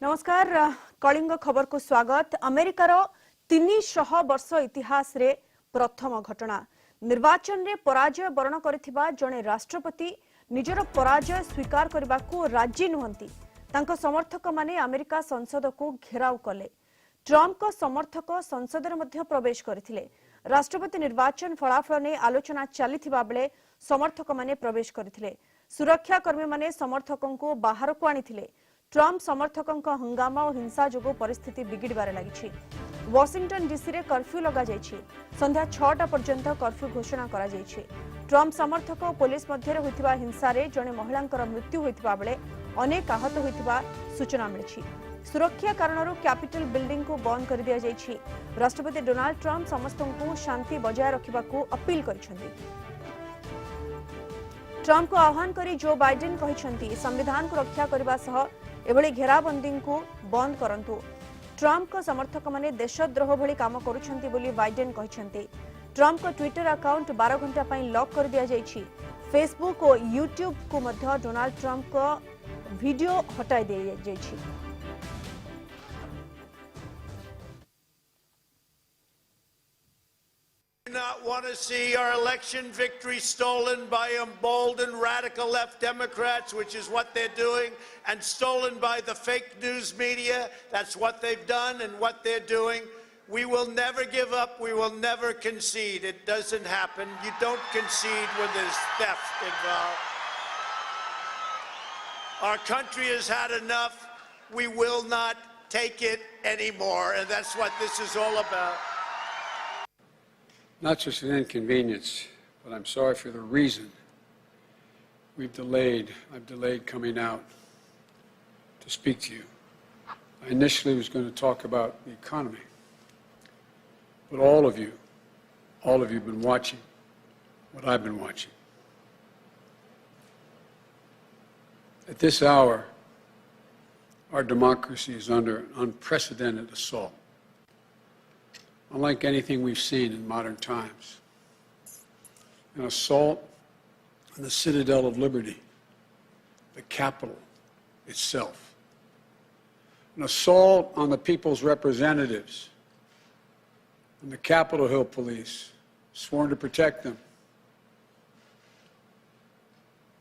नमस्कार कलिंग खबर को स्वागत। अमेरिकार 300 वर्ष इतिहास रे प्रथम घटना निर्वाचन रे पराजय वर्ण करथिबा जणे राष्ट्रपति निजर पराजय स्वीकार करबा को राजी नुहंती। तांको समर्थक माने अमेरिका संसद को घेराव कले। ट्रम्प को समर्थक संसद रे मध्य प्रवेश करथिले। राष्ट्रपति निर्वाचन फलाफल ने आलोचना चलीथिबा बेले समर्थक माने प्रवेश करथिले। सुरक्षा कर्मी माने समर्थकों को बाहर को आनिथिले। ट्रम्प समर्थकों हंगामा और हिंसा जोगो परिस्थिति बिगिड़बार लगी। वाशिंगटन डीसी रे कर्फ्यू लगा जाइछि। संध्या 6टा पर्यंत कर्फ्यू घोषणा करा जाइछि। ट्रम्प समर्थक और पुलिस मध्य होइतिबा हिंसा रे जणे महिलांकर मृत्यु होइतिबा बेले अनेक आहत होइतिबा सूचना मिलिछि। सुरक्षा कारणरू कैपिटल बिल्डिंग को बंद कर दिया जाइछि। राष्ट्रपति डोनाल्ड ट्रम्प समस्तों को शांति बजाय रखिबा को अपील करिसेंति। ट्रम्प को आह्वान करी जो बाइडेन कहिसेंति संविधान को रक्षा करबा सह एभली घेराबंदी को बंद करंतु। ट्रम्प को समर्थक माने देशद्रोह भली काम करुछंती बोली बाइडेन कहिसेंति। ट्रम्प को ट्विटर अकाउंट 12 घंटा पई लॉक कर दिया जाइछि। फेसबुक और यूट्यूब को मध्य डोनाल्ड ट्रम्प को वीडियो हटाई दिया जाइछि। Not want to see our election victory stolen by emboldened radical left Democrats, which is what they're doing, and stolen by the fake news media. That's what they've done and what they're doing. We will never give up. We will never concede. It doesn't happen. You don't concede when there's theft involved. Our country has had enough. We will not take it anymore, and that's what this is all about. Not just an inconvenience, but I'm sorry for the reason I've delayed coming out to speak to you. I initially was going to talk about the economy, but all of you have been watching what I've been watching. At this hour, our democracy is under an unprecedented assault, unlike anything we've seen in modern times. An assault on the citadel of liberty, the Capitol itself. An assault on the people's representatives and the Capitol Hill police, sworn to protect them,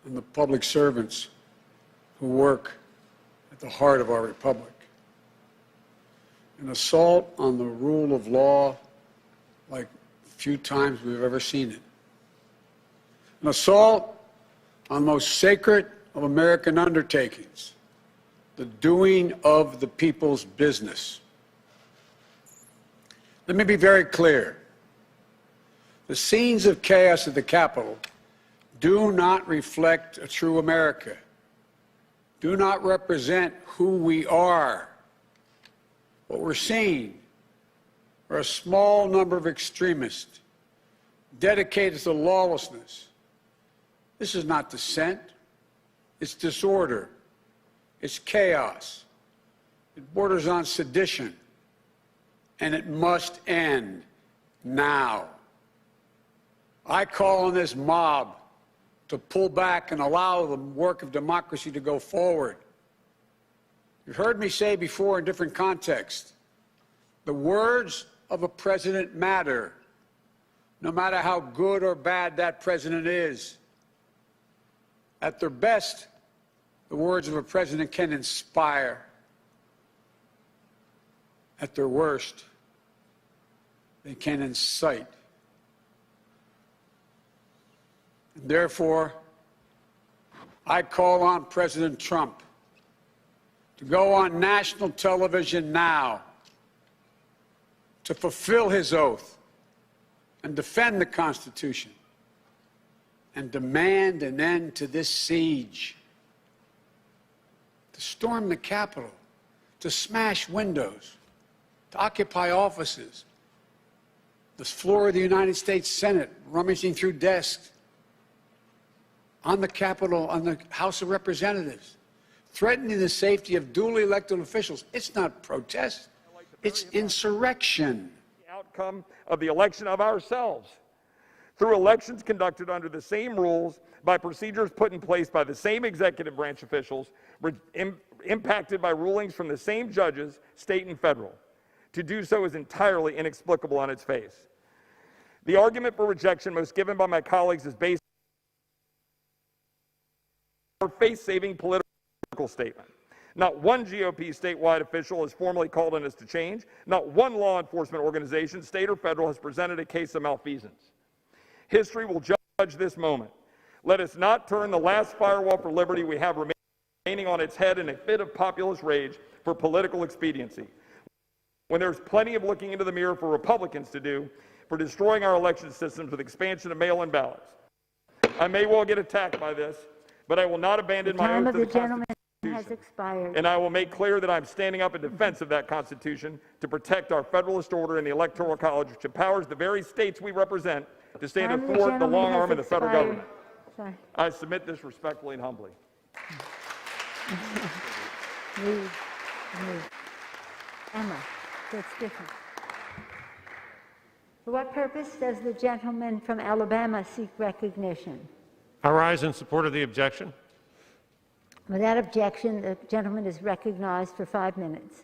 and the public servants who work at the heart of our republic. An assault on the rule of law like few times we've ever seen it. An assault on the most sacred of American undertakings, the doing of the people's business. Let me be very clear. The scenes of chaos at the Capitol do not reflect a true America, do not represent who we are. What we're seeing are a small number of extremists dedicated to lawlessness. This is not dissent. It's disorder. It's chaos. It borders on sedition. And it must end now. I call on this mob to pull back and allow the work of democracy to go forward. You've heard me say before in different contexts, the words of a president matter, no matter how good or bad that president is. At their best, the words of a president can inspire. At their worst, they can incite. And therefore, I call on President Trump to go on national television now to fulfill his oath and defend the Constitution and demand an end to this siege, to storm the Capitol, to smash windows, to occupy offices, the floor of the United States Senate, rummaging through desks, on the Capitol, on the House of Representatives, threatening the safety of duly elected officials. It's not protest, it's insurrection. The outcome of the election of ourselves. through elections conducted under the same rules by procedures put in place by the same executive branch officials, impacted by rulings from the same judges, state and federal. To do so is entirely inexplicable on its face. The argument for rejection most given by my colleagues is based on a face-saving political statement. Not one GOP statewide official has formally called on us to change. Not one law enforcement organization, state or federal, has presented a case of malfeasance. History will judge this moment. Let us not turn the last firewall for liberty we have remaining on its head in a fit of populist rage for political expediency, when there's plenty of looking into the mirror for Republicans to do for destroying our election systems with expansion of mail-in ballots. I may well get attacked by this, but I will not abandon my oath to the Constitution. Has expired. And I will make clear that I'm standing up in defense of that Constitution to protect our Federalist order and the Electoral College, which empowers the very states we represent to stand athwart the long arm of the federal government. Sorry. I submit this respectfully and humbly. Emma, that's different. For what purpose does the gentleman from Alabama seek recognition? I rise in support of the objection. Without objection, the gentleman is recognized for 5 minutes.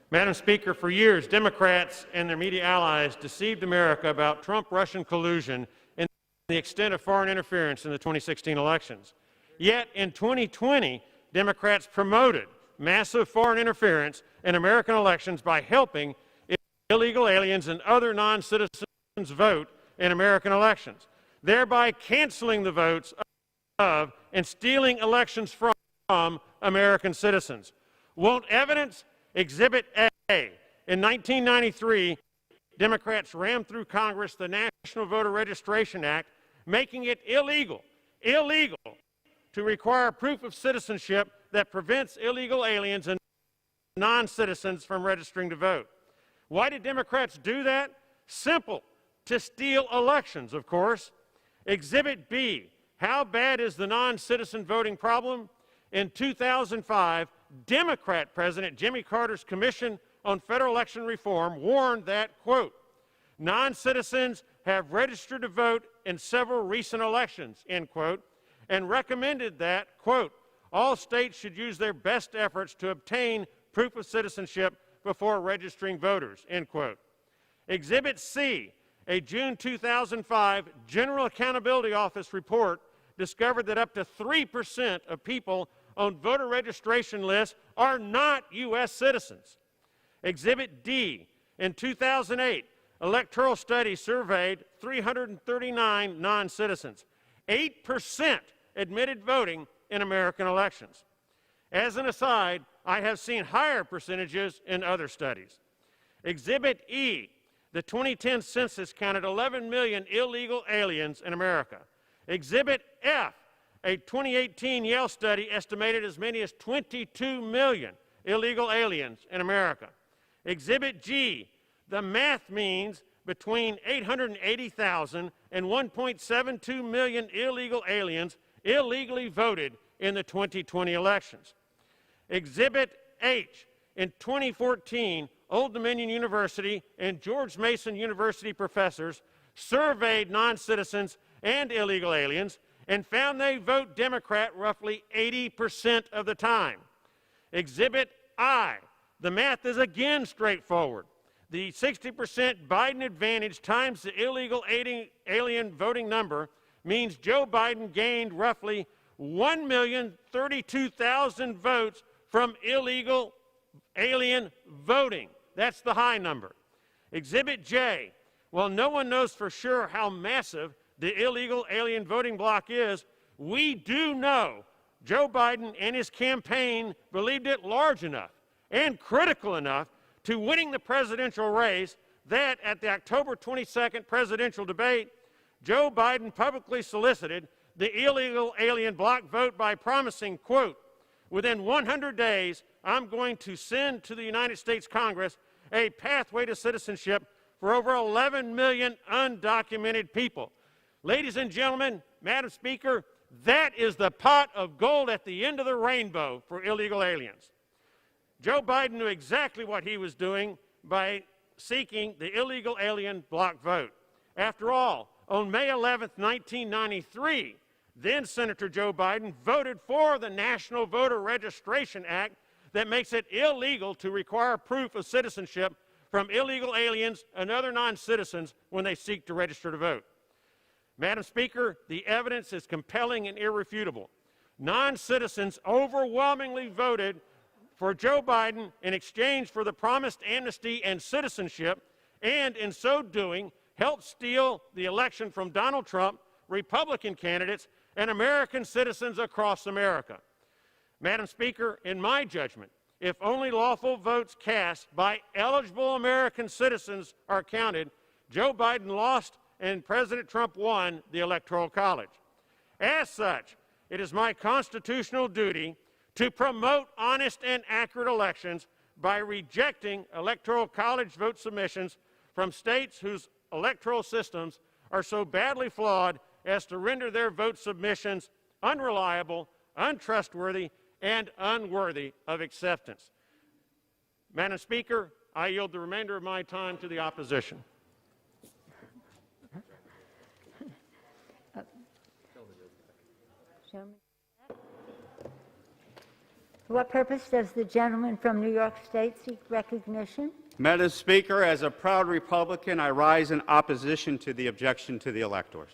Madam Speaker, for years, Democrats and their media allies deceived America about Trump-Russian collusion and the extent of foreign interference in the 2016 elections. Yet, in 2020, Democrats promoted massive foreign interference in American elections by helping illegal aliens and other non-citizens vote in American elections, thereby canceling the votes of and stealing elections from American citizens. Want evidence? Exhibit A. In 1993, Democrats rammed through Congress the National Voter Registration Act, making it illegal to require proof of citizenship that prevents illegal aliens and non-citizens from registering to vote. Why did Democrats do that? Simple. To steal elections, of course. Exhibit B. How bad is the non-citizen voting problem? In 2005, Democrat President Jimmy Carter's Commission on Federal Election Reform warned that, quote, non-citizens have registered to vote in several recent elections, end quote, and recommended that, quote, all states should use their best efforts to obtain proof of citizenship before registering voters, end quote. Exhibit C, a June 2005 General Accountability Office report discovered that up to 3% of people on voter registration lists are not U.S. citizens. Exhibit D, in 2008, Electoral Study surveyed 339 non-citizens. 8% admitted voting in American elections. As an aside, I have seen higher percentages in other studies. Exhibit E, the 2010 census counted 11 million illegal aliens in America. Exhibit F, a 2018 Yale study estimated as many as 22 million illegal aliens in America. Exhibit G, the math means between 880,000 and 1.72 million illegal aliens illegally voted in the 2020 elections. Exhibit H, in 2014, Old Dominion University and George Mason University professors surveyed non-citizens and illegal aliens and found they vote Democrat roughly 80% of the time. Exhibit I, the math is again straightforward. The 60% Biden advantage times the illegal alien voting number means Joe Biden gained roughly 1,032,000 votes from illegal alien voting. That's the high number. Exhibit J, while no one knows for sure how massive the illegal alien voting bloc is, we do know Joe Biden and his campaign believed it large enough and critical enough to winning the presidential race that at the October 22nd presidential debate, Joe Biden publicly solicited the illegal alien bloc vote by promising, quote, within 100 days, I'm going to send to the United States Congress a pathway to citizenship for over 11 million undocumented people. Ladies and gentlemen, Madam Speaker, that is the pot of gold at the end of the rainbow for illegal aliens. Joe Biden knew exactly what he was doing by seeking the illegal alien bloc vote. After all, on May 11th, 1993, then Senator Joe Biden voted for the National Voter Registration Act that makes it illegal to require proof of citizenship from illegal aliens and other non-citizens when they seek to register to vote. Madam Speaker, the evidence is compelling and irrefutable. Non-citizens overwhelmingly voted for Joe Biden in exchange for the promised amnesty and citizenship, and in so doing, helped steal the election from Donald Trump, Republican candidates, and American citizens across America. Madam Speaker, in my judgment, if only lawful votes cast by eligible American citizens are counted, Joe Biden lost and President Trump won the Electoral College. As such, it is my constitutional duty to promote honest and accurate elections by rejecting Electoral College vote submissions from states whose electoral systems are so badly flawed as to render their vote submissions unreliable, untrustworthy, and unworthy of acceptance. Madam Speaker, I yield the remainder of my time to the opposition. For what purpose does the gentleman from New York State seek recognition? Madam Speaker, as a proud Republican, I rise in opposition to the objection to the electors.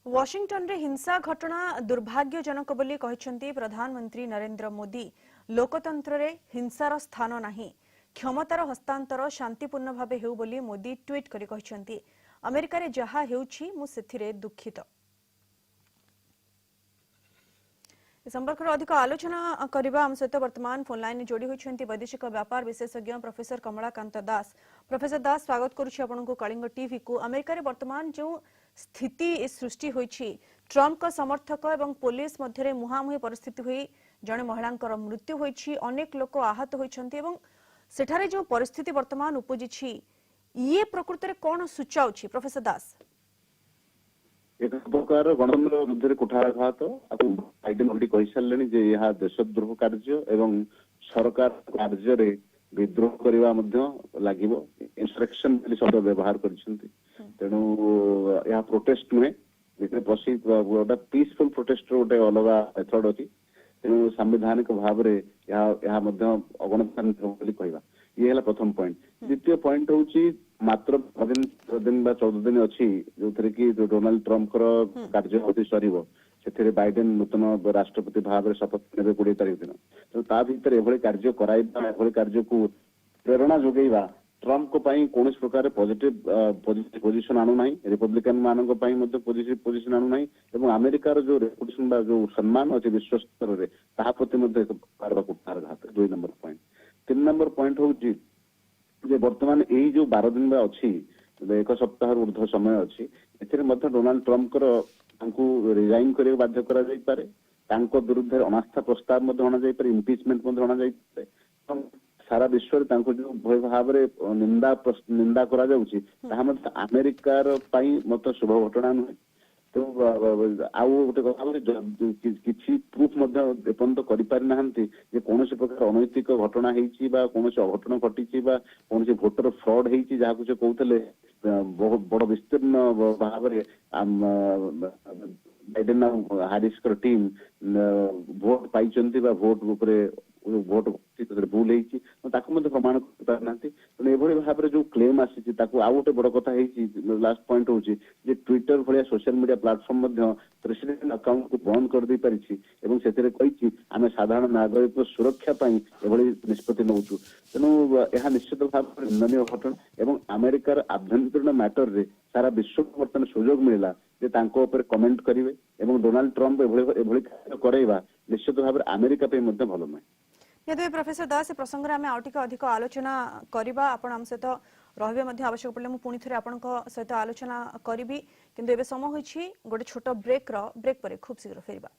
Washington रे हिंसा घटना दुर्भाग्यजनक बोली कहिसेंती प्रधानमंत्री नरेंद्र मोदी। लोकतंत्र रे हिंसार स्थान नाही, क्षमतार हस्तांतर शांतिपूर्ण भावे हेउ बोली मोदी ट्वीट करी कहिसेंती। अमेरिका रे जहा हेउछि मु सेथिरे दुखित। इस संपर्क में अधिक आलोचना करबा हम सहित वर्तमान फोन लाइन जोड़ी होइछंती वैदेशिक व्यापार विशेषज्ञ प्रोफेसर कमलाकांत दास। प्रोफेसर दास, स्वागत करूछि आपनको कलिंग टीवी को। अमेरिका रे वर्तमान जो स्थिति सृष्टि होइछि, ट्रम्प का समर्थक एवं पुलिस मध्यरे मुहामुही परिस्थिति होई जने महिलांकर मृत्यु होइछि, अनेक लोक आहत होइछंती एवं सेठारे जो परिस्थिति वर्तमान उपजिछि ये प्रकृत रे कोन सूचाउछि? प्रोफेसर दास, एक प्रकार गणतंत्र मध्य कुठाराघात बाइडेन ऑलरेडी कहि सारलेनी जे यह देशद्रोह कार्य एवं सरकार कार्य रे विद्रोह करबा मध्य लागिवो। इंस्ट्रक्शन शब्द व्यवहार करिसेंती, तेणु यह प्रोटेस्ट नुहे, भितर पसी गोटा पीसफुल प्रोटेस्ट गोटे अलगा मेथड अछि। तेणु संवैधानिक भाव रे यह मध्य अगणतांत्रिक बोली कहबा। ये हला प्रथम पॉइंट। द्वितीय पॉइंट होउची मात्र 14 दिन अच्छी जो थे कि डोनाल्ड ट्रम्प कार्य अवधि सर से बाइडेन नूतन राष्ट्रपति भाव में शपथ ने 20 तारीख दिन। तो ता भीतर एभली कार्य कराइबा, एभली कार्य को प्रेरणा जोगेइबा ट्रम्प को पई कोन प्रकार पॉजिटिव पोजीशन आनु नाही, रिपब्लिकन मानक पई मध्ये पॉजिटिव पोजीशन आनु नाही एवं अमेरिका रो जो रेपुटेशन बा जो सम्मान अछि विश्व स्तर रे ताहा प्रति मध्ये कारबा कुठारघात। 2 नंबर पॉइंट। 3 नंबर पॉइंट होउची जे वर्तमान यही जो 12 दिन बा अच्छी एक सप्ताह ऊर्ध्व समय अच्छी एथिरे मध्ये डोनाल्ड ट्रम्प को रिजाइन करे बाध्य करा जाई पारे, तांको विरुद्ध अनास्था प्रस्ताव मध्ये होना जाई पारे, इम्पीचमेंट मध्ये होना जाई पारे। सारा विश्व रे तांको जो भय भाव रे निंदा करा जाउची ताहा मध्ये अमेरिका रो पई मत शुभ घटना नहे। तो आउ गोटे कथा किसी प्रूफ एपर्यंत करि जे कौन प्रकार अनैतिक घटना होती कौन अघटन घटी कौन भोटर फ्रॉड होती जहाँ से कहते बहुत बड़ विस्तीर्ण भाव में बाइडेन हारिस टीम भोट पाई भोट भोट भूल होती प्रमाण करना। तेणु भाव में जो क्लेम आसी आउ गोटे बड़ कथा लास्ट पॉइंट हूँ ट्विटर भाया social media platform president account को बंद कर दे पारिछि एवं सेथिरे कहिछि आमे साधारण नागरिक सुरक्षा पई एभली निष्पत्ति नउछु। तेणु यह निश्चित भाव में निंदनीय घटना एवं अमेरिकार आभ्यंतरीण मैटर रे सारा विश्व को बर्तमान सुजोग मिला जे तांको ऊपर कमेंट करिवे एवं डोनाल्ड ट्रम्प एभली कराइबा निश्चित भाव में अमेरिका पे मध्ये भलो नय। यदि प्रोफेसर दास प्रसंग रे आमे आउटिक अधिक आलोचना करबा, आपण हम सहित रहबे मध्ये आवश्यक पड़ले मु पुणी थरे आपनक सहित आलोचना करबी, किंतु एबे समय होइछि गोटे छोट ब्रेक परे खूब शीघ्र फेरबा।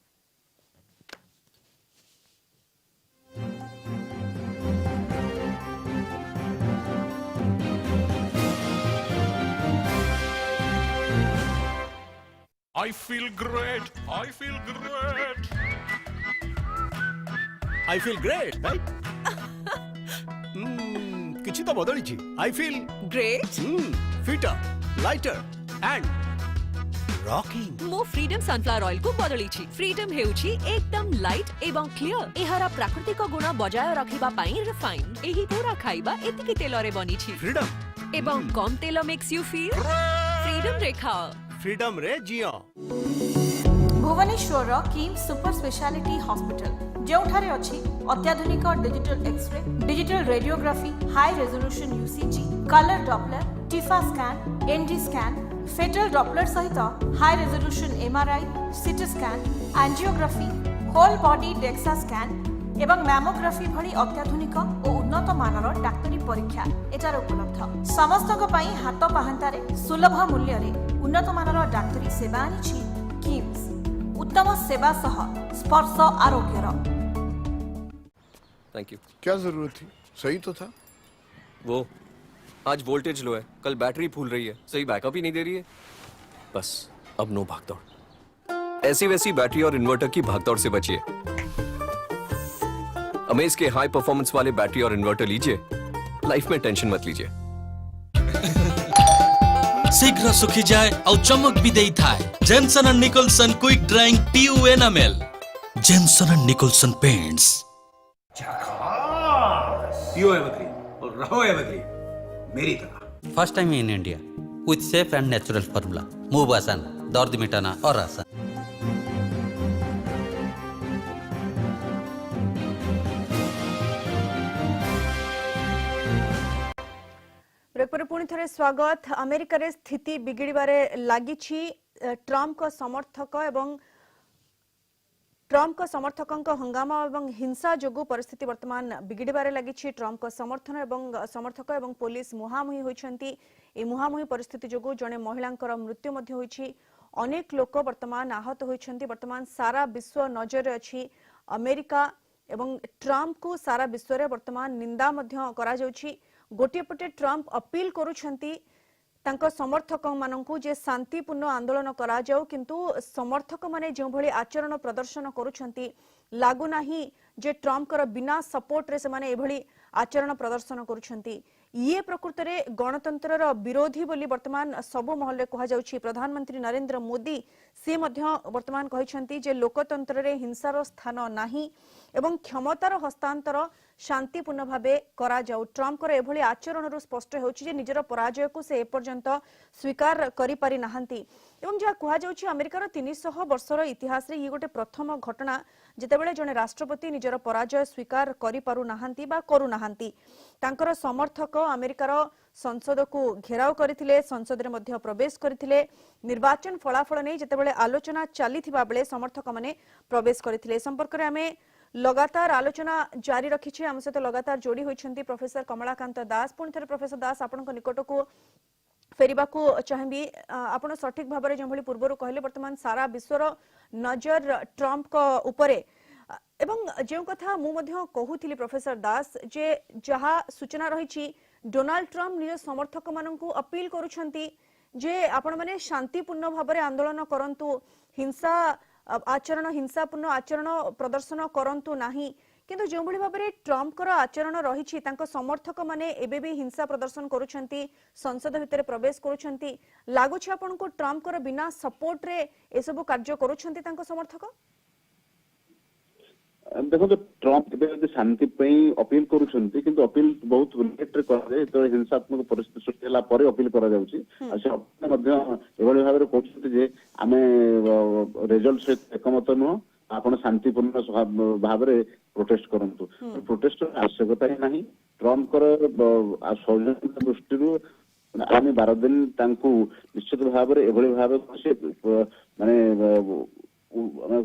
I feel great. I feel great. I feel great, right? किछि तो बदली छी. I feel great. Fitter, lighter and rocking. मो फ्रीडम सनफ्लावर ऑयल को बदली छी. फ्रीडम हेउची एकदम लाइट एवं क्लियर. एहारा प्राकृतिक गुण बजाय रखिबा पई रिफाइंड. एही पूरा खाइबा एतिकी तेल रे बनी छी. Freedom एवं कम तेल मेक्स यू फील फ्रीडम रे खाओ. freedom रे जियो. Bhubaneswar KIMS super speciality hospital जोठारे अछि अत्याधुनिक digital x ray, digital radiography, high resolution USG, colour Doppler, TIFFA scan, NT scan, fetal Doppler सहित high resolution MRI, CT scan, angiography, whole body DEXA scan एवं mammography भली अत्याधुनिक और उन्नत मानर डाक्तरी परीक्षा एटार उपलब्ध. समस्तक पई हाथ पाहांतारे सुलभ मूल्य रे उन्नत मानर डाक्तरी सेवा आनिछि किम्स. उत्तम सेवा सह स्पर्श आरोग्यर. Thank you. क्या जरूरत थी? सही तो था. वो आज वोल्टेज लो है, कल बैटरी फूल रही है, सही बैकअप ही नहीं दे रही है. बस अब नो भागदौड़. ऐसी वैसी बैटरी और इन्वर्टर की भागदौड़ से बचिए. अमेज के हाई परफॉर्मेंस वाले बैटरी और इन्वर्टर लीजिए. लाइफ में टेंशन मत लीजिए. शीघ्र सुखी जाए और चमक भी देई थाए. Jenson and Nicholson quick drying PU enamel. Jenson and Nicholson paints. पियो एवरग्रीन और रहो एवरग्रीन मेरी तरह. First time in India with safe and natural formula. Moov आसान, दर्द मिटाना और आसान. पुणी थे स्वागत. अमेरिका रे स्थिति बिगिड़बारे लागिछि. ट्रम्प को समर्थक एवं ट्रम्प को समर्थकों हंगामा और हिंसा जोगु परिस्थिति वर्तमान बिगिड़बारे लागिछि. ट्रम्प को समर्थक एवं पुलिस मुहामुही होइछंती. ए मुहामुही परिस्थिति जोगु जने महिलांकर मृत्यु मध्ये होइछि. अनेक लोक वर्तमान आहत होइछंती. वर्तमान सारा विश्व नजर अछि अमेरिका एवं ट्रम्प को सारा विश्व रे वर्तमान निंदा मध्ये करा जाउछि. गोटे पटे ट्रम्प अपील करुछंती तांको समर्थक माननकु जे शांतिपूर्ण आंदोलन करा जाऊ, किंतु समर्थक माने जो भली आचरण प्रदर्शन करुछंती लागु नाही जे ट्रम्प कर बिना सपोर्ट रे से माने एभली आचरण प्रदर्शन करुछंती. ये प्रकृत रे गणतंत्रर विरोधी बोली वर्तमान सबु महल रे कहा जाउछि. प्रधानमंत्री नरेंद्र मोदी से मध्य वर्तमान कहिछंती जे लोकतंत्र रे हिंसार स्थान नाही एवं क्षमतार हस्तांतर शांतिपूर्ण भावे करा जाऊ. ट्रम्प कर एभली आचरण स्पष्ट होछि जे निजर पराजय को से एपर्यंत स्वीकार करि पारि नाहंती. एवं जहा कहा जाउछि अमेरिकार 300 वर्षर इतिहास रे ये गोटे प्रथम घटना जेतेबेले जने राष्ट्रपति निजर पराजय स्वीकार करि पारु नाहंती बा करू नाहंती. तांकर समर्थक अमेरिकार संसद को घेराव करथिले, संसद रे मध्य प्रवेश करथिले. निर्वाचन फलाफल नै जेतेबेले आलोचना चलीथिबा बेले समर्थक माने प्रवेश करथिले. संपर्क रे हमें लगातार आलोचना जारी रखिछे. हम सहित लगातार जोड़ी होइछंती प्रोफेसर कमलाकांत दास. पुणी थे प्रोफेसर दास आपनक निकट को फेरिबा को चाहबी. आपण सठिक भाबरे जेभली पूर्वरु कहले वर्तमान सारा विश्वर नजर ट्रम्प को उपरे एवं जो कथा मु मध्य कहूथिली प्रोफेसर दास जे जहा सूचना रहिछि डोनाल्ड ट्रम्प निज समर्थक माननकु अपील करूछंती जे आपण माने शांतिपूर्ण भाबरे आंदोलन करंतु, हिंसापूर्ण आचरण प्रदर्शन करंतु नाही. किंतु जो भली भाबरे ट्रम्प कर आचरण रहिछि तांको समर्थक माने एबे भी हिंसा प्रदर्शन करूछंती, संसद भितर प्रवेश करूछंती. लागुछि आपनको ट्रम्प कर बिना सपोर्ट रे ए सब कार्य करूछंती तांको समर्थक. देखो ट्रम्प शांति अपील करुछंती किंतु अपील बहुत लेट रे करा जाय. तो हिंसात्मक परिस्थिति सृष्टि होला परे अपील करा जाउची. आ से अपने मध्य एभली भाबरे कहउछंती जे आमे रिजल्ट से एकमत नो, आपण शांतिपूर्ण भाबरे प्रोटेस्ट करंतु. प्रोटेस्ट आवश्यकता ही नाही. ट्रम्प कर सौजन्य दृष्टि आगामी 12 दिन तांकु निश्चित भाबरे एभली भाबरे से माने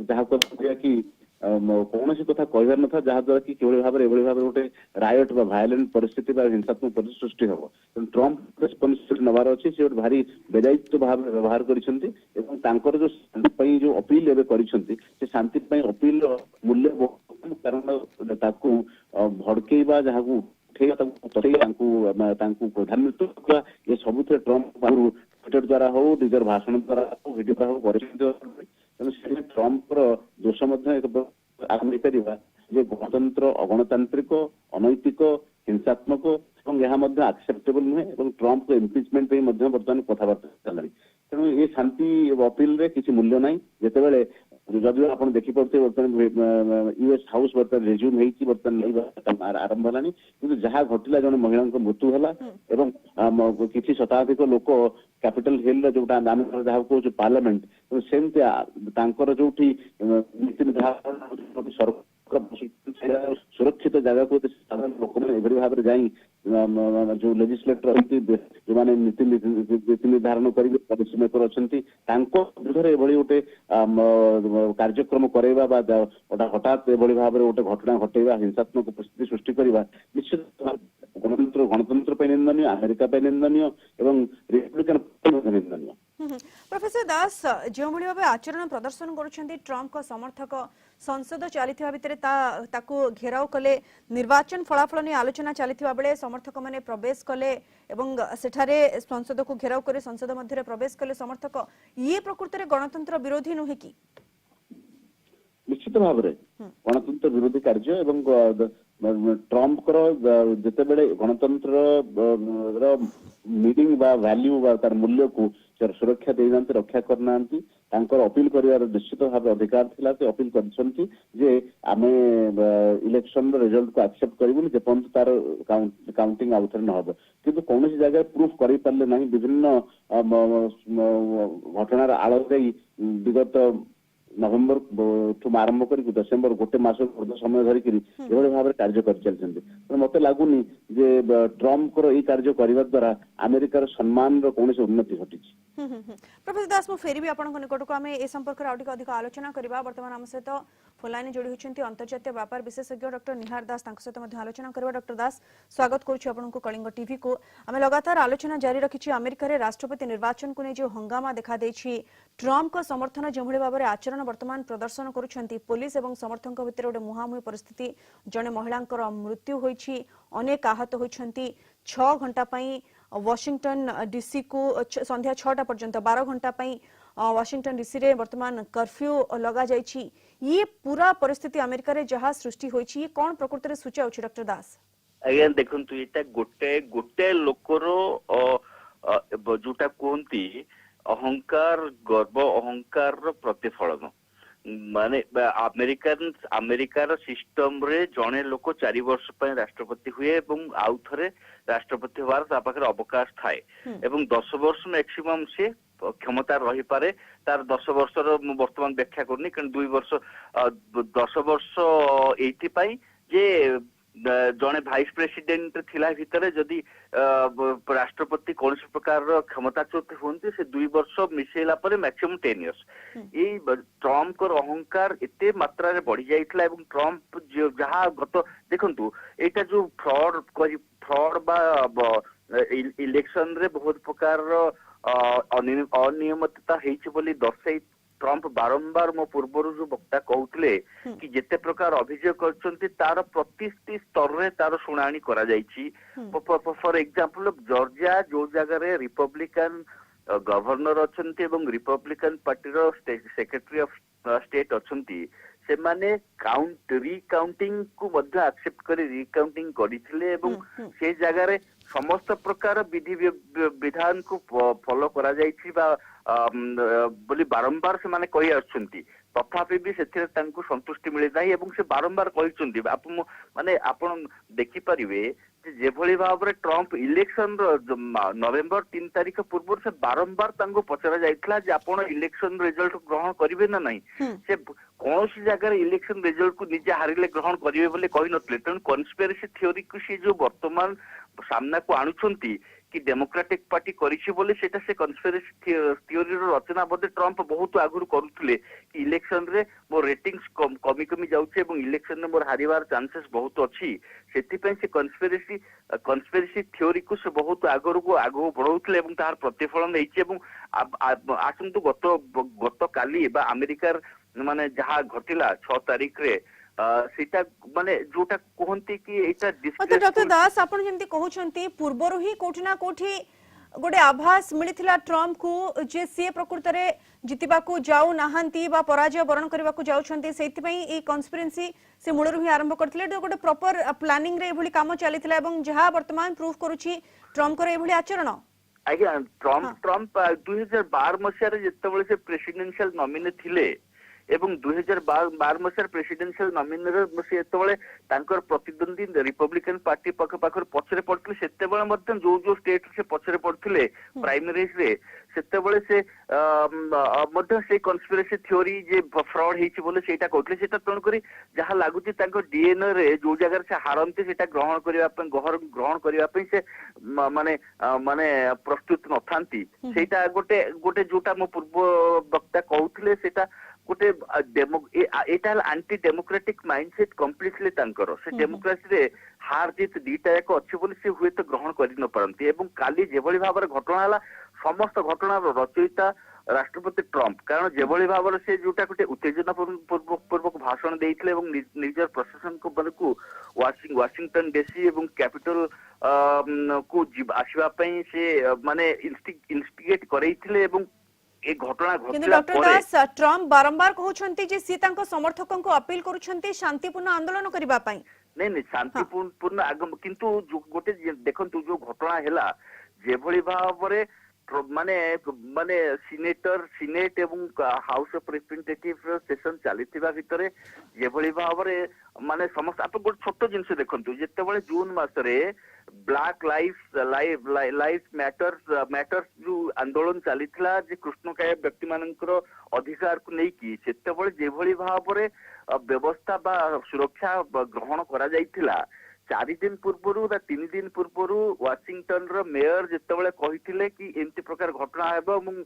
जहा को कि कौन कथा कहबार न था जहाँ द्वारा कि किभली भाबरे एभली भाबरे गोटे रायट बा भायलेंट परिस्थिति बा हिंसात्मक परिस्थिति सृष्टि हो. ट्रम्प रेस्पॉन्सिबिलिटी नबार अछि. से भारी बेदायित्व भाव व्यवहार करिसंती एवं तांकर जो शांति जो अपील एबे करिसंती से शांति पई अपील मूल्य बहुत, कारण ताकू भड़केबा जहाँ को उठेगा ताकू प्रधानमंत्री ये सबुथे ट्रम्प ट्विटर द्वारा हो निजर भाषण द्वारा हो वीडियो द्वारा हो तेणु ट्रम्प दोष आगमिकर जे गणतंत्र अगणतांत्रिक अनैतिक हिंसात्मक आक्सेप्टेबल नुहे ट्रम्प को इम्पिचमेंट बर्तमान कथबार्ता चलनी तेणु ये शांति अपील रे किसी मूल्य ना जिते जदि आप देखिपे बर्तमान यूएस हाउस बर्तमान रेज्यूम होती बर्तमान आरंभ है कि जहाँ घटला जन महिला मृत्यु है किसी शताधिक लोक कैपिटल हिल जो आम जहाँ कह पार्लियामेंट सेमती जो नीति निर्धारण सरकार सुरक्षित जगह को साधारण लोक मैंने भाव में जाई जो लेजिस्लेटर जो मैंने नीति निर्धारण करेकर अच्छा विरुद्ध गोटे कार्यक्रम करवा हठात एभली भाव में गोटे घटना घटेगा हिंसात्मक परिस्थिति सृष्टि करवा निश्चित गणतंत्र निंदनीय अमेरिका निंदनीय एवं रिपब्लिकन निंदनीय। प्रोफेसर दास जो भाव आचरण प्रदर्शन करुछंती ट्रम्प को समर्थक संसद चली भितर घेराव कले निर्वाचन फलाफल नहीं आलोचना चली बेले समर्थक माने प्रवेश कले एवं सेठारे संसद को घेराव करे संसद मध्य प्रवेश कले समर्थक ये प्रकृत में गणतंत्र विरोधी नुहे कि निश्चित भाव में गणतंत्र विरोधी कार्य एवं ट्रम्प जिते बड़े गणतंत्र मीनिंग वैल्यू तार मूल्य को सुरक्षा देना रक्षा करना अपील कर निश्चित भाव अधिकार थिला अपील कर आम इलेक्शन रिजल्ट को एक्सेप्ट करूँ जेपर्यंत तार काउंटिंग आउ थे न हो कि कौन जगह प्रूफ कर पारे ना विभिन्न घटनार आड़ विगत नवेम्बर ठू आरंभ कर डिसेम्बर गोटे मास समय धरिक भाव में कार्य कर चलते मत लगुनि ट्रम्प ये कार्य करने द्वारा अमेरिकार सम्मान कौन उन्नति घटी। प्रोफेसर दास मु फेरी आपन निकट को आम ए संपर्क में अधिक आलोचना करवा बर्तमान आम सहित फोन लाइन जोड़ी होती अंतर्जातीय व्यापार विशेषज्ञ डॉक्टर निहार दास सहित आलोचना करवा। डॉक्टर दास स्वागत करूँ कलिंग टीवी को आम लगातार आलोचना जारी रखी अमेरिका रे राष्ट्रपति निर्वाचन को नहीं जो हंगामा देखा ट्रम्प को समर्थन जो भाव में आचरण वर्तमान प्रदर्शन करुछंती पुलिस एवं समर्थक भितर गोटे मुहांमुही परिस्थिति जड़े महिलांकर मृत्यु होईछि अनेक आहत होइछंती 6 घंटा पई वाशिंगटन डीसी को संध्या 6टा पर्यंत 12 घंटा पई वाशिंगटन डीसी रे वर्तमान कर्फ्यू लगा जाइछि ये पूरा परिस्थिति अमेरिका रे जहाँ सृष्टि होइछि ये कौन प्रकृति रे सूचा होछि डॉक्टर दास? आज्ञा देखंतु एटा गोटे लोकर जोटा कहती अहंकार गर्व अहंकार प्रतिफलन माने अमेरिकार सिस्टम रे जड़े लोक 4 वर्ष राष्ट्रपति हुए एवं आउ थे राष्ट्रपति हबार अवकाश थाए एवं 10 वर्ष मैक्सिमम से क्षमता रही पारे तार 10 वर्ष वर्तमान व्याख्या करनी कारण 2 वर्ष 10 वर्ष एइथि जे जड़े भाइस प्रेसिडेंट थिला भितर जदि राष्ट्रपति कौन प्रकार क्षमताच्युत होती से 2 वर्ष मिसेला पर मैक्सिमम 10 इयर्स ये ट्रम्प को अहंकार एते मात्रा रे बढ़ी जाइतला एवं ट्रम्प जहाँ गत देखंतु एटा जो फ्रॉड बा इलेक्शन रे बहुत प्रकार अनियमितता हेछि बोली दर्शाई ट्रम्प बारंबार मो पूर्वर जो वक्ता कहते कि जिते प्रकार अभियोग करछंती तार प्रतिष्ठित स्तर रे तार शुणाणी करा जाइछि। फॉर एग्जांपल जॉर्जिया जो जगह रिपब्लिकन गवर्नर अच्छंती एवं रिपब्लिकन पार्टी रो सेक्रेटरी ऑफ स्टेट अच्छंती से माने रिकाउंटिंग को मध्य एक्सेप्ट करी रिकाउंटिंग करिथिले एवं से जगह रे समस्त प्रकार विधि विधान को फॉलो करा जाइछि बा बोली बारंबार से माने कही आछंती तथापि भी से संतुष्टि मिले ना एवं से बारंबार कहते माने आपण देखि परिवे जेभली भाव में ट्रम्प इलेक्शन नवेम्बर 3 तारीख पूर्व से बारंबार पचरा जाइथिला जे आपण इलेक्शन रिजल्ट ग्रहण करिवे ना नहीं से कौन सी जगह इलेक्शन रिजल्ट को निजे हारिले ग्रहण करिवे बोले कहि नथले तेणु कन्स्पिरेसी थ्योरी को सी जो वर्तमान सामना को आणुछंती कि डेमोक्रेटिक पार्टी करिछि बोले सेटा से कन्स्पिरेसी थ्योरी रो रचना बदे ट्रम्प बहुत आगुर करुथले कि इलेक्शन रे मो रेटिंग्स कमी कमी जाउछे एवं इलेक्शन रे मोर हारिबार चांसेस बहुत अछि सेति पे से कन्स्पिरेसी थ्योरी को से बहुत आगुर को आगु बढ़ौथले एवं तार प्रतिफलन हेछि एवं आसंतु गत काली बा अमेरिकार माने जहाँ घटिला 6 तारीख रे सीटा माने जोटा कहंती कि एटा डॉक्टर दास आपण जेंती कहउछंती पूर्वरु ही कोठी ना कोठी गोटे आभास मिलिथिला ट्रम्प को जे सी प्रकृत रे जितिबा को जाऊ नाहांती बा पराजय वरण करबा को जाउछंती सेति पई ए कन्स्पिरेसी से मूलरु ही आरंभ करथिले गोटे प्रॉपर प्लानिंग रे एभली काम चलिथिला एवं जहा वर्तमान प्रूफ करूची ट्रम्प कर एभली आचरण आज्ञा ट्रम्प 2012 मसीह जितेबाला से प्रेसिडेंशियल नॉमिनी थिले एवं 2012 मसीह प्रेसिडेंशियल नॉमिनी से तांकर प्रतिद्वंदी रिपब्लिकन पार्टी पाखर पछरे पड़ते से जो स्टेट से पछरे पड़ते प्राइमरीज रे सेतेबेले से कन्स्पिरेसी थ्योरी जे फ्रॉड हेछि बोले सेटा कहथले सेटा तण करी जहा लागुची तांको डीएनए रे जो जगह से हारंती सेटा ग्रहण करिया पे से माने माने प्रस्तुत न थांती सेटा गोटे जोटा मो पूर्व वक्ता कहथले सेटा गोटे एटा एंटी डेमोक्रेटिक माइंडसेट कंप्लीटली तांकर से डेमोक्रेसी रे हार जीत दीटा एक अच्छी बोली से हुए तो ग्रहण करि न पारंती एवं काली जेभली भाबर घटना हला समस्त घटनार रचयिता राष्ट्रपति ट्रम्प कारण जेभली भाबर से जोटा गोटे उत्तेजना पूर्वक भाषण देइथिले एवं निजर प्रशासन को बलकु वाशिंगटन डीसी एवं कैपिटल को आसीबा पई से माने इंस्टिगेट करैथिले एवं ए घटना घटिला डॉक्टर दास ट्रम्प बारंबार कहउछंती जे सी तांको समर्थकन को अपील करूछंती शांतिपूर्ण आंदोलन करबा पई नहीं शांतिपूर्ण आगम किंतु गोटे देखंतु जो घटना हैला जेभली भाबरे माने माने सीनेट एवं हाउस ऑफ रिप्रेजेंटेटिव सेशन चलीथिबा भितरे जेभली भाबरे माने समस्त आप गोटे छोट जिंस देखंतु जेतेबेले जून मासरे ब्लैक लाइव्स मैटर्स जो आंदोलन चलीथिला जे कृष्णकाय व्यक्ति मानकर अधिकार को नहीं की सेतेबेले जेभली भाबरे व्यवस्था बा सुरक्षा ग्रहण करा जाइथिला 4 दिन पूर्व 3 दिन पूर्व वाशिंगटन रो मेयर जेतेबेले कहिथिले कि एंती प्रकार घटना हेबो एवं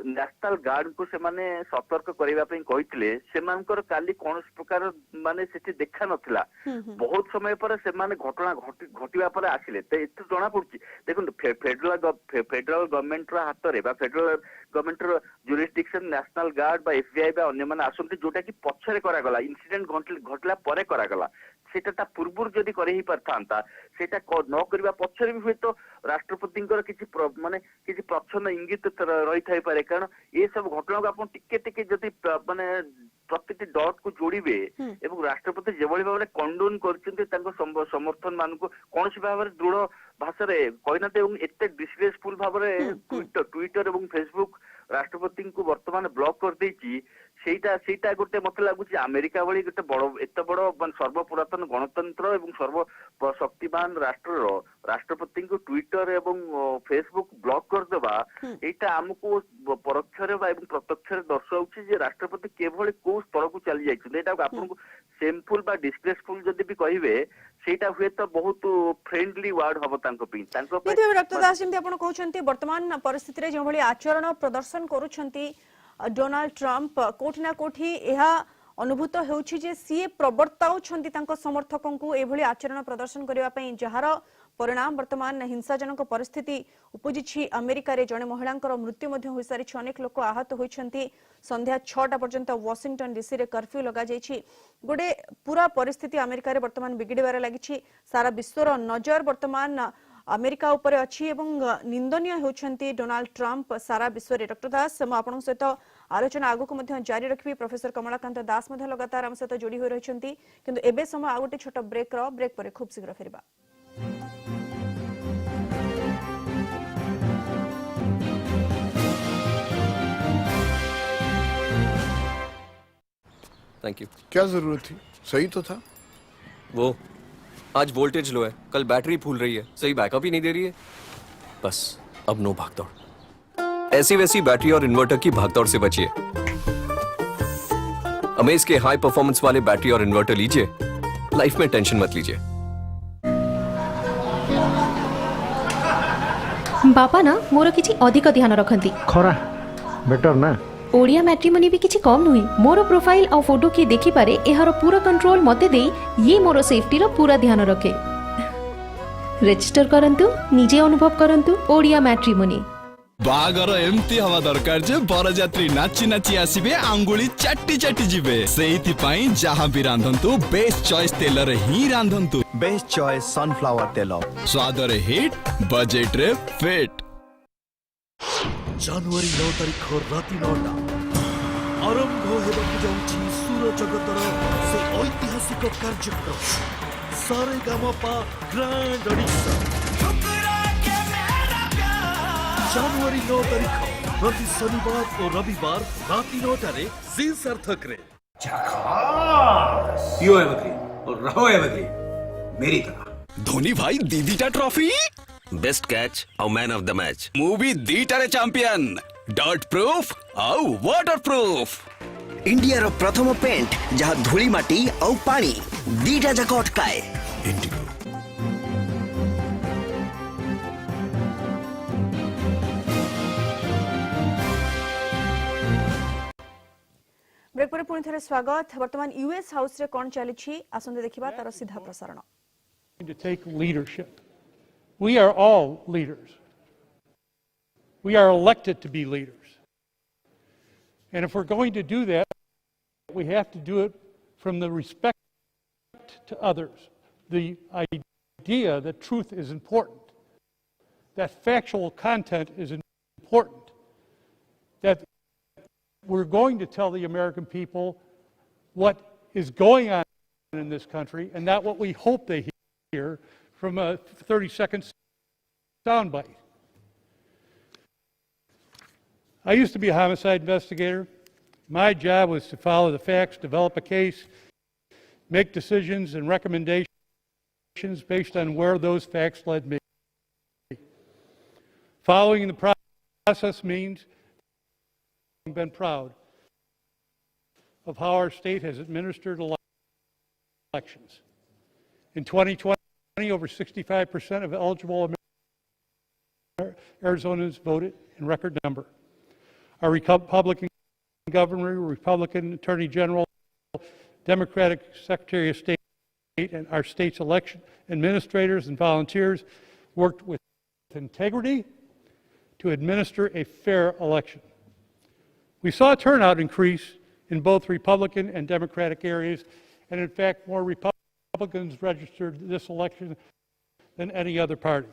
नेशनल गार्ड को से माने सतर्क करबा पई कहिथिले सेमानकर काली कोन प्रकार माने सेठी देखा नथिला बहुत समय पर से माने घटना घटिबा पर आसिले त एत जणा पड़छि देखो फेडरल गवर्नमेंट रो हाथ रे बा फेडरल गवर्नमेंट रो जुरिस्डिक्शन नेशनल गार्ड बा एफबीआई बा अन्य माने आसंती जोटा कि पछरे करा गला इंसिडेंट घटला परे करा गला सेटा पूर्व जदि करे पारता सेटा न करबा पछरे भी हुए तो राष्ट्रपति किसी माने किसी प्रच्छन्न इंगित रही थाई पारे कारण ये सब घटना को आपण टिके जदि माने प्रत्येक डॉट को जोड़िबे एवं राष्ट्रपति जेभली भाव में कंडोन करछन्ते तांको समर्थन मान को कौन सी भाव दृढ़ भाषा रे कहनाते एवं एते डिसग्रेसफुल भाव में ट्विटर एवं फेसबुक राष्ट्रपति को वर्तमान ब्लॉक कर देछि सेटा गोटे मत लगुच अमेरिका भली गोटे बड़ एत बड़ सर्वपुरातन गणतंत्र एवं सर्व शक्तिमान राष्ट्र राष्ट्रपति को ट्विटर एवं फेसबुक ब्लॉक करदेवा एटा हमको परोक्ष एवं प्रत्यक्ष दर्शाऊँ जे राष्ट्रपति केवल को स्तर को चली जाइछन आपन को शेमफुल बा डिस्ग्रेसफुल जदि भी कहिबे सेटा हुए तो बहुत फ्रेंडली वर्ड हबो तांको पई डॉक्टर दास जेमति आपण कहउछंती वर्तमान परिस्थिति रे जे भली आचरण प्रदर्शन करूछंती डोनाल्ड ट्रम्प कोठी ना कोठी एहा अनुभूत हेउछि जे सी प्रवर्ताउछंती तांको समर्थकन को एभली आचरण प्रदर्शन करिवा पई जहार परिणाम वर्तमान हिंसाजनक परिस्थिति उपजिछि अमेरिका रे जणे महिलांकर मृत्यु मध्ये होई सारी अनेक लोक आहत होइछंती संध्या 6टा पर्यंत वाशिंगटन डीसी रे कर्फ्यू लगा जाइछि गोटे पूरा परिस्थिति अमेरिका रे वर्तमान बिगिड़बार लागिछि सारा विश्वर नजर वर्तमान अमेरिका ऊपर अच्छी एवं निंदनीय होउछंती डोनाल्ड ट्रम्प सारा विश्व रे डॉक्टर दास हम आपन सहित आलोचना आगु को मध्ये जारी रखबी प्रोफेसर कमलाकांत दास मध्ये लगातार हम सहित जोड़ी होई रहछंती किंतु एबे समय आ गोटे छोट ब्रेक पर खूब शीघ्र फेरबा थैंक यू क्या जरूरत थी सही तो था वो आज वोल्टेज लो है कल बैटरी फूल रही है सही बैकअप ही नहीं दे रही है बस अब नो भागदौड़ ऐसी वैसी बैटरी और इन्वर्टर की भागदौड़ से बचिए अमेज के हाई परफॉर्मेंस वाले बैटरी और इन्वर्टर लीजिए लाइफ में टेंशन मत लीजिए बापा ना मोर किछि अधिक ध्यान रखंती खरा बेटर ना ओडिया मैट्रिमोनी भी किछि कम नुहे मोर प्रोफाइल और फोटो की देखि पारे एहार पूरा कंट्रोल मते दे ये मोर सेफ्टी रो पूरा ध्यान रखे रजिस्टर करंतु निजे अनुभव करंतु ओडिया मैट्रिमोनी बागर एमती हवा दरकार जे बरजात्री नाची नाची आसीबे आंगुली चाटी चाटी जिबे सेहिति पई जहां भी रांधंतु बेस्ट चॉइस तेल रे ही रांधंतु बेस्ट चॉइस सनफ्लावर तेल स्वाद रे हिट बजट रे फिट ଜାନୁଆରୀ 9 ତାରିଖ ରାତି 9ଟା ଆରମ୍ଭ ହେବାକୁ ଯାଉଛି ସୁର ଜଗତର ସେ ଐତିହାସିକ କାର୍ଯ୍ୟକ୍ରମ ସାରେଗାମାପା ଗ୍ରାଣ୍ଡ ଅଡିସନ। ଜାନୁଆରୀ 9 ତାରିଖ ପ୍ରତି ଶନିବାର ଓ ରବିବାର ରାତି 9ଟାରେ ଜି ସାର୍ଥକରେ। पियो एवरग्रीन और रहो एवरग्रीन मेरी तरह। धोनी भाई दीदीटा ट्रॉफी बेस्ट कैच और man of the match movie दीटारे चैंपियन डॉट प्रूफ आउ वाटर प्रूफ इंडिया रो प्रथम पेंट जहाँ धूली माटी और पानी दीटा जाक अटकाए। इंडिगो ब्रेक पर पुणी थे स्वागत। वर्तमान यूएस हाउस रे कोन चली आसंदे देखिबा तार सीधा प्रसारण। To take leadership. We are all leaders. We are elected to be leaders. And if we're going to do that, we have to do it from the respect to others. The idea that truth is important, that factual content is important, that we're going to tell the American people what is going on in this country and not what we hope they hear from a 30-second soundbite. I used to be a homicide investigator. My job was to follow the facts, develop a case, make decisions and recommendations based on where those facts led me. Following the process means I've been proud of how our state has administered elections. In 2020, over 65% of eligible Arizonans voted in record number. Our Republican governor, Republican Attorney General, Democratic Secretary of State, and our state's election administrators and volunteers worked with integrity to administer a fair election. We saw turnout increase in both Republican and Democratic areas, and in fact, more Republicans registered this election than any other party.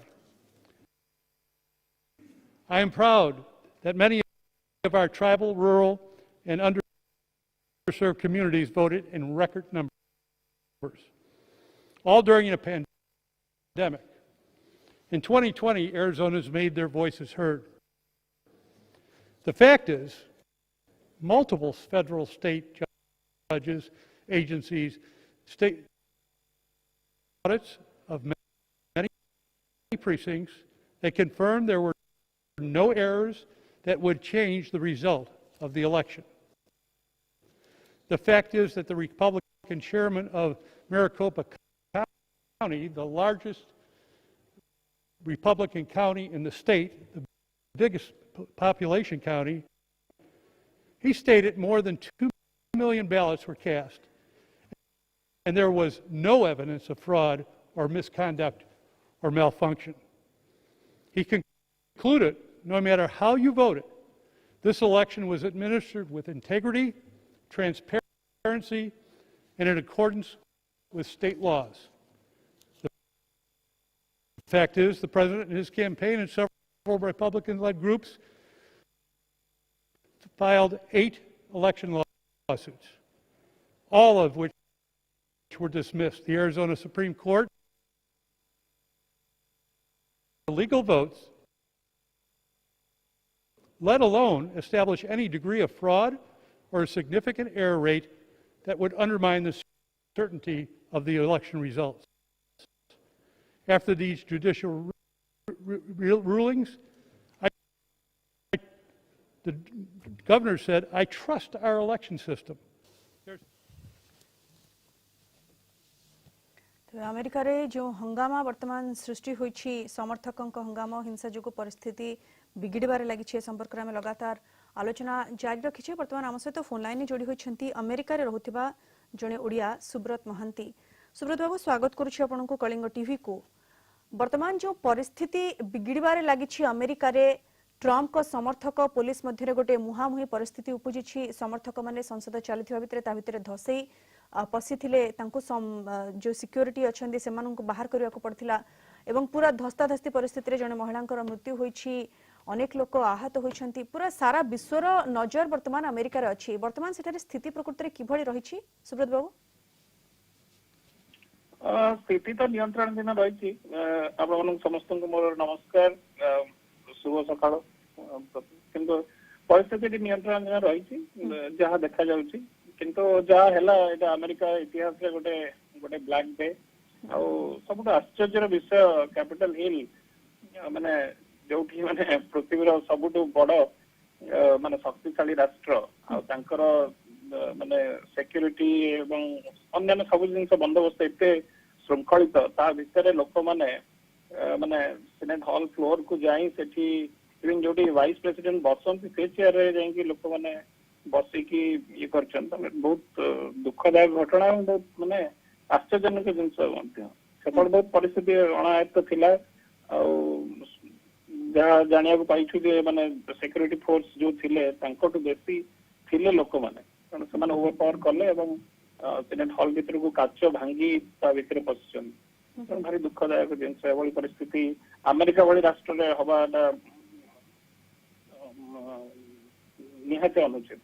I am proud that many of our tribal, rural, and underserved communities voted in record numbers, all during a pandemic. In 2020, Arizonans made their voices heard. The fact is, multiple federal, state judges, agencies, state audits of many precincts, they confirmed there were no errors that would change the result of the election. The fact is that the Republican chairman of Maricopa County, the largest Republican county in the state, the biggest population county, he stated more than 2 million ballots were cast, and there was no evidence of fraud or misconduct or malfunction. He concluded, no matter how you voted, this election was administered with integrity, transparency, and in accordance with state laws. The fact is, the president and his campaign and several Republican-led groups filed 8 election lawsuits, all of which were dismissed. The Arizona Supreme Court, illegal votes, let alone establish any degree of fraud or a significant error rate that would undermine the certainty of the election results. After these judicial rulings, the governor said, I trust our election system. America रे जो हंगामा वर्तमान सृष्टि होइछि समर्थकों हंगामा हिंसा जो परिस्थिति बिगिड़बार लगी संपर्क में लगातार आलोचना जारी रखी। वर्तमान आम सहित फोन लाइन जोड़ी होती अमेरिका रे रहुथिबा जणे ओडिया सुब्रत महांती। सुब्रत बाबू स्वागत करुछि आपनको कलिंग टीवी को। वर्तमान जो परिस्थिति बिगिड़बार लगी अमेरिका रे ट्रम्प को समर्थक पुलिस मध्य गोटे मुहांमुही परिस्थिति उपजी समर्थक माने संसद चलुवा भितर धसई पशिथिले जो सिक्योरिटी अच्छे से बाहर करने को पड़ता एवं पूरा धस्ताधस्ती परिस्थिति रे जने महिलांकर मृत्यु होईछि अनेक लोक आहत होइछंती पूरा सारा विश्वर नजर वर्तमान अमेरिका रे अछि वर्तमान सेठारे स्थिति प्रकृति रे किभଳି रहिछि सुब्रत बाबू स्थिति तो नियंत्रण दिन रही आपण समस्त मोर नमस्कार शुभ सकाळ किंतु परिस्थिति नियंत्रण दिन रही जहाँ देखा जाउछि किंतु जहाँ हैला एटा अमेरिका इतिहास रे गोटे गोटे ब्लैक डे आ सबुठ आश्चर्यर विषय कैपिटल हिल माने जोठी माने पृथ्वी रो सबुठ बड़ माने शक्तिशाली राष्ट्र आ तांकर माने सिक्योरिटी एवं अन्य सब जिनस बंदोबस्त एते श्रृंखलित ता भितर लोक माने माने सेनेट हॉल फ्लोर को जाई सेठी इवन जोटी वाइस प्रेसिडेंट बसंती से चेयर रे जाई लोक माने बसिकी ये करछन बहुत दुखदायक घटना बहुत माने आश्चर्यजनक जिनस सेपट बहुत परिस्थिति अनायत्त थिला जहाँ जानिया को पाइछु जे माने सिक्योरिटी फोर्स जो थिले तांकोटु बेसी थिले लोक माने कारण से माने ओवर पावर करले एवं सेनेट हॉल भीतर को काच भांगी ता भीतर पसछन तो भारी दुखदायक जिनस एवली परिस्थिति अमेरिका वाली राष्ट्र रे हवाटा निहाते अनुचित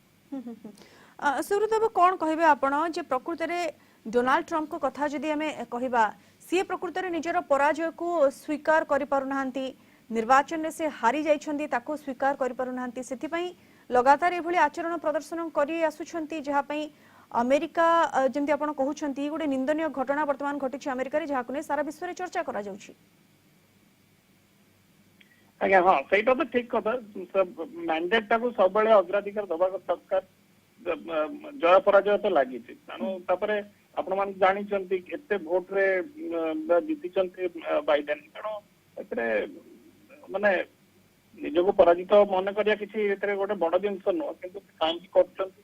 सुब्रत बाबू कौन कहबे आपण जे प्रकृति रे डोनाल्ड ट्रम्प को कथा जदि आमे कहबा सी प्रकृति रे निजर पराजय को स्वीकार करि पारुनांती निर्वाचन रे से हारी जाइछंती ताको स्वीकार करि पारुनांती सेति पई लगातार एभली आचरण प्रदर्शन करि आसुछंती जहा पई अमेरिका जेमति आपण कहउछंती गोटे निंदनीय घटना वर्तमान घटिछि अमेरिका रे जहा कोने सारा विश्व रे चर्चा करा जाउछि आज्ञा हाँ सहीटा तो ठीक कथा मैंडेट टाको सब बेले अग्राधिकार दबा सरकार जय पराजय तो लगी तापरे आपण मान जानी चंती एते वोट रे जीति चंती बाइडेन तेणु एतरे माने निजको पराजित मन करिया किछि एतरे गोटे बड़ जिंस न किंतु कांकी करचंती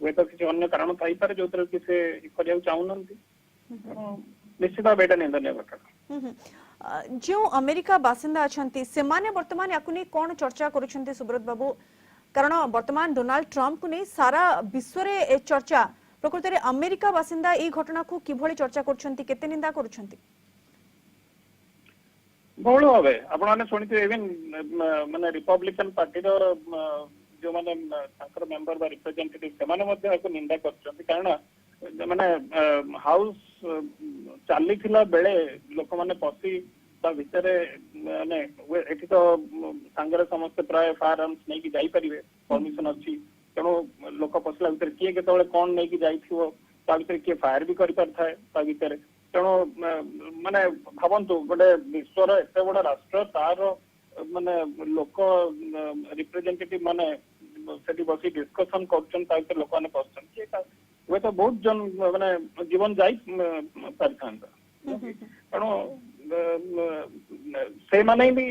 वे तो किछि अन्य कारण थाई पारे जोतरे कि से करिया चाहुनंती निश्चित बेटा निंदनीय घटना जो अमेरिका बासिंदा अछंती सेमाने वर्तमान याकु नै कोन चर्चा करूछंती सुब्रत बाबू कारण वर्तमान डोनाल्ड ट्रम्प को नै सारा विश्व रे चर्चा प्रकृति रे अमेरिका बासिंदा ए घटना को किभଳି चर्चा करूछंती केते निंदा करूछंती बहुल भावे आपण माने सुनिते इवन माने रिपब्लिकन पार्टी रो जो माने तांकर मेंबर बा रिप्रेजेंटेटिव से माने मध्ये याकु निंदा करूछंती कारण माने हाउस चाली थिला बेले लोक माने पसी ता भितरे माने एठी तो संगरे समस्त प्राय फायर आर्म्स नै कि जाई परिबे परमिशन अछि तेणु लोक पसला भितर किए केतबेले कोन नै कि जाइथिवो ता भितर किए फायर भी करि परथाय ता भितर तेणु माने भाबंतु गोटे विश्वर एते बड़ा राष्ट्र तार माने लोक रिप्रेजेंटेटिव माने सेठी बसी डिस्कशन करछन ता भितर लोक माने पसछन कि वे तो बहुत जन माने जीवन जाई पारथांता तेणु से माने भी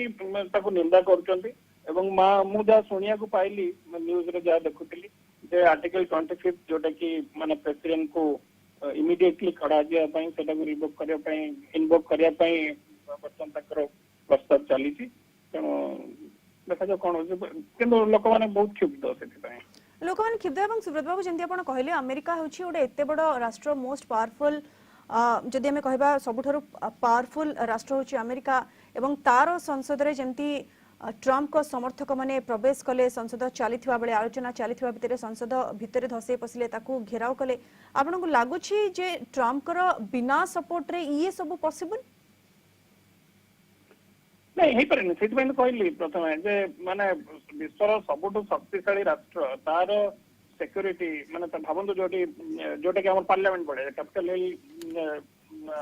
ताको निंदा करछंती एवं मु जा सुनिया को पाइली न्यूज रे जा देखुतिली जे आर्टिकल 25 जोटा कि माने प्रेसिडेंट को इमीडिएटली खड़ा दिया पई सेटा को रिवोक करिया पई इनवोक करिया पई वर्तमान तकर प्रस्ताव चली छी तेणु देखा जो कोन किंतु लोक माने बहुत क्षुब्ध सेति पई लोक माने क्षुब्ध एवं सुब्रत बाबू जेंति आपण कहले अमेरिका होछि ओडे एते बड़ राष्ट्र मोस्ट पावरफुल जदि हमें कहबा सबुठारु पावरफुल राष्ट्र होछि अमेरिका एवं तार संसद रे जेंति ट्रम्प को समर्थक माने प्रवेश कले संसद चलीथिबा बेले आलोचना चलीथिबा भितरे संसद भितरे धसे पसिले ताकू घेराव कले आपन को लागुछि जे ट्रम्प कर बिना सपोर्ट रे ये सब पॉसिबल नहीं हे परने सेति में कहली प्रथम जे माने विश्वर सबुठ शक्तिशाली राष्ट्र तार सिक्योरिटी माने त भाबंतु जोटे के हमर पार्लियामेंट पड़े कैपिटल हिल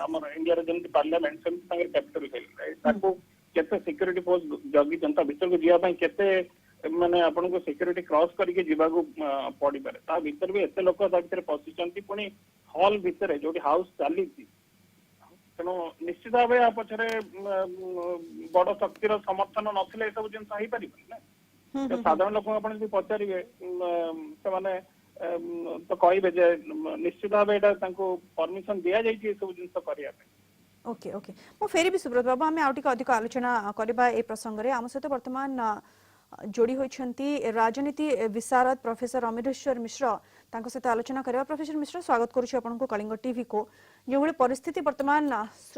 हमर इंडिया रे जेंति पार्लियामेंट सेम संगे कैपिटल हिल ताकू केते सिक्योरिटी फोर्स जगी जनता भीतर को जिया पई केते माने आपन को सिक्योरिटी क्रॉस करके जिबा को पड़ी पारे ता भीतर भी एते लोक ता भीतर पसिचंती पुनी हॉल भीतर जोटी हाउस चाली थी तेणु निश्चित भाव आ पछरे बड़ शक्तिर समर्थन नथिले सब जिन सही परिबन ना साधारण लोक अपन जे पचारिबे से माने तो कहबे जे निश्चित भाव एटा तांको परमिशन दिया जाइछि सब जिन करिया पे ओके ओके मो फेरी भी सुब्रत बाबू हमें आउटिक अधिक आलोचना करबा ए प्रसंग रे हम सहित वर्तमान जोड़ी होइछंती राजनीति विशारद प्रोफेसर अमरेश्वर मिश्र तांको सहित आलोचना करबा। प्रोफेसर मिश्र स्वागत करूछु आपनको कलिंग टीवी को। जो भली परिस्थिति वर्तमान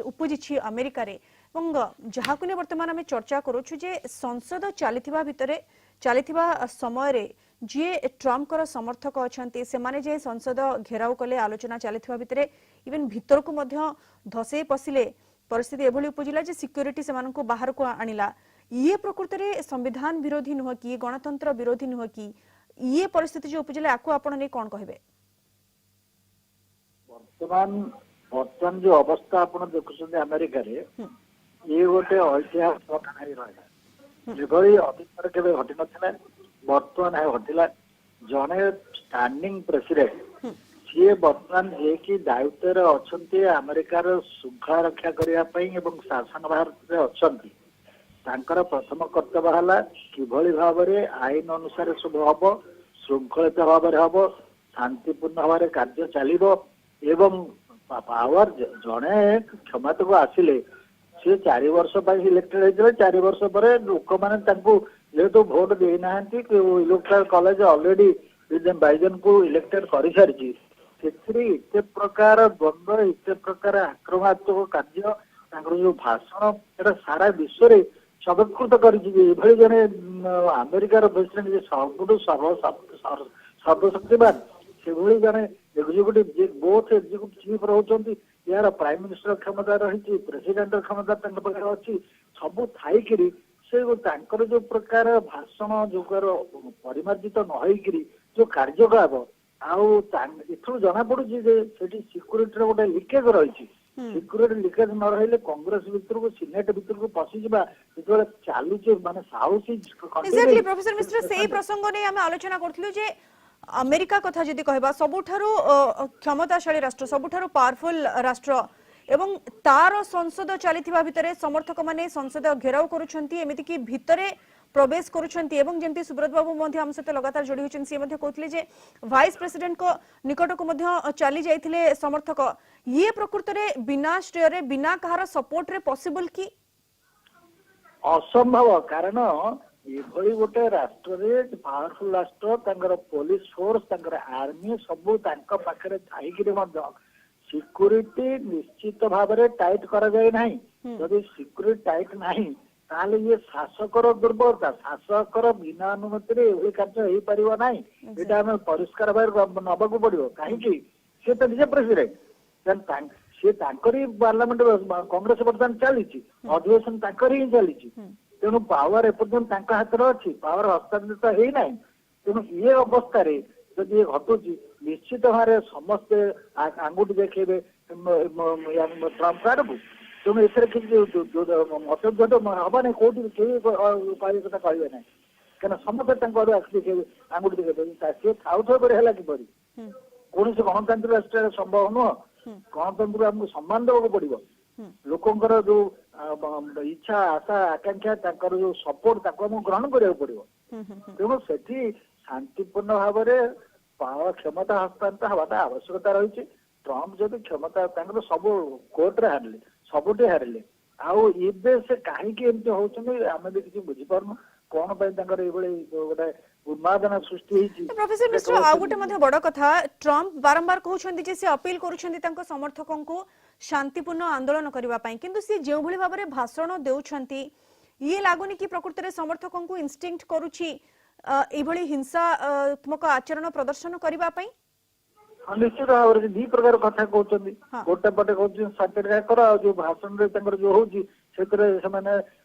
उपजिछि अमेरिका रे एवं जहाकुने वर्तमान आम चर्चा करूछु जे संसद चलिथिबा समय रे जे ट्रम्प कर समर्थक अछंती से माने जे संसद घेराव कले आलोचना चलिथिबा भितरे इवन भीतर को मध्य धसे पसिले परिस्थिति एभली उपजिला जे सिक्योरिटी सेमाननको बाहर को आनिला। ये प्रकृत में संविधान विरोधी नुह कि गणतंत्र विरोधी नुह कि ये परिस्थिति जो उपजिला आपको आपण ने कोन कहबे? वर्तमान जो अवस्था आपण देखुछन अमेरिका रे ये गोटे ऐतिहासिक घटना ही रहला। जेभली अतीत केबे घटि नथिला वर्तमान है घटिला। जने स्टैंडिंग प्रेसिडेंट सी वर्तमान जे कि दायित्व रे अछंती अमेरिकार श्रृंखला रक्षा करिया पई एवं शासन भार रे अछंती तांकर प्रथम कर्तव्य है किभली भाव में आईन अनुसार सब हम श्रृंखलित भाव में हम शांतिपूर्ण भाव में कार्य चलो एवं पावर जड़े क्षमता को आसिले सी 4 वर्ष इलेक्टेड होते 4 वर्ष पर लोक मैंने जेहेतु भोट देना इलेक्टोरल कॉलेज ऑलरेडी बाइडेन को इलेक्टेड कर सारी एत प्रकार द्वंद्व एत प्रकार आक्रमणात्मक कार्य जो भाषण सारा विश्व में सबत्कृत कर जड़े अमेरिकार प्रेसिडेंट सबुठ सर्वशक्तिमान से जड़े एक्जिक्यूटिव जे बोथ एक्जिक्यूटिव चीफ रोचंती यार प्राइम मिनिस्टर क्षमता रही प्रेसिडेंट क्षमता अच्छी सब थी से जो प्रकार भाषण जो परिमार्जित नई जो कार्यकलाप आउ जना पड़ी सिक्यूरीटी गोटे लिकेज रही सिक्यूरीटी लिकेज न रही कांग्रेस भितर को सिनेट भितर को पशि जो चालू माने साहसी एक्जेक्टली प्रोफेसर मिश्र से प्रसंग ने हम आलोचना करथलु जे अमेरिका कथा जदि कहबा सबुठारु क्षमताशाली राष्ट्र सबुठारु पावरफुल राष्ट्र एवं तार संसद चलिथिबा भितरे समर्थक माने संसद घेराव करूछंती एमिति कि भितरे प्रवेश करूछंती एवं जेमती सुब्रत बाबू मध्ये हम सहित लगातार जोड़ी होछन से मध्ये कहथले जे वाइस प्रेसिडेंट को निकट को मध्ये चली जाइथिले समर्थक ये प्रकृत रे बिना स्टेयर रे बिना कहार सपोर्ट रे पॉसिबल की असंभव कारण ये गोटे राष्ट्र रे पावरफुल राष्ट्र तांकर पुलिस फोर्स तांकर आर्मी सब तांका पाखरे थाइकिरे मध्ये सिक्यूरीटी निश्चित भाव में टाइट करा जाए नहीं जदि सिक्यूरीटी टाइट नहीं ताले ये शासकर दुर्बलता शासकर बिना अनुमति रे कार्य हो पारिबो नहीं एटा हम परिष्कार भाव नबाकू पड़ो कहीं सी तो निजे प्रेसिडेंट सी पार्लियामेंट कांग्रेस बर्तमान चली अधिवेशन ही चली तेणु पावर एपर्यंत हाथ में अच्छी पावर हस्तांतरित होना तेणु ये अवस्था जदि घटुची निश्चित भाव समस्ते आंगुठी देखेबे ट्रम्प आड़ को तेणु एथेर मतभेद हबानी कौटी कथा कहबे ना क्या समस्ते देखेबे आंगुठी देखेबे सी थाउ है किपरि कौन गणतांत्रिक राष्ट्र संभव नुह गणतंत्र आमको सम्मान देवाक पड़ो लोकंर जो इच्छा आशा आकांक्षा जो सपोर्ट आमको ग्रहण करा पड़ो तेणु से शांतिपूर्ण भाव में पावर क्षमता हस्तांतर हवाटा आवश्यकता रही ट्रम्प जब क्षमता सब कोर्ट रे हारिले सबुठे हारिले आउ एबे से कहीं एमती होचनी आमे भी किसी बुझी पारनु कौन पे तांकर एबळे गोटे उन्मादना सृष्टि होईची। प्रोफेसर मिश्र आ गोटे मध्ये बड़ कथा ट्रम्प बारंबार कहउछन्ती जे से अपील करूछन्ती तांको समर्थकन को शांतिपूर्ण आंदोलन करबा पई किंतु से जेउ भली भाबरे भाषण देउछन्ती ये लागुनी कि प्रकृति रे समर्थकन को इंस्टिंक्ट करूची एभली हिंसात्मक आचरण प्रदर्शन करबा पई निश्चित भाव में दी प्रकार कथा कहते गोटे पटे कहते सार्टिफाई कर जो भाषण जो होती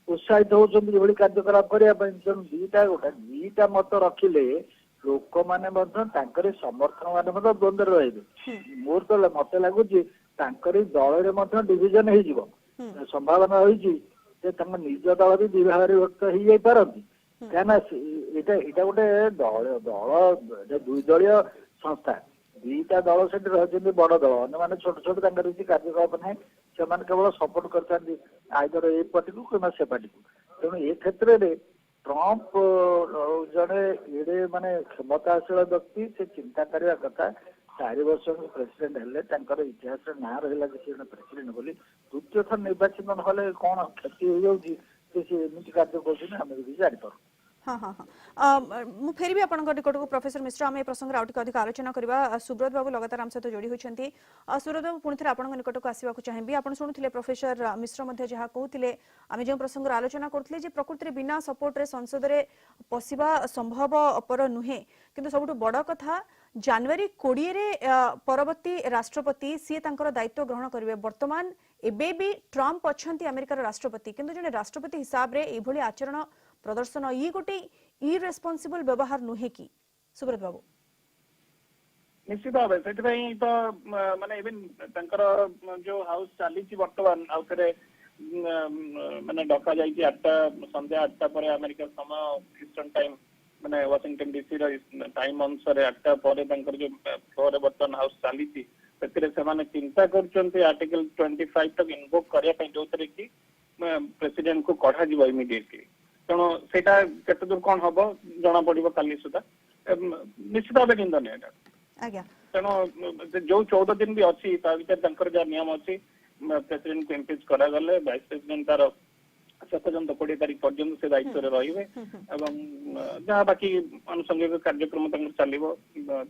उत्साहित होती कार्यकलाप करने तेणु दीटा मत रखिले लोक मैंने समर्थन मैंने द्वंद्व रही मोर तो मत लगुच दल डिविजन हो संभावना रही निज दल भी विभाग विभक्त हो पारती क्या गोटे दल दुई दलीय संस्था दीटा दल से रही बड़ दल अन्य छोट छोट कार्यकलाप ना से केवल सपोर्ट करते आइदर ए पार्टी को कि से पार्टी को तेणु ए क्षेत्र में ट्रम्प जड़े एडे माने क्षमताशील व्यक्ति से चिंता करने कथा 4 वर्ष प्रेसिडेंट हेल्ले इतिहास ना रहा कि प्रेसिडेंट बोली द्वितीय थर निर्वाचित ना कौन क्षति हो जाती कार्य कर जापार हाँ हाँ हाँ मु फेर भी आपन निकट को प्रोफेसर मिश्र आम ए प्रसंग आउट अधिक आलोचना करबा। सुब्रत बाबू लगातार आम सहित जोड़ी होती। सुब्रत बाबू पुणी थे आपन निकट को आसवा चाहिए। आप शुणुले प्रोफेसर मिश्र जहाँ कहते आम जो प्रसंग आलोचना करते जे प्रकृति बिना सपोर्ट रे संसद रे पशिबा संभव पर नुहे किंतु सबुठ बड़ कथा जनवरी 20 रे परवर्ती राष्ट्रपति सी तांकर दायित्व ग्रहण करेंगे। वर्तमान एबे भी ट्रंप अच्छा अमेरिकार राष्ट्रपति किंतु जने राष्ट्रपति हिसाब रे एभली आचरण प्रदर्शन ये गोटे इरेस्पॉन्सिबल व्यवहार नुहे कि सुब्रत बाबू निश्चित भाव से तो माने इवन तांकर जो हाउस चली वर्तमान आउ थे माने डका जाई 8टा संध्या 8टा पर अमेरिका समय ईस्टर्न टाइम माने वाशिंगटन डीसी रो टाइम अनुसार 8टा पर तांकर जो फ्लोर वर्तमान हाउस चली से चिंता कर आर्टिकल 25 तक इनवोक करने जो कि प्रेसिडेंट को कढ़ा जीव इमिडिएटली तेणु सेटा केते दूर कौन हम जना पड़ो काली सुधा निश्चित भाव निंदनीय तेणु जो 14 दिन भी अच्छी जहाँ नियम अच्छी प्रेसिडेंट को इम्पिच करागले वाइस प्रेसिडेंट तार शेष पर्यंत 20 तारीख पर्यंत से दायित्व रे जहाँ बाकी आनुषंगिक कार्यक्रम चलो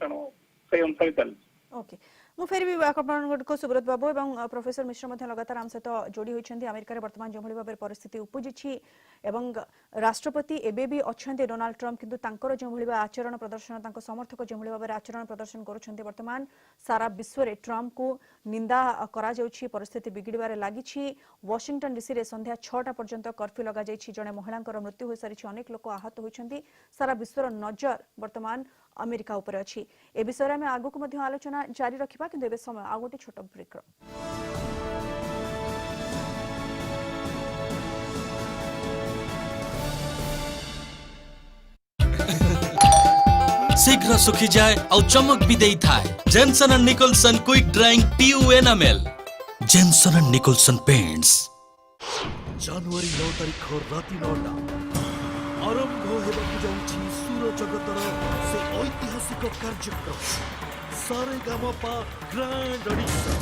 तेणु से अनुसार चल ओके मु फेर भी आपन को सुब्रत बाबू एवं प्रोफेसर मिश्र लगातार आम सहित जोड़ी होती। अमेरिका रे वर्तमान जो भाव परिस्थिति उपजी एवं राष्ट्रपति एबे भी अच्छा डोनाल्ड ट्रंप किंतु तांकर जो भाव आचरण प्रदर्शन समर्थक जो भाव आचरण प्रदर्शन करुछन्ते वर्तमान सारा विश्व रे ट्रंप को निंदा करा जाउछि। परिस्थिति बिगिड़बार लागिछि। वाशिंगटन डीसी रे संध्या 6टा पर्यंत कर्फ्यू लगा जाइछि। जने महिलांकर मृत्यु हो सारिछि। अनेक लोक आहत होइछन्ते। सारा विश्वर नजर वर्तमान अमेरिका उपर अछि। ए विषय में आगु को आलोचना जारी रखिबा किंतु एबे समय आ गोटे छोट ब्रेक शीघ्र सुखी जाए और चमक भी देई थाए। Jenson and Nicholson quick drying PU enamel Jenson and Nicholson paints जनवरी 9 तारिख राति 9टा आरंभ हेबाकु जाउछि सूर जगतर से ऐतिहासिक कार्यक्रम सारे गामपा ग्रैंड ऑडिशन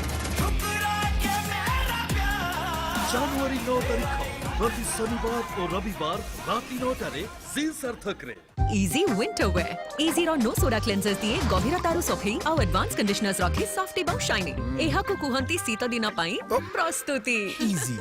जनवरी 9 तारिख प्रति शनिवार और रविवार राति 9टा रे जी सार्थक रे इजी विंटर वेयर इजी रो नो सोडा क्लेंजर्स दिए गभीरतार सफेई और एडवांस कंडीशनर्स रखी सॉफ्ट एवं शाइनी एहा को कुहंती शीत दिन पई प्रस्तुति इजी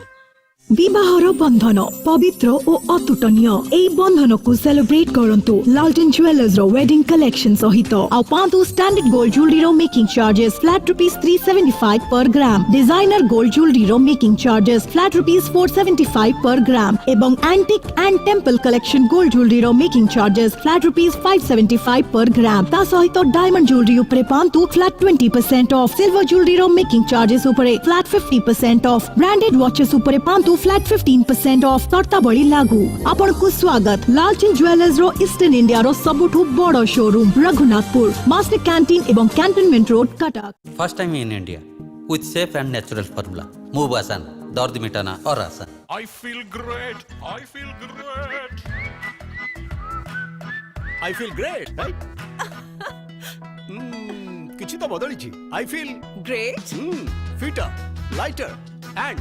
विवाहर बंधन पवित्र और अतुटनीय एई बंधन को सेलिब्रेट करंतु लालटेन ज्वेलर्स रो वेडिंग कलेक्शन सहित आ पांतु स्टैंडर्ड गोल्ड ज्वेलरी रो making charges flat ₹375 per gram designer gold jewellery रो making charges flat ₹475 per gram एवं antique and temple collection gold jewellery रो making charges flat ₹575 per gram ता सहित डायमंड ज्वेलरी उपरे पांतु फ्लैट 20% ऑफ सिल्वर ज्वेलरी रो making charges उपरे flat 50% off branded watches उपरे पांतु फ्लैट 15% ऑफ शर्तावली लागू। आपण को स्वागत लालटेन ज्वेलर्स रो ईस्टर्न इंडिया रो सबुठु बड़ शोरूम रघुनाथपुर मास्टर कैंटीन एवं cantonment road Cuttack. First time in India with safe and natural formula move आसान दर्द मिटाना और आसान। I feel great. I feel great. I feel great, right? किछि तो बदली छी। I feel great. Fitter, lighter and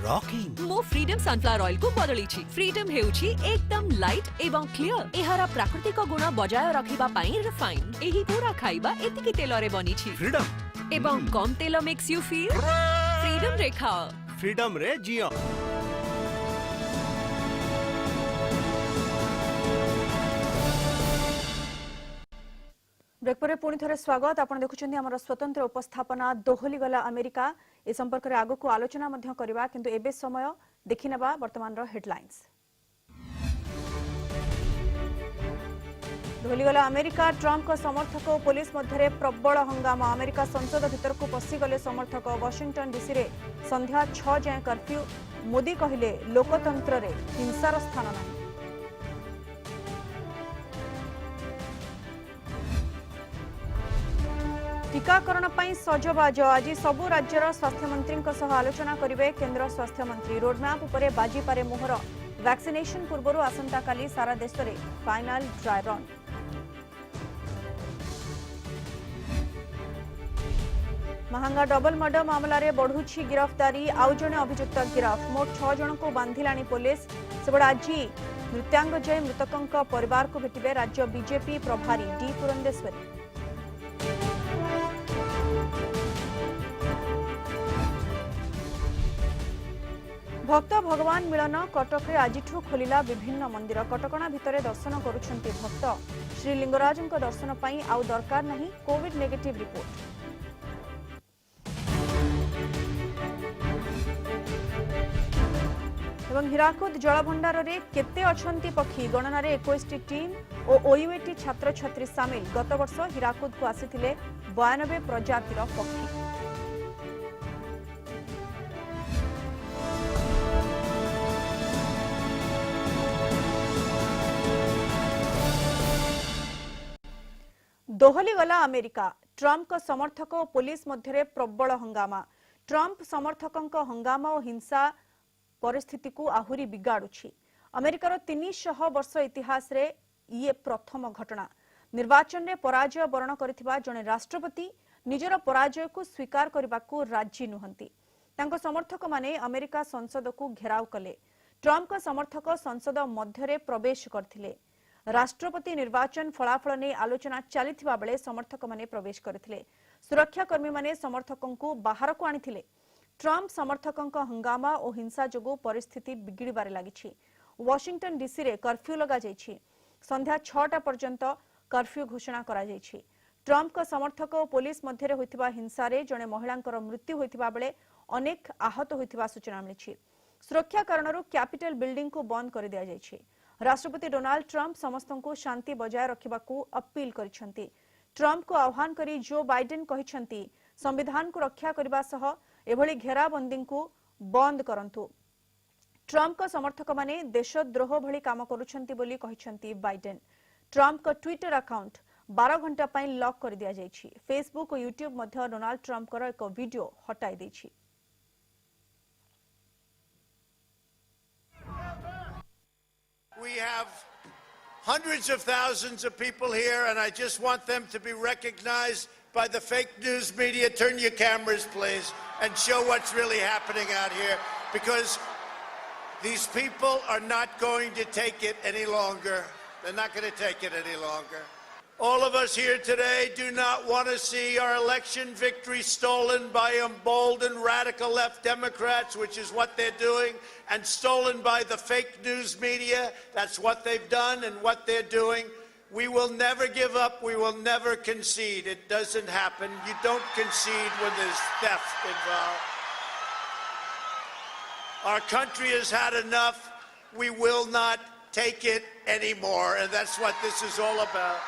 rocking. मो फ्रीडम सनफ्लावर ऑयल को बदली छी। फ्रीडम हेउछि एकदम लाइट एवं क्लियर। एहारा प्राकृतिक गुण बजाय रखिबा पई रिफाइंड। एही पूरा खाइबा एतिकी तेल रे बनी छी। फ्रीडम एवं कम तेल मेक्स यू फील फ्रीडम रे खाओ। फ्रीडम रे जियो। ब्रेक पर पुणी थे स्वागत। आप देखुं आम स्वतंत्र उपस्थापना दोहली गला अमेरिका ए संपर्क में आगक आलोचना करवा किंतु एबे समय देखिनेबा वर्तमान हेडलाइंस। दोहली गला अमेरिका ट्रंप को समर्थक और पुलिस मध्य प्रबल हंगामा। अमेरिका संसद भीतर को पशिगले समर्थक। वाशिंगटन डीसी रे संध्या 6 जाए कर्फ्यू। मोदी कहले लोकतंत्र रे हिंसार स्थान नहीं। टीकाकरण पर सजबाज आज सबु राज्यर स्वास्थ्य मंत्री आलोचना करेंगे केंद्र स्वास्थ्य मंत्री। रोडमैप उपर बाजीपारे मोहर। वैक्सीनेशन पूर्व आसंता काली सारा देश में फाइनल ड्राई रन। महंगा डबल मर्डर मामलें बढ़ुची गिरफ्तारी। आउ जणे अभियुक्त गिरफ। मोट 6 जन को बांधिलाणी पुलिस। सेबड़ आज मृत्यांग जय मृतकों परिवार को भेटिबे राज्य बीजेपी प्रभारी डी पुरंदेश्वरी। भक्त भगवान मिलन कटक रे आजिठू खोलिला विभिन्न मंदिर कटकणा भितरे दर्शन करुछंती भक्त श्रीलिंगराजଙ୍କ दर्शन पई आउ दरकार नहीं कोविड नेगेटिव रिपोर्ट। एवं हीराकुद जलभंडार रे केते अछंती पक्षी गणना रे 21 टी टीम और ओयूएटी छात्र छात्री सामिल गत वर्ष हीराकुद को आसीथिले 92 प्रजातिर पक्षी। दोहली गला अमेरिका ट्रंप को समर्थक और पुलिस मध्य प्रबल हंगामा ट्रंप समर्थकों हंगामा और हिंसा परिस्थिति को आहुरी बिगाड़ुछि। अमेरिकार 300 वर्ष इतिहास रे ये प्रथम घटना। निर्वाचन रे पराजय वरण करथिबा जने राष्ट्रपति निजर पराजय को स्वीकार करबाकू राजी नुहंती। तांको समर्थक माने अमेरिका संसद को घेराव कले। ट्रंप को समर्थक संसद मध्य प्रवेश करथिले। राष्ट्रपति निर्वाचन फलाफल ने आलोचना चलीथिबा बेले समर्थक माने प्रवेश करथिले। सुरक्षाकर्मी माने समर्थकों को बाहर को आनिथिले। ट्रंप समर्थकों हंगामा और हिंसा जोगु परिस्थिति बिगिड़बारे लागिछि। वाशिंगटन डीसी रे कर्फ्यू लगा जाइछि। संध्या 6टा पर्यंत कर्फ्यू घोषणा करा जाइछि। ट्रंप को समर्थक और पुलिस मध्य होइथिबा हिंसा रे जने महिलांकर मृत्यु होइथिबा बेले अनेक आहत होइथिबा सूचना मिलिछि। सुरक्षा कारणरू कैपिटल बिल्डिंग को बंद कर दिया जाइछि। राष्ट्रपति डोनाल्ड ट्रंप समस्तों को शांति बजाय रखिबाकू अपील करिसेंती। ट्रंप को आह्वान करी जो बाइडेन कहिसेंती संविधान को रक्षा करबा सह एभली घेराबंदी को बंद करंतु। ट्रंप को समर्थक माने देशद्रोह भली काम करुछंती बोली कहिसेंती बाइडेन। ट्रंप को ट्विटर अकाउंट 12 घंटा पई लॉक कर दिया जाइछि। फेसबुक और यूट्यूब मध्य डोनाल्ड ट्रंप कर एक वीडियो हटाई दैछि। We have hundreds of thousands of people here, and I just want them to be recognized by the fake news media. Turn your cameras, please, and show what's really happening out here, because these people are not going to take it any longer. They're not going to take it any longer. All of us here today do not want to see our election victory stolen by emboldened radical left Democrats, which is what they're doing, and stolen by the fake news media. That's what they've done and what they're doing. We will never give up. We will never concede. It doesn't happen. You don't concede when there's theft involved. Our country has had enough. We will not take it anymore, and that's what this is all about.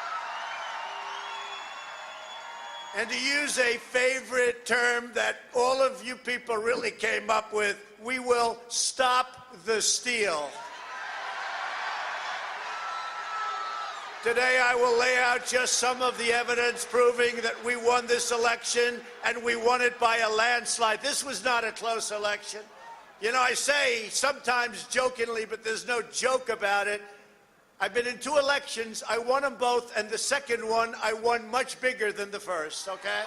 And to use a favorite term that all of you people really came up with, we will stop the steal. Today I will lay out just some of the evidence proving that we won this election, and we won it by a landslide. This was not a close election. You know, I say sometimes jokingly, but there's no joke about it. I've been in 2 elections. I won them both, and the second one I won much bigger than the first, okay?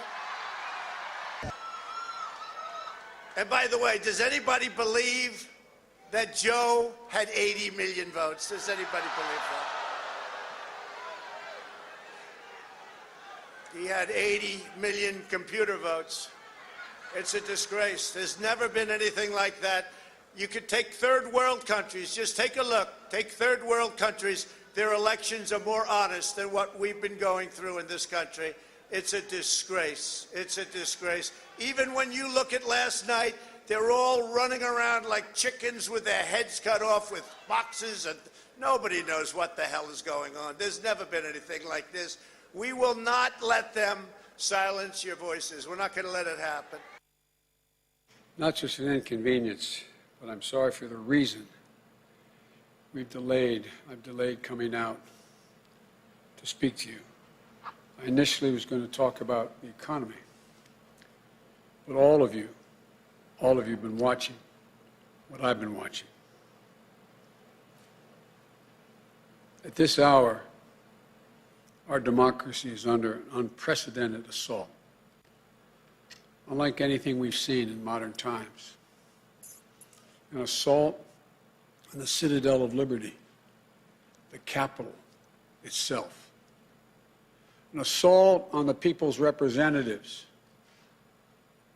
And by the way, does anybody believe that Joe had 80 million votes? Does anybody believe that? He had 80 million computer votes. It's a disgrace. There's never been anything like that. You could take third world countries, just take a look, take third world countries, their elections are more honest than what we've been going through in this country. It's a disgrace. It's a disgrace. Even when you look at last night, they're all running around like chickens with their heads cut off with boxes, and nobody knows what the hell is going on. There's never been anything like this. We will not let them silence your voices. We're not going to let it happen. Not just an inconvenience, but I'm sorry for the reason I've delayed coming out to speak to you. I initially was going to talk about the economy, but all of you have been watching what I've been watching. At this hour, our democracy is under an unprecedented assault, unlike anything we've seen in modern times. An assault on the citadel of liberty, the Capitol itself. An assault on the people's representatives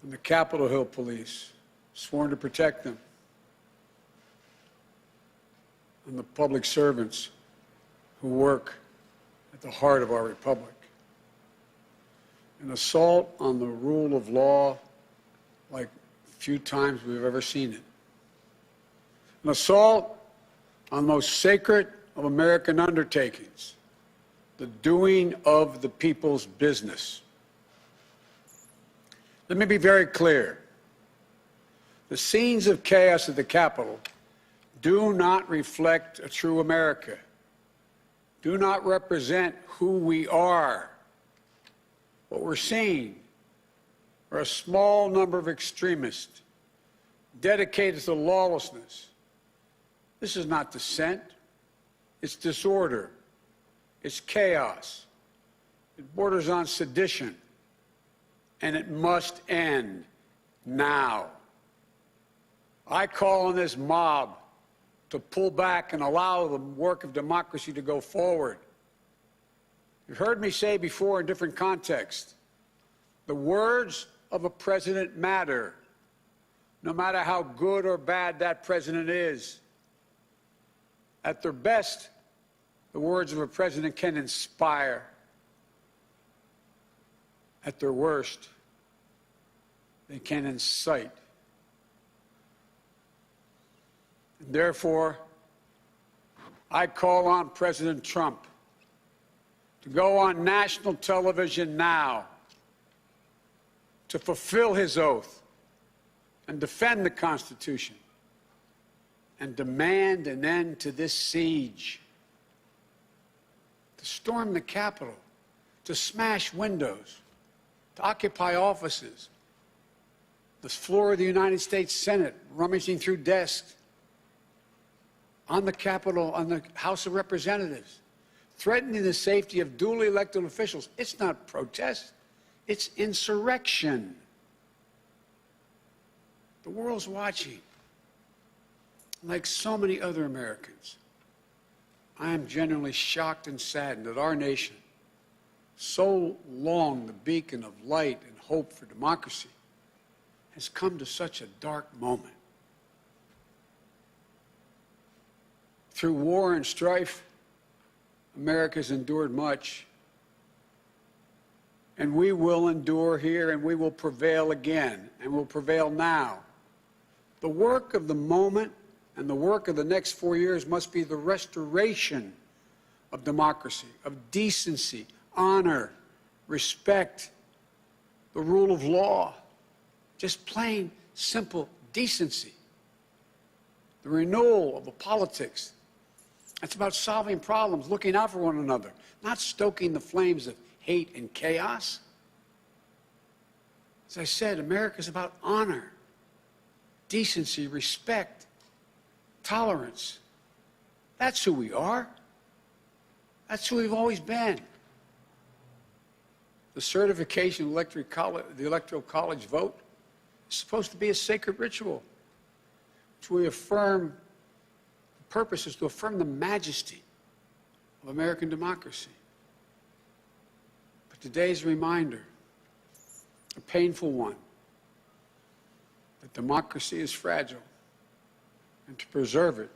and the Capitol Hill police, sworn to protect them, and the public servants who work at the heart of our republic. An assault on the rule of law like few times we've ever seen it. An assault on the most sacred of American undertakings, the doing of the people's business. Let me be very clear. The scenes of chaos at the Capitol do not reflect a true America, do not represent who we are. What we're seeing are a small number of extremists dedicated to lawlessness. This is not dissent. It's disorder. It's chaos. It borders on sedition. And it must end now. I call on this mob to pull back and allow the work of democracy to go forward. You've heard me say before in different contexts, the words of a president matter, no matter how good or bad that president is. At their best, the words of a president can inspire. At their worst, they can incite. And therefore, I call on President Trump to go on national television now to fulfill his oath and defend the Constitution and demand an end to this siege, to storm the Capitol, to smash windows, to occupy offices, the floor of the United States Senate, rummaging through desks, on the Capitol, on the House of Representatives, threatening the safety of duly elected officials. It's not protest, it's insurrection. The world's watching. Like so many other Americans, I am genuinely shocked and saddened that our nation, so long the beacon of light and hope for democracy, has come to such a dark moment. Through war and strife, America's endured much. And we will endure here, and we will prevail again, and will prevail now. The work of the moment and the work of the next 4 years must be the restoration of democracy, of decency, honor, respect, the rule of law, just plain, simple decency. The renewal of the politics. It's about solving problems, looking out for one another, not stoking the flames of hate and chaos. As I said, America is about honor, decency, respect, tolerance. That's who we are. That's who we've always been. The certification of the Electoral College vote is supposed to be a sacred ritual, which we affirm. The purpose is to affirm the majesty of American democracy. But today's reminder, a painful one, that democracy is fragile, and to preserve it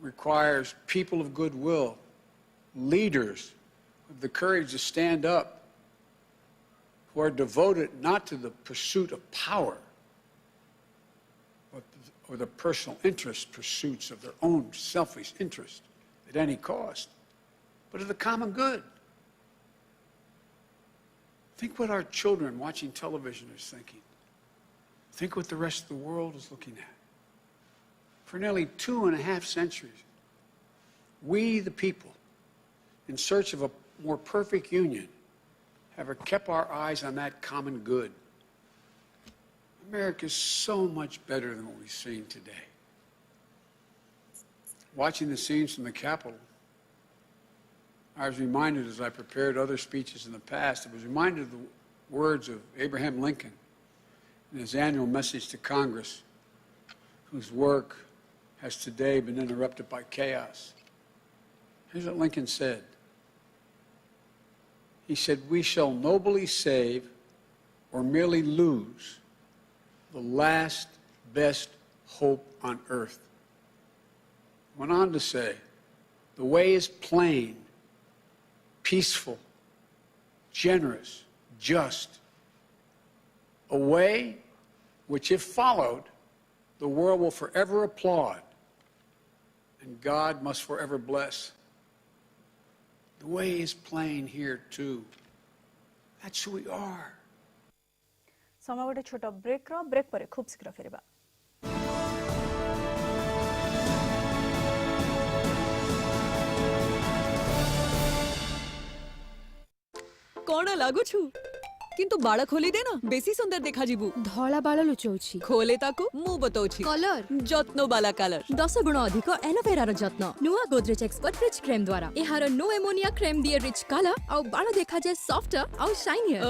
requires people of goodwill, leaders with the courage to stand up, who are devoted not to the pursuit of power, or the personal interest pursuits of their own selfish interest at any cost, but of the common good. Think what our children watching television are thinking. Think what the rest of the world is looking at. For nearly 2.5 centuries, we, the people, in search of a more perfect union, have kept our eyes on that common good. America is so much better than what we've seen today. Watching the scenes from the Capitol, I was reminded, as I prepared other speeches in the past, I was reminded of the words of Abraham Lincoln in his annual message to Congress, whose work has today been interrupted by chaos. Here's what Lincoln said. He said, "We shall nobly save or merely lose the last best hope on earth." Went on to say, "The way is plain, peaceful, generous, just, a way which, if followed, the world will forever applaud, and God must forever bless." The way is plain here too. That's who we are. समय गोटे छोट break पर खूब शीघ्र फेरबा। कौन लागुछु किंतु बाळ खोली दे ना बेसी सुंदर देखा जीवु। धला बाळ लुचौछि खोले ताको मु बतौछि कलर जत्नो बाला कलर 10 गुण अधिक एलोवेरा रो जत्न नुआ गोदरेज एक्सपर्ट रिच क्रीम द्वारा एहार नो एमोनिया क्रीम दिए रिच कलर आ बाळ देखा जाय सॉफ्ट आ shinier.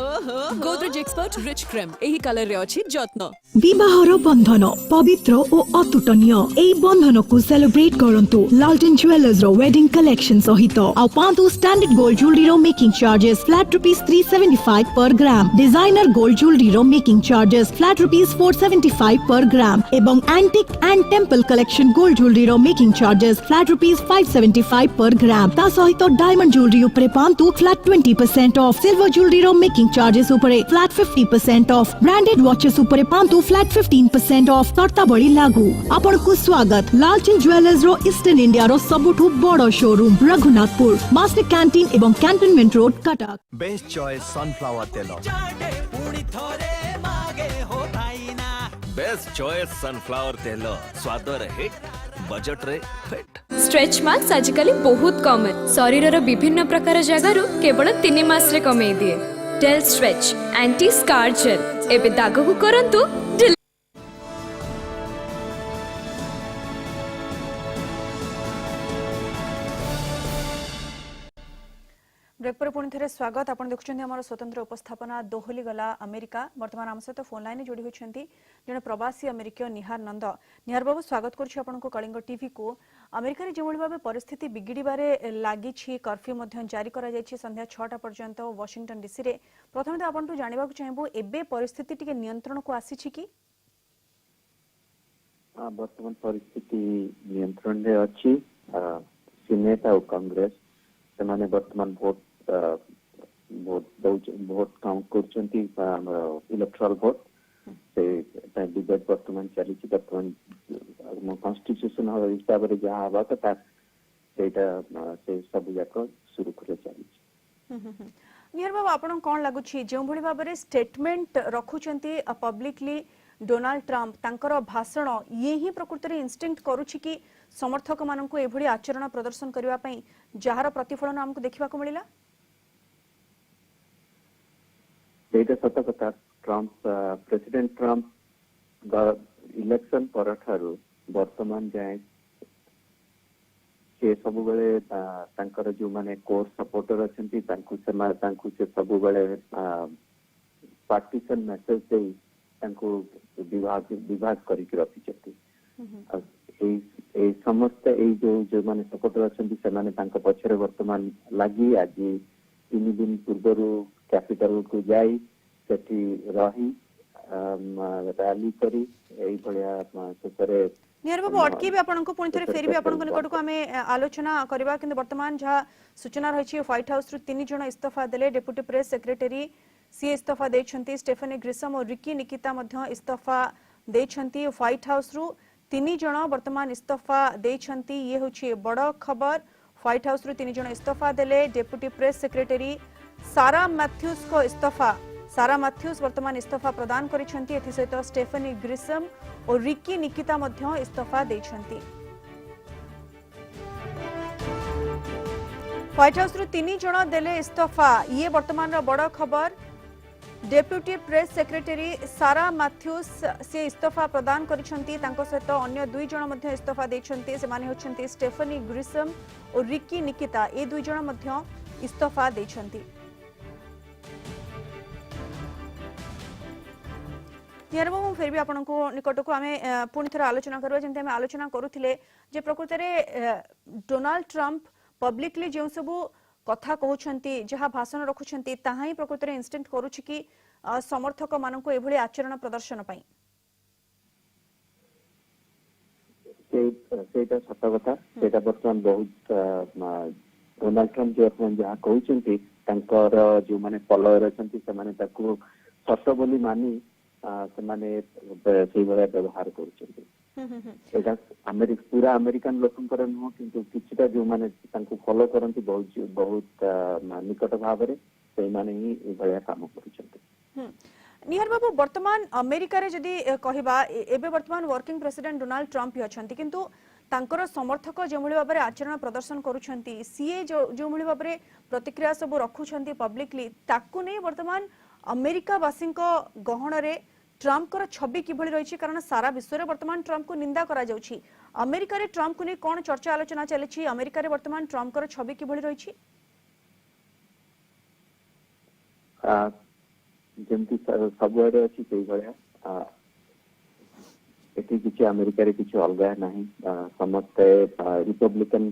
Godrej expert rich cream एही कलर रे अछि जत्न। विवाहर बंधन पवित्र और अतुटनीय एई बंधन को सेलिब्रेट करंतु लालटेन ज्वेलर्स रो वेडिंग कलेक्शन सहित आ पांतु स्टैंडर्ड गोल्ड ज्वेलरी रो making charges flat ₹375 per gram. Designer gold jewellery रो making charges flat ₹475 per gram एवं antique and temple collection gold jewellery रो making charges flat ₹575 per gram. ता सहित डायमंड ज्वेलरी उपरे पांतु फ्लैट 20% ऑफ। सिल्वर ज्वेलरी रो making charges उपरे flat 50% off. Branded watches उपरे पांतु फ्लैट 15% ऑफ। शर्तावली लागू। आपण को स्वागत लालटेन ज्वेलर्स रो ईस्टर्न इंडिया रो सबुठु बड़ शोरूम रघुनाथपुर मास्टर कैंटीन एवं cantonment road Cuttack. Best choice sunflower तेल। बेस्ट चॉइस सनफ्लावर तेल स्वाद रे हिट बजट रे फिट। स्ट्रेच मार्क्स आजिकली बहुत कॉमन शरीर रो विभिन्न प्रकार जगारु केवल 3 मास रे कमे दिए। डेल स्ट्रेच एंटी स्कार जेल एबे दाग को करंतु। ब्रेक पर पुणी थे स्वागत। आप देखुं आम स्वतंत्र उपस्थापना दोहली गला अमेरिका। वर्तमान आम सहित फोन लाइन जोड़ी होती जड़े प्रवासी अमेरिकीय निहार नंद। निहार बाबू स्वागत करुँ कलिंग टीवी को। अमेरिका जो भाव परिस्थिति बिगिड़बारे लगी कर्फ्यू जारी कर संध्या 6टा पर्यंत वाशिंगटन डीसी रे प्रथम तो आपन जानवा चाहबू एबे परिस्थिति टिके नियंत्रण को आसी कि वर्तमान परिस्थिति नियंत्रण रे अछि। सीनेट और कांग्रेस से माने वर्तमान वोट काउंट करछंती इलेक्टोरल वोट से डिबेट वर्तमान चली वर्तमान कॉन्स्टिट्यूशन हिसाब से जहाँ हवा तो सेटा से सब जाक सुरुखुरे चली। निहार बाबू आपन कोन लागुछि जो भली भाव रे स्टेटमेंट रखुचंती पब्लिकली डोनाल्ड ट्रम्प तांकर भाषण ये ही प्रकृति रे इंस्टिंक्ट करूछि कि समर्थक माननकु एभली आचरण प्रदर्शन करिवा पई जहार प्रतिफलन हमकु देखिबा को मिलिला। सेटा सत कथा। ट्रम्प प्रेसिडेंट ट्रम्प इलेक्शन परठारु वर्तमान जाए से सब बेले तांकर जो माने कोर सपोर्टर अछंती तांकु से सब बेले पार्टीशन मैसेज दे तांकु विभाग करिक रखिछथि। समस्त जो माने सपोर्टर अछंती से माने तांका पछरे वर्तमान लागि आज 3 दिन पूर्व कैपिटल को जाई सेठी रही रैली करी एई भलिया ससरे। निहार बाबू अटकी भी आपन को पुणी थे फेर भी आपन को निकट को हमें आलोचना करबा किंतु वर्तमान जहाँ सूचना रही व्हाइट हाउस रु 3 जण इस्तीफा देले। डेप्यूटी प्रेस सेक्रेटरी सी इस्तीफा देछंती। स्टेफनी ग्रिसम और रिकी निकिता मध्य इस्तीफा देछंती। व्हाइट हाउस रु 3 जण वर्तमान इस्तीफा देछंती। ये होछि बड़ खबर। व्हाइट हाउस रु 3 जण इस्तीफा देले। डेप्यूटी प्रेस सेक्रेटरी सारा मैथ्यूज को इस्तीफा सारा मैथ्यूज वर्तमान इस्तीफा प्रदान करिसेंती। एथि सहित स्टेफनी ग्रिसम और रिकी निकिता मध्य इस्तीफा देछंती। व्हाइट हाउस रु 3 जण देले इस्तीफा ये वर्तमान रो बड़ खबर। डेप्यूटी प्रेस सेक्रेटरी सारा मैथ्यूज से इस्तीफा प्रदान करिसेंती। तांको सहित अन्य 2 जण मध्य इस्तीफा देछंती। से माने होछंती स्टेफनी ग्रिसम और रिकी निकिता। ए 2 जण मध्य इस्तीफा देछंती। निहार बाबू फिर भी आपन को निकट को आमे पुणी थे आलोचना करबा जेंते आमे आलोचना करूथिले जे प्रकृति रे डोनाल्ड ट्रम्प पब्लिकली जो सब कथा कहउछंती जहा भाषण रखुछंती ताहा ही प्रकृत रे इंस्टेंट करूछि कि समर्थक माननको एभली आचरण प्रदर्शन पई ସେଇଟା ସତ କଥା ସେଇଟା ବର୍ତ୍ତମାନ ବହୁତ ଡୋନାଲ୍ଡ ଟ୍ରମ୍ପ ବର୍ତ୍ତମାନ ଯାହା କହୁଛନ୍ତି ତାଙ୍କର ଯୋଉମାନେ ଫଲୋଅର ଅଛନ୍ତି ସେମାନେ ତାକୁ ସତ ବୋଲି ମାନି ସେମାନେ ସେଇଭଳିଆ ବ୍ୟବହାର କରୁଛନ୍ତି ଏଇଟା ପୁରା ଆମେରିକାନ ଲୋକଙ୍କର ନୁହଁ କିନ୍ତୁ କିଛିଟା ଯୋଉମାନେ ତାଙ୍କୁ ଫଲୋ କରନ୍ତି ବହୁତ ନିକଟ ଭାବରେ ସେଇମାନେ ହିଁ ଏଭଳିଆ କାମ କରୁଛନ୍ତି। निहार बाबू वर्तमान अमेरिका रे जदि कहबा एबे वर्तमान वर्किंग प्रेसिडेंट डोनाल्ड ट्रम्प ही अछंती किंतु तांकर समर्थक जो भली भाबरे आचरण प्रदर्शन करूछंती सीए जो भली भाबरे प्रतिक्रिया सब रखुछंती पब्लिकली ताकू नै वर्तमान अमेरिका वासिंक गहण रे ट्रम्प कर छवि किभली रहिछि कारण सारा विश्व रे वर्तमान ट्रम्प को निंदा करा जाउछि अमेरिका रे ट्रम्प को नै कोन चर्चा आलोचना चलेछि अमेरिका रे वर्तमान ट्रम्प कर छवि किभली रहिछि ଯେମିତି ସବୁଆଡେ ଅଛି ସେଇଭଳିଆ ଏଠି କିଛି ଆମେରିକାରେ କିଛି ଅଲଗା ନାହିଁ ସମସ୍ତେ ରିପବ୍ଲିକାନ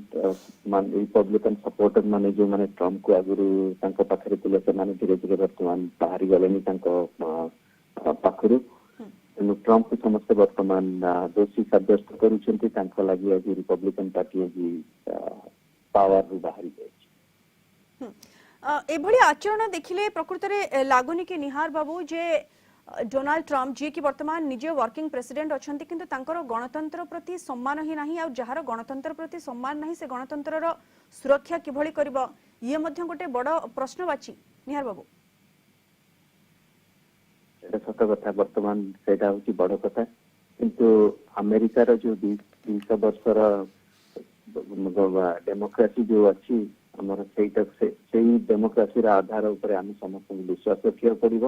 ସପୋର୍ଟର ମାନେ ଯୋଉମାନେ ଟ୍ରମ୍ପକୁ ଆଗରୁ ତାଙ୍କ ପାଖରେ ଥିଲେ ସେମାନେ ଧୀରେ ଧୀରେ ବର୍ତ୍ତମାନ ବାହାରି ଗଲେଣି ତାଙ୍କ ପାଖରୁ ତେଣୁ ଟ୍ରମ୍ପକୁ ସମସ୍ତେ ବର୍ତ୍ତମାନ ଦୋଷୀ ସାବ୍ୟସ୍ତ କରୁଛନ୍ତି ତାଙ୍କ ଲାଗି ଆଜି ରିପବ୍ଲିକାନ ପାର୍ଟି ଆଜି ପାୱାରରୁ ବାହାରି ଯାଇଛି। एभली आचरण देखिले प्रकृत रे लागुनी कि निहार बाबू जे डोनाल्ड ट्रम्प जी की वर्तमान निजे वर्किंग प्रेसिडेंट अछंती किंतु तांकर गणतंत्र प्रति सम्मान ही नाही आ जहार गणतंत्र प्रति सम्मान नाही से गणतंत्र रो सुरक्षा किभली करबो ये मध्य गोटे बड़ प्रश्नवाची निहार बाबू এটা সত কথা বর্তমান সেটা হচ্ছে বড় কথা কিন্তু আমেরিকার যে 200 বছর ডেমোক্রেসি যে আছে ଆମର ସେଇ ଡେମୋକ୍ରାସିର ଆଧାର ଉପରେ ଆମେ ସମସ୍ତଙ୍କୁ ବିଶ୍ୱାସ ରଖିବାକୁ ପଡିବ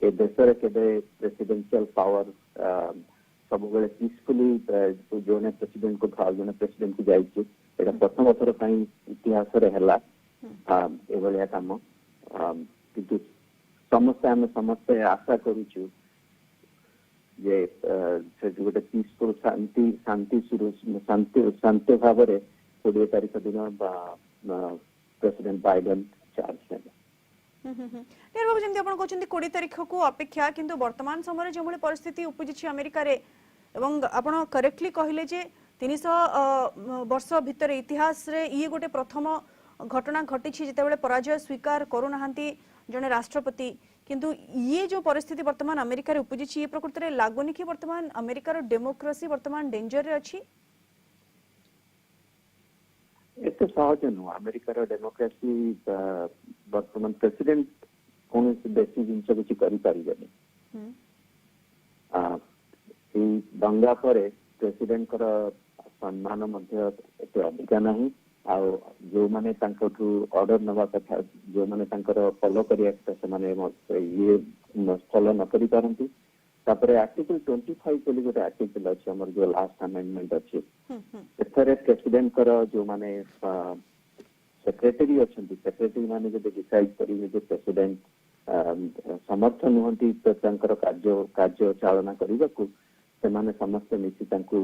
ଏ ଦେଶରେ କେବେ ପ୍ରେସିଡେନ୍ସିଆଲ ପାୱାର ସବୁବେଳେ ପିସଫୁଲି ଜଣେ ପ୍ରେସିଡେଣ୍ଟକୁ ଆଉ ଜଣେ ପ୍ରେସିଡେଣ୍ଟକୁ ଯାଇଛି ଏଇଟା ପ୍ରଥମ ଥର ପାଇଁ ଇତିହାସରେ ହେଲା ଏଭଳିଆ କାମ କିନ୍ତୁ ଆମେ ସମସ୍ତେ ଆଶା କରୁଛୁ ଯେ ସେ ଗୋଟେ ପିସଫୁଲ ଶାନ୍ତି ଭାବରେ 20 ତାରିଖ ଦିନ प्रेसिडेंट बाइडेन चार्ज नेबे निर्भर जेंति आपण कहउछन्ती 20 तारिख को अपेक्षा किंतु वर्तमान समय जो भली परिस्थिति उपजिछि अमेरिका रे एवं आपण करेक्टली कहिले जे 300 वर्ष भितर इतिहास रे ये गोटे प्रथम घटना घटिछि जेते बेले पराजय स्वीकार करू नाहंती जने राष्ट्रपति किंतु ये जो परिस्थिति वर्तमान अमेरिका रे उपजिछि ये प्रकृति रे लागुनी कि वर्तमान अमेरिका रो डेमोक्रेसी वर्तमान डेंजर रे अछि एते सहज नुह अमेरिकार डेमोक्रेसी वर्तमान प्रेसिडेंट कौन बेसी जिन किसी करें दंगा पर प्रेसिडेंट सम्मान अधिका ना जो मैंने ऑर्डर नवा कथा जो मैंने फॉलो करिया ये फॉलो न करि पारंती तापर आर्टिकल 25 बोली गोटे आर्टिकल अच्छे हमर जो लास्ट अमेंडमेंट अच्छे एथरे प्रेसिडेंट कर जो माने सेक्रेटरी अछंती सेक्रेटरी माने जे डिसाइड करिवे जे प्रेसिडेंट समर्थन होंती तो तांकर कार्य चालना करिवा को से माने समस्त मिसी तांकू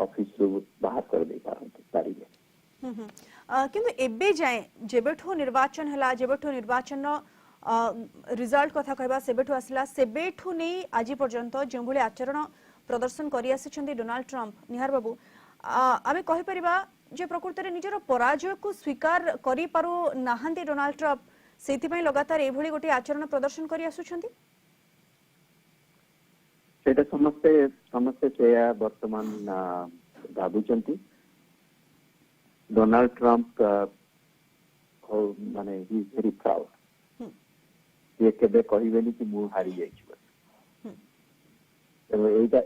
ऑफिस रो बाहर कर दे पारिबे किंतु एबे जाय जेबेठो निर्वाचन हला जेबेठो निर्वाचन रिजल्ट कथा कहबा सेबेठु आसला सेबेठु नै आज पर्यंत जो भली आचरण प्रदर्शन करि आछिछन्ती डोनाल्ड ट्रम्प निहार बाबू आमे कहि परिबा जे प्रकृति रे निजर पराजय को स्वीकार करि पारु नाहंती डोनाल्ड ट्रम्प सेति पई लगातार ए भली गोटे आचरण प्रदर्शन करि आछुछन्ती सेटा समस्ते सेया वर्तमान भाबुचन्ती डोनाल्ड ट्रम्प माने ही इज वेरी प्राउड ये केबे कहिबेनी कि मु हारी जाइछु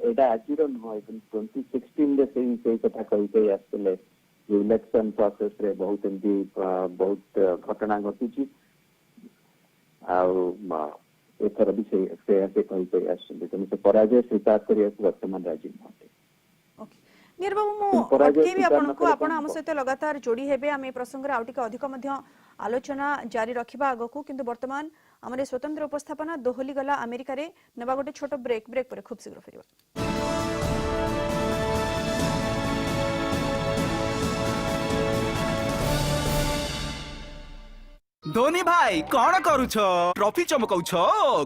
एटा आजिर नुह 2016 रे से कथा कहिते आसले इलेक्शन प्रोसेस रे बहुत एमती बहुत घटना घटिछि एथर भी से कहिते आसले तेणु से पराजय स्वीकार करिया वर्तमान राजी नहते निर्बाबू मु अटकेबी आपनको आपण हम सहित लगातार जोड़ी हेबे हम ए प्रसंग रे आउटिका अधिक मध्य आलोचना जारी रखिबा आगको किंतु वर्तमान हमरे स्वतंत्र उपस्थापना दोहली गला अमेरिका रे नबा गोटे छोटो ब्रेक पर खूब शीघ्र फेरिबा। धोनी भाई कौन करूछ ट्रॉफी चमकाउछ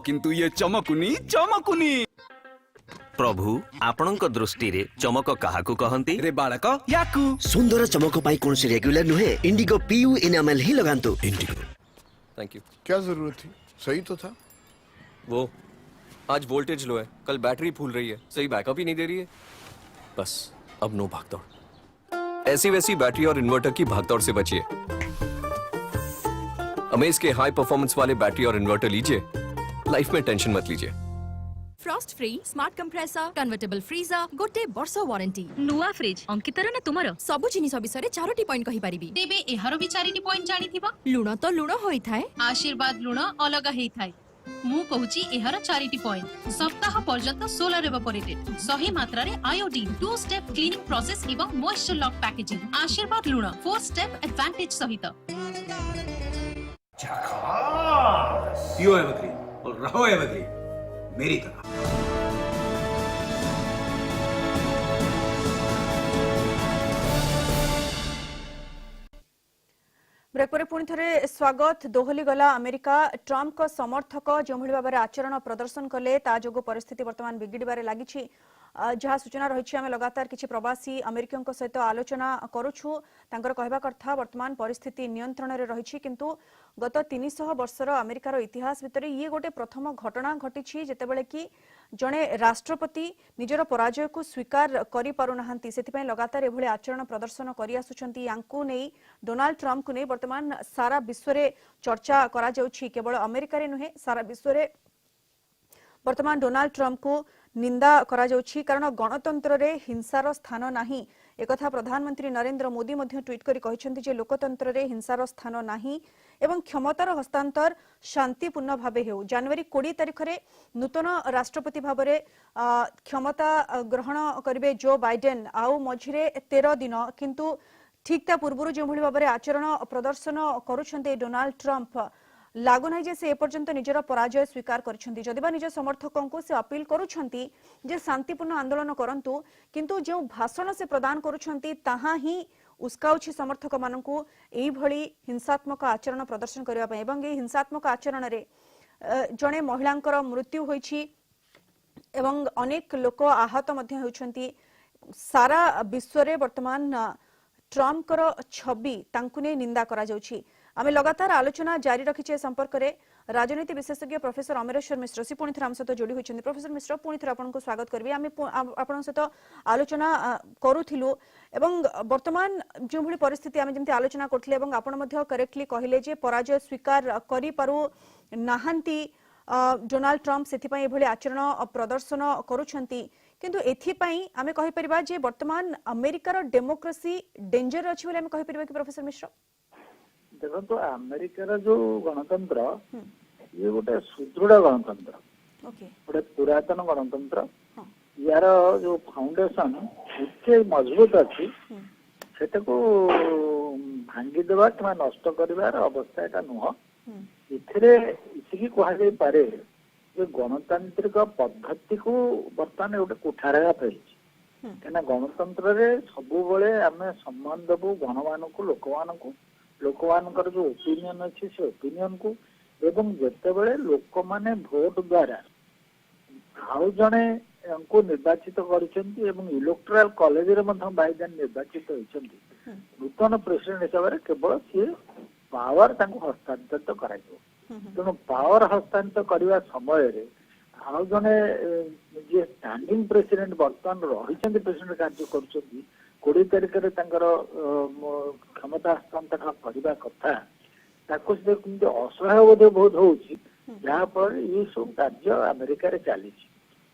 किंतु ये चमकुनी प्रभु आपणक दृष्टि रे चमक काहाकू कहंती रे बालक याकू सुंदर चमक पाई कौन से रेगुलर नुहे इंडिगो PU इनामल ही लगांतु इंडिगो। Thank you. क्या जरूरत थी, सही तो था। वो आज वोल्टेज लो है, कल बैटरी फूल रही है, सही बैकअप ही नहीं दे रही है। बस अब नो भागदौड़। ऐसी वैसी बैटरी और इन्वर्टर की भागदौड़ से बचिए। अमेज के हाई परफॉर्मेंस वाले बैटरी और इन्वर्टर लीजिए, लाइफ में टेंशन मत लीजिए। Frost free smart compressor convertible freezer गोटे वर्ष वारंटी नुआ फ्रिज अंकितर ना तुमरो सब जिनिस विषय 4टी पॉइंट कहि परिबी तेबे एहारो भी 4टी पॉइंट जानि थिबा लुण तो लुण होई थाए आशीर्वाद लुण अलग हेई थाए मु कहूची एहार 4टी पॉइंट सप्ताह पर्यंत सोलर एवापोरेटेड सही मात्रा रे आयोडीन 2 स्टेप क्लीनिंग प्रोसेस एवं मॉइस्चर लॉक पैकेजिंग आशीर्वाद लुण 4 स्टेप एडवांटेज सहित पियो एवरग्रीन और रहो एवरग्रीन मेरी तरह। ब्रेक पर पुणी थे स्वागत। दोहली गला अमेरिका ट्रम्प को समर्थक जो भाव में आचरण प्रदर्शन कले ता जोगु परिस्थिति वर्तमान बिगिड़बार लगी। जहाँ सूचना रही आम लगातार किसी प्रवासी अमेरिकन सहित आलोचना करुछु। तांकर कहवा कथा वर्तमान परिस्थिति नियंत्रण में रही किंतु गत 300 वर्षर अमेरिकार इतिहास भितर ये गोटे प्रथम घटना घटी जेतेबेले कि जड़े राष्ट्रपति निजर पराजय को स्वीकार करि पारु नाहंती सेथिपई लगातार एभଳି आचरण प्रदर्शन करि आसुछंती। यांकु नै डोनाल्ड ट्रम्प को नै वर्तमान सारा विश्व रे चर्चा करा जाउछि। केवल अमेरिका रे नुहे सारा विश्व रे वर्तमान डोनाल्ड ट्रम्प को निंदा करा जाउछि कारण गणतंत्र रे हिंसार स्थान नाही। एकथा प्रधानमंत्री नरेंद्र मोदी मध्य ट्वीट करी कहिसेंती जे लोकतंत्र रे हिंसार स्थान नाही एवं क्षमतार हस्तांतर शांतिपूर्ण भावे हेउ। जनवरी 20 तारिख रे नूतन राष्ट्रपति भाबरे क्षमता ग्रहण करिवे जो बाइडेन आउ मझिरे 13 दिन किंतु ठीक ता पूर्व जो भली भाबरे आचरण प्रदर्शन करूछंते डोनाल्ड ट्रम्प लागु नाही जे से एपर्यंत निजर पराजय स्वीकार करछंती। जदिबा निज समर्थकों को से अपील करूछंती जे शांतिपूर्ण आंदोलन करंतु किंतु जो भाषण से प्रदान करूछंती ताहा ही उस्काउछि समर्थक मानकु एई भली हिंसात्मक आचरण प्रदर्शन करिवा पय एवं ए हिंसात्मक आचरण रे जणे महिलांकर मृत्यु होईछि एवं अनेक लोक आहत मध्य होउछंती। सारा विश्व रे वर्तमान ट्रम्प कर छवि तांकु ने निंदा करा जाउछि। आमे लगातार आलोचना जारी रखिछे संपर्क रे राजनीति विशेषज्ञ प्रोफेसर अमरेश्वर मिश्र सी पुणी थे आम सहित जोड़ी होइछन्ती। प्रोफेसर मिश्र पुणी थे आपनको स्वागत करबी। आमे आपन सहित आलोचना करूथिलु एवं वर्तमान जो भली परिस्थिति आमे जेमति आलोचना करथिले एवं आपन मध्य करेक्टली कहिले जे पराजय स्वीकार करि पारु नाहंती डोनाल्ड ट्रम्प सेथिपई एभली आचरण प्रदर्शन करूछंती किंतु एथिपई आमे कहि परिबा जे वर्तमान अमेरिकार डेमोक्रेसी डेंजर अछि बोले आमे कहि परिबा कि प्रोफेसर मिश्र? देखो तो अमेरिकार जो गणतंत्र ये गोटे सुदृढ़ गणतंत्र गोटे पुरातन गणतंत्र यार जो फाउंडेशन एते मजबूत अच्छी सेटा को भांगी देवा कि नष्ट करिवार अवस्था एटा नुह। इथिरे इसिकी कहा जाय पारे जे गणतांत्रिक पद्धति को बर्तमान गोटे कुठारा पाइछि केना गणतंत्र रे सबु बेले आमे सम्मान देबु गणमानकु लोकमानकर जो ओपिनियन अच्छी से ओपिनियन को एवं जेतेबेले लोक माने भोट द्वारा आउ जणे को निर्वाचित करिसेंती एवं इलेक्टोरल कॉलेज रे मध्य बाइडेन निर्वाचित होइसेंती नूतन प्रेसिडेंट हिसाब रे केवल सी पावर तांको हस्तांतरित कराइबो। तेणु पावर हस्तांतरित करबा समय रे आउ जणे जे स्टैंडिंग प्रेसिडेंट वर्तमान रहिसेंती प्रेसिडेंट कार्य करूछंती 20 तारिख रे तांकर क्षमता हस्तांतरण करबा कथा ताको से किंतु असहाय बोध बहुत होउची जहाँ पर ये सब कार्य अमेरिका रे चली।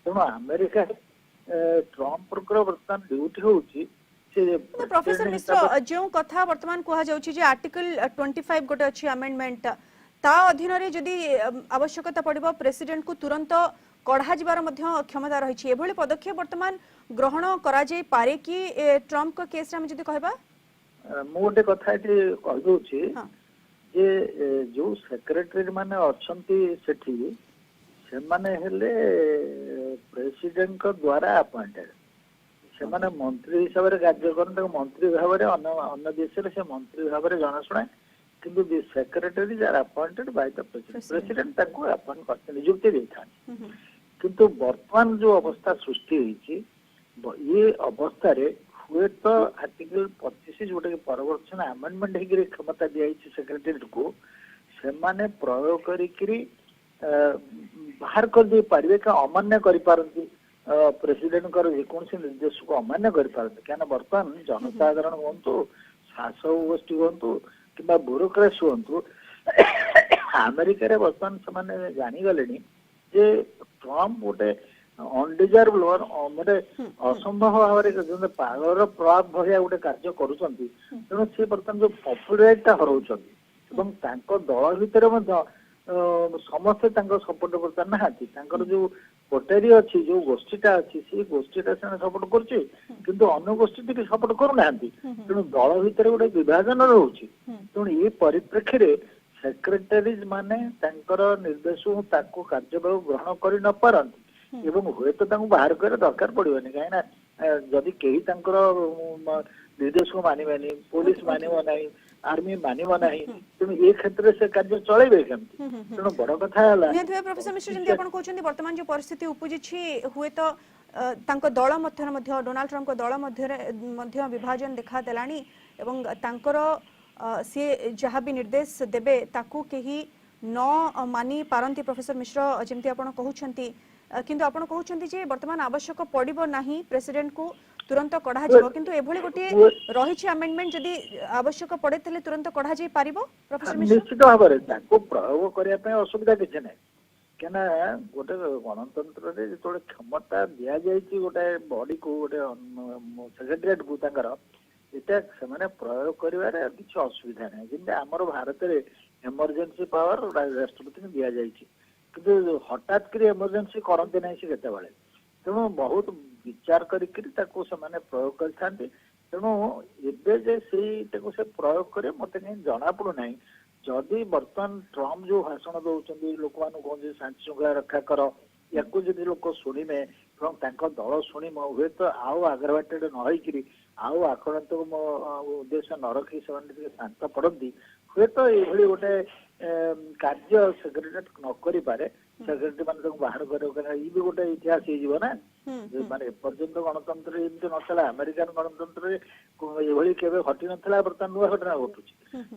तेणु अमेरिका ट्रम्प वर्तमान ड्यूटी होउची से प्रोफेसर मिश्र जो कथा वर्तमान कहा जाउची जे आर्टिकल 25 गोटे अछि अमेंडमेंट ता अधीन रे जदी आवश्यकता पड़िबो प्रेसिडेंट को तुरंत कढ़ा जिबार मध्य क्षमता रही। एभली पदक्षेप वर्तमान ग्रहण करा जाय पारे कि ट्रम्प को केस रे जदी कहबा मु गोटे कथा कह दउची जे जो सेक्रेटरी माने अछंती सेठी से माने हेले प्रेसिडेंट को द्वारा अपॉइंटेड से माने मंत्री हिसाब रे कार्य करन मंत्री भाव रे अन्य देश रे से मंत्री भाव रे जनाशुना କିନ୍ତୁ the secretaries are appointed by the president ତାଙ୍କୁ ଆପଏଣ୍ଟ କରିତେ ନିଯୁକ୍ତି ଦେଇଥାନ୍ତି। କିନ୍ତୁ ବର୍ତ୍ତମାନ ଯୋଉ ଅବସ୍ଥା ସୃଷ୍ଟି ହେଇଛି ଏ ଅବସ୍ଥାରେ ହୁଏତ ଆର୍ଟିକଲ 25 ଯୋଉଟା କି ପରିବର୍ତ୍ତନ ଆମେଣ୍ଡମେଣ୍ଟ ହେଇକିରି କ୍ଷମତା ଦିଆଯାଇଛି ସେକ୍ରେଟାରିଏଟକୁ ସେମାନେ ପ୍ରୟୋଗ କରିକିରି ବାହାର କରିଦେଇ ପାରିବେ କି ଅମାନ୍ୟ କରିପାରନ୍ତି ପ୍ରେସିଡେଣ୍ଟଙ୍କର ଯେକୌଣସି ନିର୍ଦ୍ଦେଶକୁ ଅମାନ୍ୟ କରିପାରନ୍ତି। କାହିଁକିନା ବର୍ତ୍ତମାନ ଜନସାଧାରଣ ହୁଅନ୍ତୁ ଶାସକ ଗୋଷ୍ଠୀ ହୁଅନ୍ତୁ କିମ୍ବା ବ୍ୟୁରୋକ୍ରାସି ହୁଅନ୍ତୁ ଆମେରିକାରେ ବର୍ତ୍ତମାନ ସେମାନେ ଜାଣିଗଲେଣି ଯେ ଟ୍ରମ୍ପ ଗୋଟେ ଅନଡିଜାରେବଲ ମାନେ ଅସମ୍ଭବ ଭାବରେ ପାଗଳର ପ୍ରଭାବ ଭଳିଆ ଗୋଟେ କାର୍ଯ୍ୟ କରୁଛନ୍ତି। ତେଣୁ ସେ ବର୍ତ୍ତମାନ ଯୋଉ ପପୁଲାରିଟିଟା ହରଉଛନ୍ତି ଏବଂ ତାଙ୍କ ଦଳ ଭିତରେ ମଧ୍ୟ ସମସ୍ତେ ତାଙ୍କ ସପୋର୍ଟ ବର୍ତ୍ତମାନ ନାହାନ୍ତି। ତାଙ୍କର ଯୋଉ କୋଟେରୀ ଅଛି ଯୋଉ ଗୋଷ୍ଠୀଟା ଅଛି ସେଇ ଗୋଷ୍ଠୀଟା ସେମାନେ ସପୋର୍ଟ କରୁଛି କିନ୍ତୁ ଅନ୍ୟ ଗୋଷ୍ଠୀ ଟିକେ ସପୋର୍ଟ କରୁନାହାନ୍ତି। ତେଣୁ ଦଳ ଭିତରେ ଗୋଟେ ବିଭାଜନ ରହୁଛି। ତେଣୁ ଏ ପରିପ୍ରେକ୍ଷୀରେ ସେକ୍ରେଟାରିଜ୍ ମାନେ ତାଙ୍କର ନିର୍ଦ୍ଦେଶକୁ ତାକୁ କାର୍ଯ୍ୟଭାର ଗ୍ରହଣ କରି ନ ପାରନ୍ତି ଏବଂ ହୁଏତ ତାଙ୍କୁ ବାହାର କରିବା ଦରକାର ପଡିବନି। କାହିଁକିନା ଯଦି କେହି ତାଙ୍କର ନିର୍ଦ୍ଦେଶକୁ ମାନିବେନି, ପୋଲିସ ମାନିବ ନାହିଁ, ଆର୍ମି ମାନିବ ନାହିଁ, ତେଣୁ ଏ କ୍ଷେତ୍ରରେ ସେ କାର୍ଯ୍ୟ ଚଳେଇବେ କେମିତି? ତେଣୁ ବଡ କଥା ହେଲା ପ୍ରଫେସର ମିଶ୍ର ଯେମିତି ଆପଣ କହୁଛନ୍ତି ବର୍ତ୍ତମାନ ଯୋଉ ପରିସ୍ଥିତି ଉପୁଜିଛି ହୁଏତ ତାଙ୍କ ଦଳ ମଧ୍ୟରେ ମଧ୍ୟ ଡୋନାଲ୍ଡ ଟ୍ରମ୍ପଙ୍କ ଦଳ ମଧ୍ୟରେ ମଧ୍ୟ ବିଭାଜନ ଦେଖାଦେଲାଣି ଏବଂ ତାଙ୍କର सी जहाँ भी निर्देश देबे ताकू केही न मानी पारंती प्रोफेसर मिश्र जमती आपण कहउछंती किंतु आपण कहउछंती जे वर्तमान आवश्यक पड़िबो नाही प्रेसिडेंट को तुरंत कढा जिवो किंतु एभली गोटे रहिछि अमेंडमेंट जदी आवश्यक पड़े तले तुरंत कढा जे पारिबो प्रोफेसर मिश्र निश्चित भाबरे ताको प्रयोग करिया पे असुविधा किछ नै केना गोटे गणतंत्र रे जेतोले क्षमता दिया जायछि गोटे बॉडी को गोटे सेक्रेटरीट को तांकर एटा सेमाने प्रयोग करिवारे किछ असुविधा नै जिंदे हमर भारत रे इमरजेंसी पावर राष्ट्रपति ने दिया जायछि किंतु हठात करी इमरजेंसी करते नै से केते बेले तेणु बहुत विचार करिकरी ताको सेमाने प्रयोग करथांती तेणु एबे जे सेटाको से प्रयोग करे मते नै जणा पडु नै जदि वर्तमान ट्रम्प जो भाषण दौरान लोक मान कह शांति श्रृंखला रक्षा कर या जदि लोक शुणिमे दल शुणिम हुए तो आउ आग्रवाटेड नई आउ आक्रांत उद्देश्य न रखी से शांत पड़ती हुए तो ये गोटे कार्य सेक्रेटरीट न करें सेक्रेटरी मान बाहर कर ये भी गोटे इतिहास होना माने एपर्यंत गणतंत्र एमती नला अमेरिकान गणतंत्र ये केवे घटी नाला बर्तमान नुआ घटना घटुची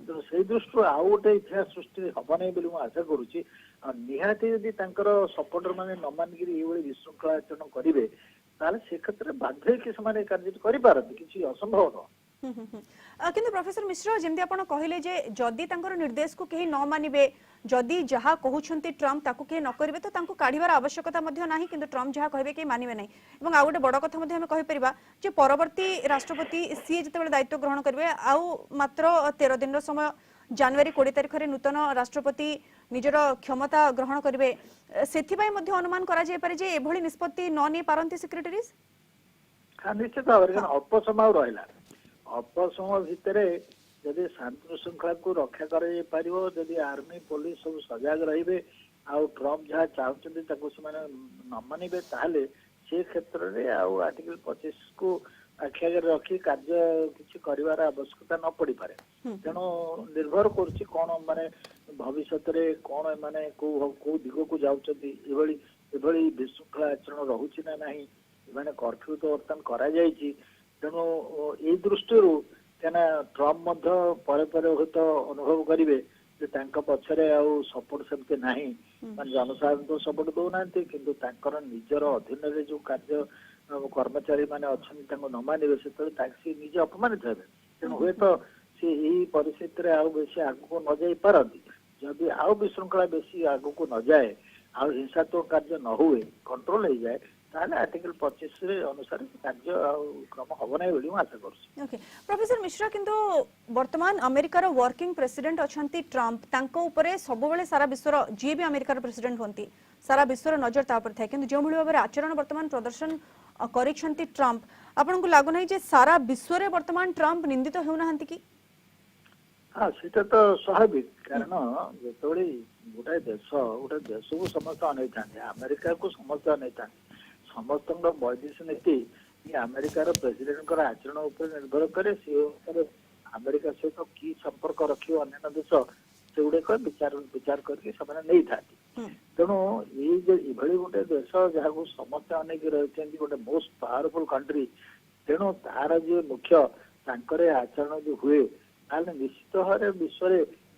तो से दृष्टि आउ गोटे इतिहास सृष्टि हम नहीं बोली आशा करुच्ची निहाती यदि सपोर्टर मैंने न मानिक ये विशृंखला आचरण करेंगे ताले से क्षेत्र में बाध्य कि से कार्य करें किसी असंभव न किंतु प्रोफेसर मिश्र जमती आपण कहले जे जदि तांकर निर्देश को केही न मानिबे जदि जहा कहउछंती ट्रम्प ताकू के न करिवे तो तांको काढिबार आवश्यकता मध्ये नाही किंतु ट्रम्प जहा कहबे के मानिबे नाही एवं आ गोटे बड़ कथा मध्ये हम कहि परिबा जे परवर्ती राष्ट्रपति सी जतेबेले दायित्व ग्रहण करिवे आउ मात्र 13 दिन समय जनवरी 20 तारिख रे नूतन राष्ट्रपति निजर क्षमता ग्रहण करिवे सेथिबाई मध्ये अनुमान करा जाय पारे जे एभली निष्पत्ति न नै पारंती सेक्रेटरीज निश्चित भाव अल्प समय रहिला अल्प समय भितर जदि शांति श्रृंखला को रक्षा करी आर्मी पुलिस सब सजग रे आउ ट्रम्प जहाँ चाहते न मानवे ताहले से क्षेत्र में आउ आर्टिकल 25 को आखि आगे रखी कार्य किसी कर आवश्यकता न पड़ पारे तेणु निर्भर करुच्ची कौन माने भविष्य कौन माने को दिग को जाऊँगी विशृंखला आचरण रोचे ना नहीं माने कर्फ्यू तो बर्तमान करा जायछि तेणु ये दृष्टि क्या ट्रम्प हूँ तो अनुभव करेंगे पछरे सपोर्ट सेमती ना जनसाधारण तो सपोर्ट दौना किंतु निजर अधीन जो कार्य कर्मचारी मैंने अच्छा न मानवे से निजे अपमानित हे तेणु हुए तो सी यही परिस्थिति आउ बेसी आगू न जाई पारती जदि आउ विशृंखला बेसी आगू न जाए आउ हिंसात्मक कार्य न हुए कंट्रोल हो जाए ताले आर्टिकल 25 रे अनुसार कार्य क्रम हब नै बोली आशा करूँ। ओके प्रोफेसर मिश्रा किंतु वर्तमान अमेरिकार वर्किंग प्रेसिडेंट अछंती ट्रम्प तांको ऊपरे सब बेले सारा विश्वर जी भी अमेरिकार प्रेसिडेंट होंती सारा विश्वर नजर ता पर थाए किंतु जो भली भाबरे आचरण वर्तमान प्रदर्शन करिसंती ट्रम्प आपन को लागो नै जे सारा विश्व रे वर्तमान ट्रम्प निंदित होउनाहंती की हाँ सेटा तो स्वाभाविक कारण जेतोड़ी गोटे देश को समस्त अनै थांते अमेरिका को समस्त अनै थांते समस्त वैदेशिक नीति अमेरिकार प्रेसिडेंट आचरण उपर निर्भर करे से अमेरिका सहित कि संपर्क रखियो अन्य देश सेगुड़ाक विचार करके नहीं था तेणु ये गोटे देश जहाँ समस्त अनेक रही गोटे मोस्ट पावरफुल कंट्री तेणु तार जो मुख्य तांकर आचरण जो हुए ताले निश्चित भाव विश्व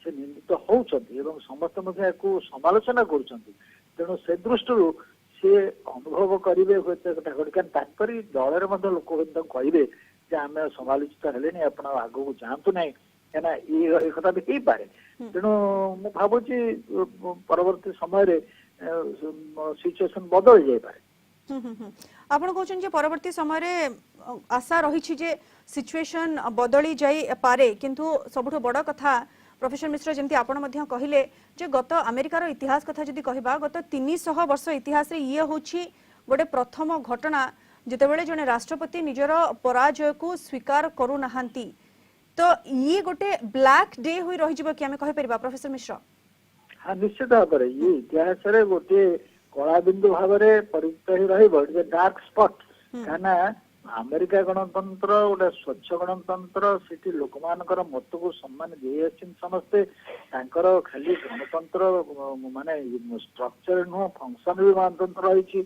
से निंदित होती समस्त समालोचना करुँच से दृष्टि सी अनुभव करेंगे दल लोक कहे आम समालोचित हेले आप आगू जातु ना कहीं ये कथा भी हो पाए तेणु मु भावुची परवर्ती समय सिचुएशन बदल जाए पारे आपण कहते परवर्ती समय आशा रही जे सिचुएशन बदली जाई पारे किंतु सबुठ बड़ कथा प्रोफेसर मिश्र जमती आपण मध्य कहिले जे गत अमेरिकार इतिहास कथा जदि कहबा गत 300 वर्ष इतिहास रे ये होछि गोटे प्रथम घटना जेतेबेले जने राष्ट्रपति निजर पराजय को स्वीकार करू नाहांती तो ये गोटे ब्लैक डे हुई रही जिवो कि हमें कहि परिबा प्रोफेसर मिश्र हाँ निश्चित भाव में ये इतिहास रे गोटे कला बिंदु भाव में परिचित ही रहिबो जे डार्क स्पॉट काना अमेरिका गणतंत्र गोटे स्वच्छ गणतंत्र सेठी लोक मानकर मत को सम्मान दे आछिन समस्ते तांकर खाली गणतंत्र माने स्ट्रक्चर नो फंक्शन भी गणतंत्र रही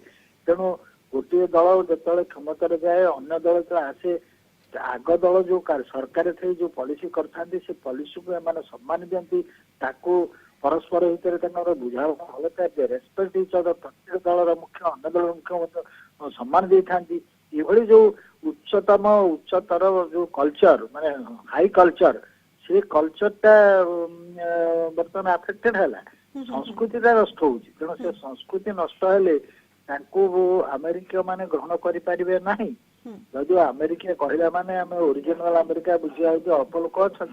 तेणु गोटे दल जो क्षमतार जाए अन्य दल जो आसे आग दल जो सरकार थे जो पॉलिसी करथांती से पॉलिसी को एमाने सम्मान दियंती ताको परस्पर भितर बुझावा भल पाए रेस्पेक्ट इच अदर प्रत्येक दल मुख्य अन्य दल मुख्य सम्मान दे था ये जो उच्चतर जो कल्चर माने हाई कल्चर से कल्चरटा बर्तमान अफेक्टेड है संस्कृति नष्ट हो तेणु से संस्कृति नष्ट हेले अमेरिका माने ग्रहण करें ना जदि अमेरिका कहला माने आम ओरिजिनल अमेरिका बुझा अल्प लोक अच्छा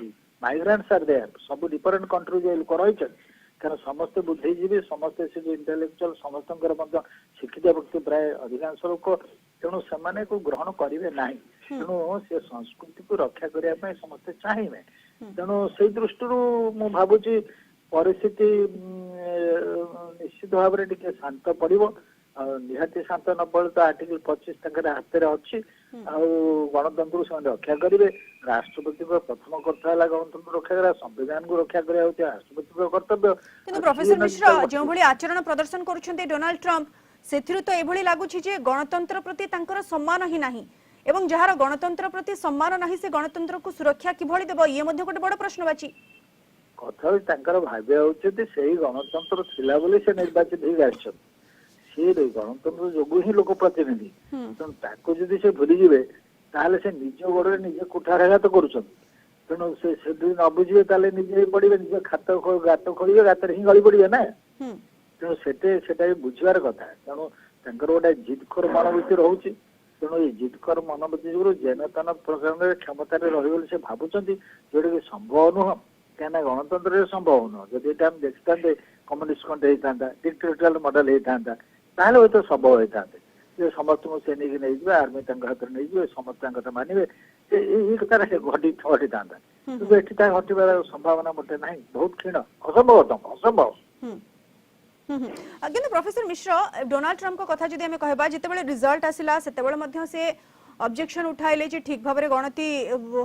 माइग्रेंट्स आर देयर सब डिफरेंट कंट्री जो लोक रही कारण समस्ते बुद्धिजीवी समस्ते से इंटेलेक्चुअल समस्त शिक्षित व्यक्ति प्राय अधिकांश लोक तेणु से ग्रहण करेंगे ना तेणु से संस्कृति को रक्षा करने समस्ते चाहिए तेणु से दृष्टि मु भावुची परिस्थिति निश्चित भाव में टिके शांत पड़ो निहाती शांत न पड़े तो आर्टिकल 25 हाथ में अच्छी गणतंत्र से रक्षा करेंगे राष्ट्रपति को प्रथम कर्तव्य गणतंत्र रक्षा करा संविधान को रक्षा करा राष्ट्रपति को कर्तव्य किंतु प्रोफेसर मिश्र जो भली आचरण प्रदर्शन करुछन्ते डोनाल्ड ट्रम्प सेथिरु तो एभली लागुछि जे गणतंत्र प्रति तांकर सम्मान ही नाही एवं जहार गणतंत्र प्रति सम्मान नाही से गणतंत्र को सुरक्षा किभली देबो ये मध्ये गोटे बड़ प्रश्नवाची कथा तांकर भाव्य होचते सेही गणतंत्र थिला बोली से निर्वाचित हो गाछन से गणतंत्र जोगु ही लोक प्रतिनिधि तेणु ताको जदि से भूली जिवे ताले से निज गोड़े निजे कुठारघात करुछन तेणु से न बुझे ताले निजे पड़े निजे खात गात खोलिए गात ही गली पड़े ना तेणु से बुझार कथा तेणु तांकर गोटे जिदखोर मनोवृत्ति रोचे तेणु ये जिदखोर मनोवृत्ति जो जेनतेन प्रकार क्षमता रही से भावुं जोटा कि संभव नुह क्या गणतंत्र संभव नुह जब ये देखते कम्युनिस्ट कंट्री होता डिक्टेटोरियल मॉडल होता ताहले हयतो संभव होता समस्त को से नहीं आर्मी हाथ में नहीं समस्त कथा मानवे ये कथा घटी था कि घटवार संभावना मोटे ना बहुत क्षीण असंभव असंभव किंतु प्रोफेसर मिश्र डोनाल्ड ट्रम्प को कथा जदि कहबा जितेबाला रिजल्ट आसिला सेतेबाला मध्य से ऑब्जेक्शन उठाइले जे ठीक भाबरे गणति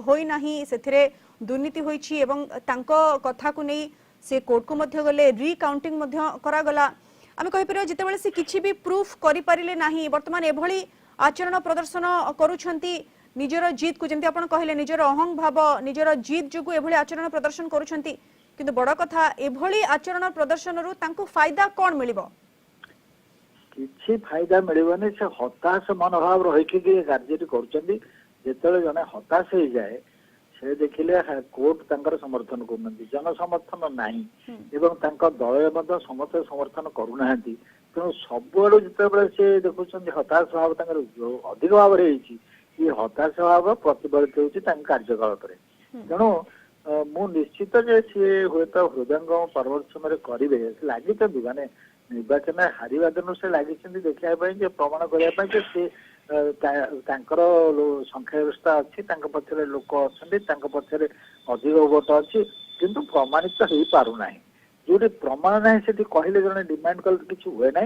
होई नाही सेथिरे दुर्नीति होईछि एवं तांको कथा को नहीं से कोर्ट को मध्य गले रिकाउंटिंग मध्य करा गला आमे कहि परियो जितेबाला से किछि भी प्रूफ करि परिले नाही वर्तमान एभली आचरण प्रदर्शन करूछंती निजर जीत को जेमति आपण कहले निजर अहंग भाव निजर जीत जोगु एभली आचरण प्रदर्शन करूछंती किंतु बड़ कथा एभली आचरण प्रदर्शन रु तांको फायदा कोन मिलिबो किछि फायदा मिलिबनी से हताश मनोभाव रही कि कार्य करुछंती जेतले जने हताश हो जाए से देखिले कोर्ट तांकर समर्थन करनती जन समर्थन नाही एवं तांका दल मध्ये समस्त समर्थन करूनाहांती तेणु सबुआडू जितेबाला से देखुछंती हताश भाव तांकर अधिक भाव रे हिची ये हताश भाव प्रतिफलित होची तांका कार्यकाल पर तेणु मु निश्चित जे सी हुए तो हृदयंगम परवर्त समय करेंगे लगी माने निर्वाचन हारिबा दिन से लगी देखा प्रमाण करने से संख्यागरिष्ठता अच्छी पक्षरे लोक अच्छा पक्षरे अधिक भोट अच्छी किंतु प्रमाणित हो पारना जो प्रमाण ना से कहले जड़े डिमांड कले कि हुए ना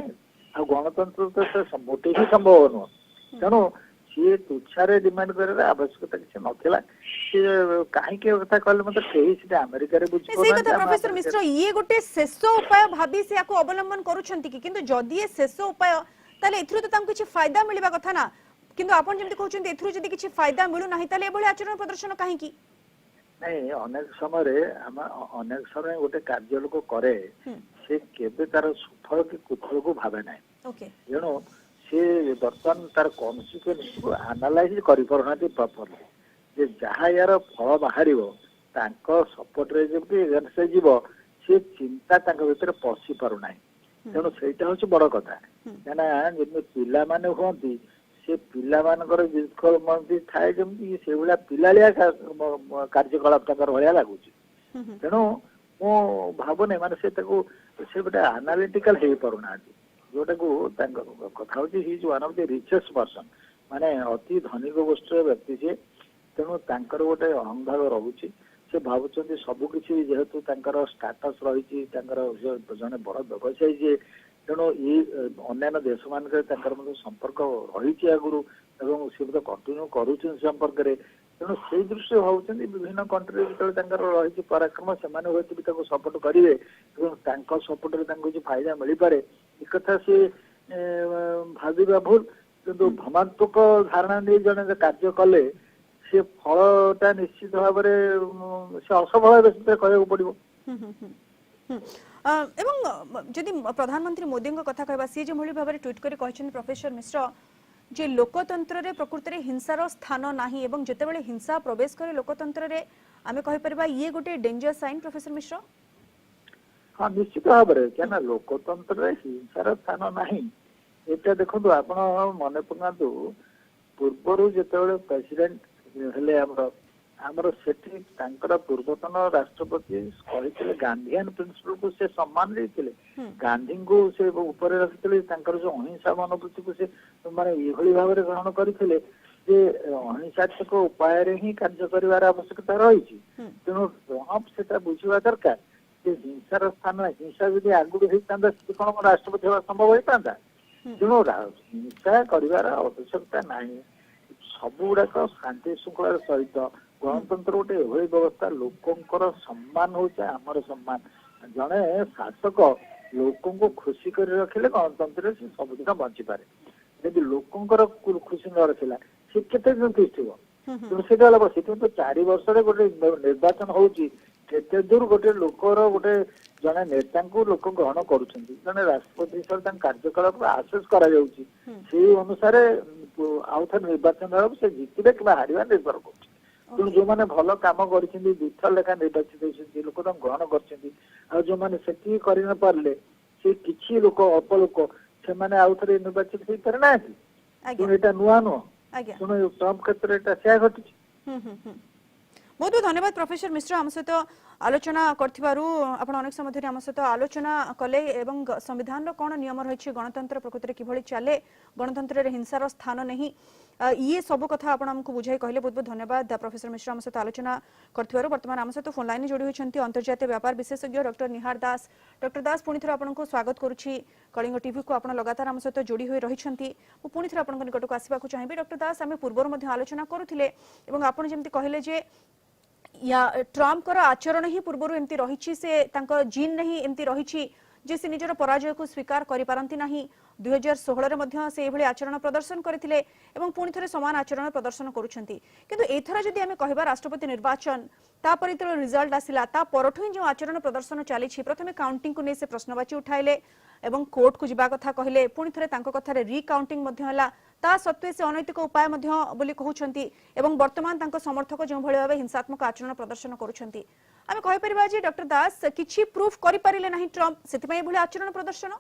आ गणतंत्र तो मोटे ही संभव नुह तेणु सी तुच्छारे डिमांड करे आवश्यकता किसी नथिला सी काहे के कथा कहले मते केही से अमेरिका रे बुझ सही कथा प्रोफेसर मिश्र ये गोटे शेष उपाय भाबी से याको अवलंबन करूछंती कि किंतु जदि ये शेष उपाय ताले एथरु तो तांको किछि फायदा मिलबा कथा ना किंतु आपण जेमति कहउछंती एथरु जदि किछि फायदा मिलु नाही ताले एभली आचरण प्रदर्शन काहे की नहीं अनेक समय हम अनेक समय गोटे कार्य लोक करे से केबे तार सुफल कि कुफल को भावे ना ओके जेणु से बर्तमान तार कॉन्सिक्वेंस को एनालाइज करि परना प्रॉपर्ली जे जहा यार फल बाहरिबो तांको सपोर्ट रे जेबि से जीवो से चिंता तांको भीतर पसी पारु नाही तेणु सेटा होछि बड़ कथा काना जेमि पिला माने होंती से पिला मानकर जिसको मंदी थाए जमती से भला पिलालिया कार्यकलाप ताकर भलिया लागुची तेणु मो भावने माने से ताको से बटा एनालिटिकल हे परुना जोटा को कथा होची ही जो one of the richest person माने अति धनिक गोष्ठी व्यक्ति से तेणु तांकर गोटे अहंभाव रहुची से भावुचंती सब किछि जेहेतु तांकर स्टेटस रहिची तांकर जने बड़ व्यवसायी जे तेणु ये अन्य देश मान संपर्क रही आगुरी सी तो कंटिन्यू कर संपर्क तेणु से दृष्टि भावुं विभिन्न कंट्री जो रही पराक्रम से सपोर्ट करेंगे सपोर्ट फायदा मिल पारे एक कथा सी भाविबा भूल किंतु भ्रमात्मक धारणा नहीं जड़े कार्य कले सी फलटा निश्चित भाव से असफल कहू पड़ो एवं जदि प्रधानमंत्री मोदी कथा कहबा सी जो भाव में ट्वीट करी कहछन प्रोफेसर मिश्र जे लोकतंत्र रे प्रकृति रे हिंसार स्थान नाही एवं जेतेबेले हिंसा प्रवेश करे लोकतंत्र रे आमे कहि परबा ये गोटे डेंजर साइन प्रोफेसर मिश्र हाँ निश्चित भाव में क्या लोकतंत्र रे हिंसार स्थान नाही एटा देखो आपण मन पकातु पूर्वरु जेतेबेले प्रेसिडेंट हेले हमर सेठी तांकर पूर्वतन राष्ट्रपति कहते गांधीयन प्रिंसिपल को से सम्मान देते गांधी को से ऊपर रखिते तांकर जो अहिंसा मनोवृत्ति को से माने एभली भाव में ग्रहण करथिले जे अहिंसात्मक उपाय रे ही कार्य करिवार आवश्यकता रही तेणु ट्रम्प सेटा बुझिबा दरकार जे हिंसार स्थान हिंसा यदि आगुड़ी होता कौन राष्ट्रपति होगा संभव होता तेणु हिंसा करिवार आवश्यकता नहीं सब गुड़ाक शांति श्रृंखलार सहित गणतंत्र गोटे एभली व्यवस्था लोकंकर सम्मान होचे आमर सम्मान जड़े शासक लोकों को खुशी कर रखिले गणतंत्र से सबुदिन बंची पारे यदि लोकंकर खुशी न रखिला से केते दिन तिष्ठिबो तो सेटा लबो सेटा तो 4 वर्ष रे गोटे निर्वाचन होउची केते दूर गोटे लोकर गोटे जने नेता को लोक ग्रहण करूछंती जने राष्ट्रपति सर तन कार्यकलाप आसेस करा जाउची से अनुसार आउथ निर्वाचन से जितबे कि हारिबा निर्भर करछ तेणु जो मैंने भल कम कर लेखा निर्वाचित होती लोक ग्रहण कर जो मैंने से कर पारे से किसी लोक अल्प लोक से आउ थे निर्वाचित हो पारे ना ये नुआ नुह तेणु ट्रम्प क्षेत्र में से घटी बहुत बहुत धन्यवाद प्रोफेसर मिश्र आम सहित आलोचना अनेक समय धरी आम सहित आलोचना कले एवं संविधान कौन नियम रही गणतंत्र प्रकृति में किभली चले गणतंत्र हिंसार स्थान नहीं ये सब कथा आप आमको बुझाई कहले बहुत बहुत धन्यवाद प्रोफेसर मिश्र आम सहित आलोचना कर बर्तमान आम सहित फोन लाइन जोड़ी होती अंतर्जातीय व्यापार विशेषज्ञ डॉक्टर निहार दास डॉक्टर दास पुणी थे आपको स्वागत करुच्ची कलिंग टीवी को आप लगातार आम सहित जोड़ी हो रही पुणी थे आपको निकट को आसवाक चाहिए डॉक्टर दास आम पूर्व आलोचना करुले आपड़ जमी कहले या ट्रम्प आचरण ही पूर्व एमती रही से जीन नहीं एमती रही जे से निजर पराजय को स्वीकार करि पारंती नाही 2016 रे मध्य से एभली आचरण प्रदर्शन करथिले एवं पुणी थरे समान आचरण प्रदर्शन करूछंती किंतु एथरा जदि आमे कहबा राष्ट्रपति निर्वाचन ता परि तो रिजल्ट आसिला ता परठु जो आचरण प्रदर्शन चली छी प्रथमे काउंटिंग को नै से प्रश्नवाची उठाइले एवं कोर्ट को जिबा कथा कहले पुणी थरे तांको कथारे रिकाउंटिंग मध्य हला ता सत्वे से अनैतिक उपाय मध्य बोली कहउछंती एवं वर्तमान तांको समर्थक जो भली भाबे हिंसात्मक आचरण प्रदर्शन करूछंती आमे कहि परिबा जे डॉक्टर दास किछि प्रूफ करि पारिले नाही ट्रम्प सेति पय भली आचरण प्रदर्शन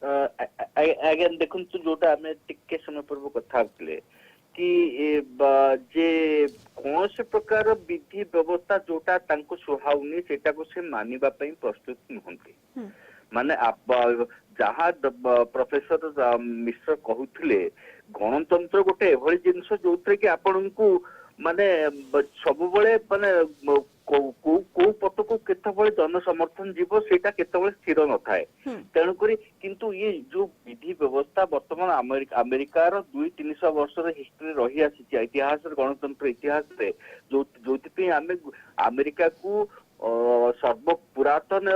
अगेन देखुन तो जोटा हमें टिके समय पूर्व कथा होतले कि जे कौन से प्रकार विधि व्यवस्था जोटा तांको सुहाउनी सेटा को से मानिबा पई प्रस्तुत नहंती माने जहाँ प्रोफेसर मिश्र कहूले गणतंत्र गोटे एभली जिनस जो कि आपण को माने सब बळे माने को पथ को केतबळे जन समर्थन जीव सेटा केतबळे स्थिर न थाए तेणु करी किंतु ये जो विधि व्यवस्था वर्तमान अमेरिकार 200-300 वर्षर हिस्ट्री रही आसी इतिहास गणतंत्र इतिहास जो आम अमेरिका को सर्व पुरातन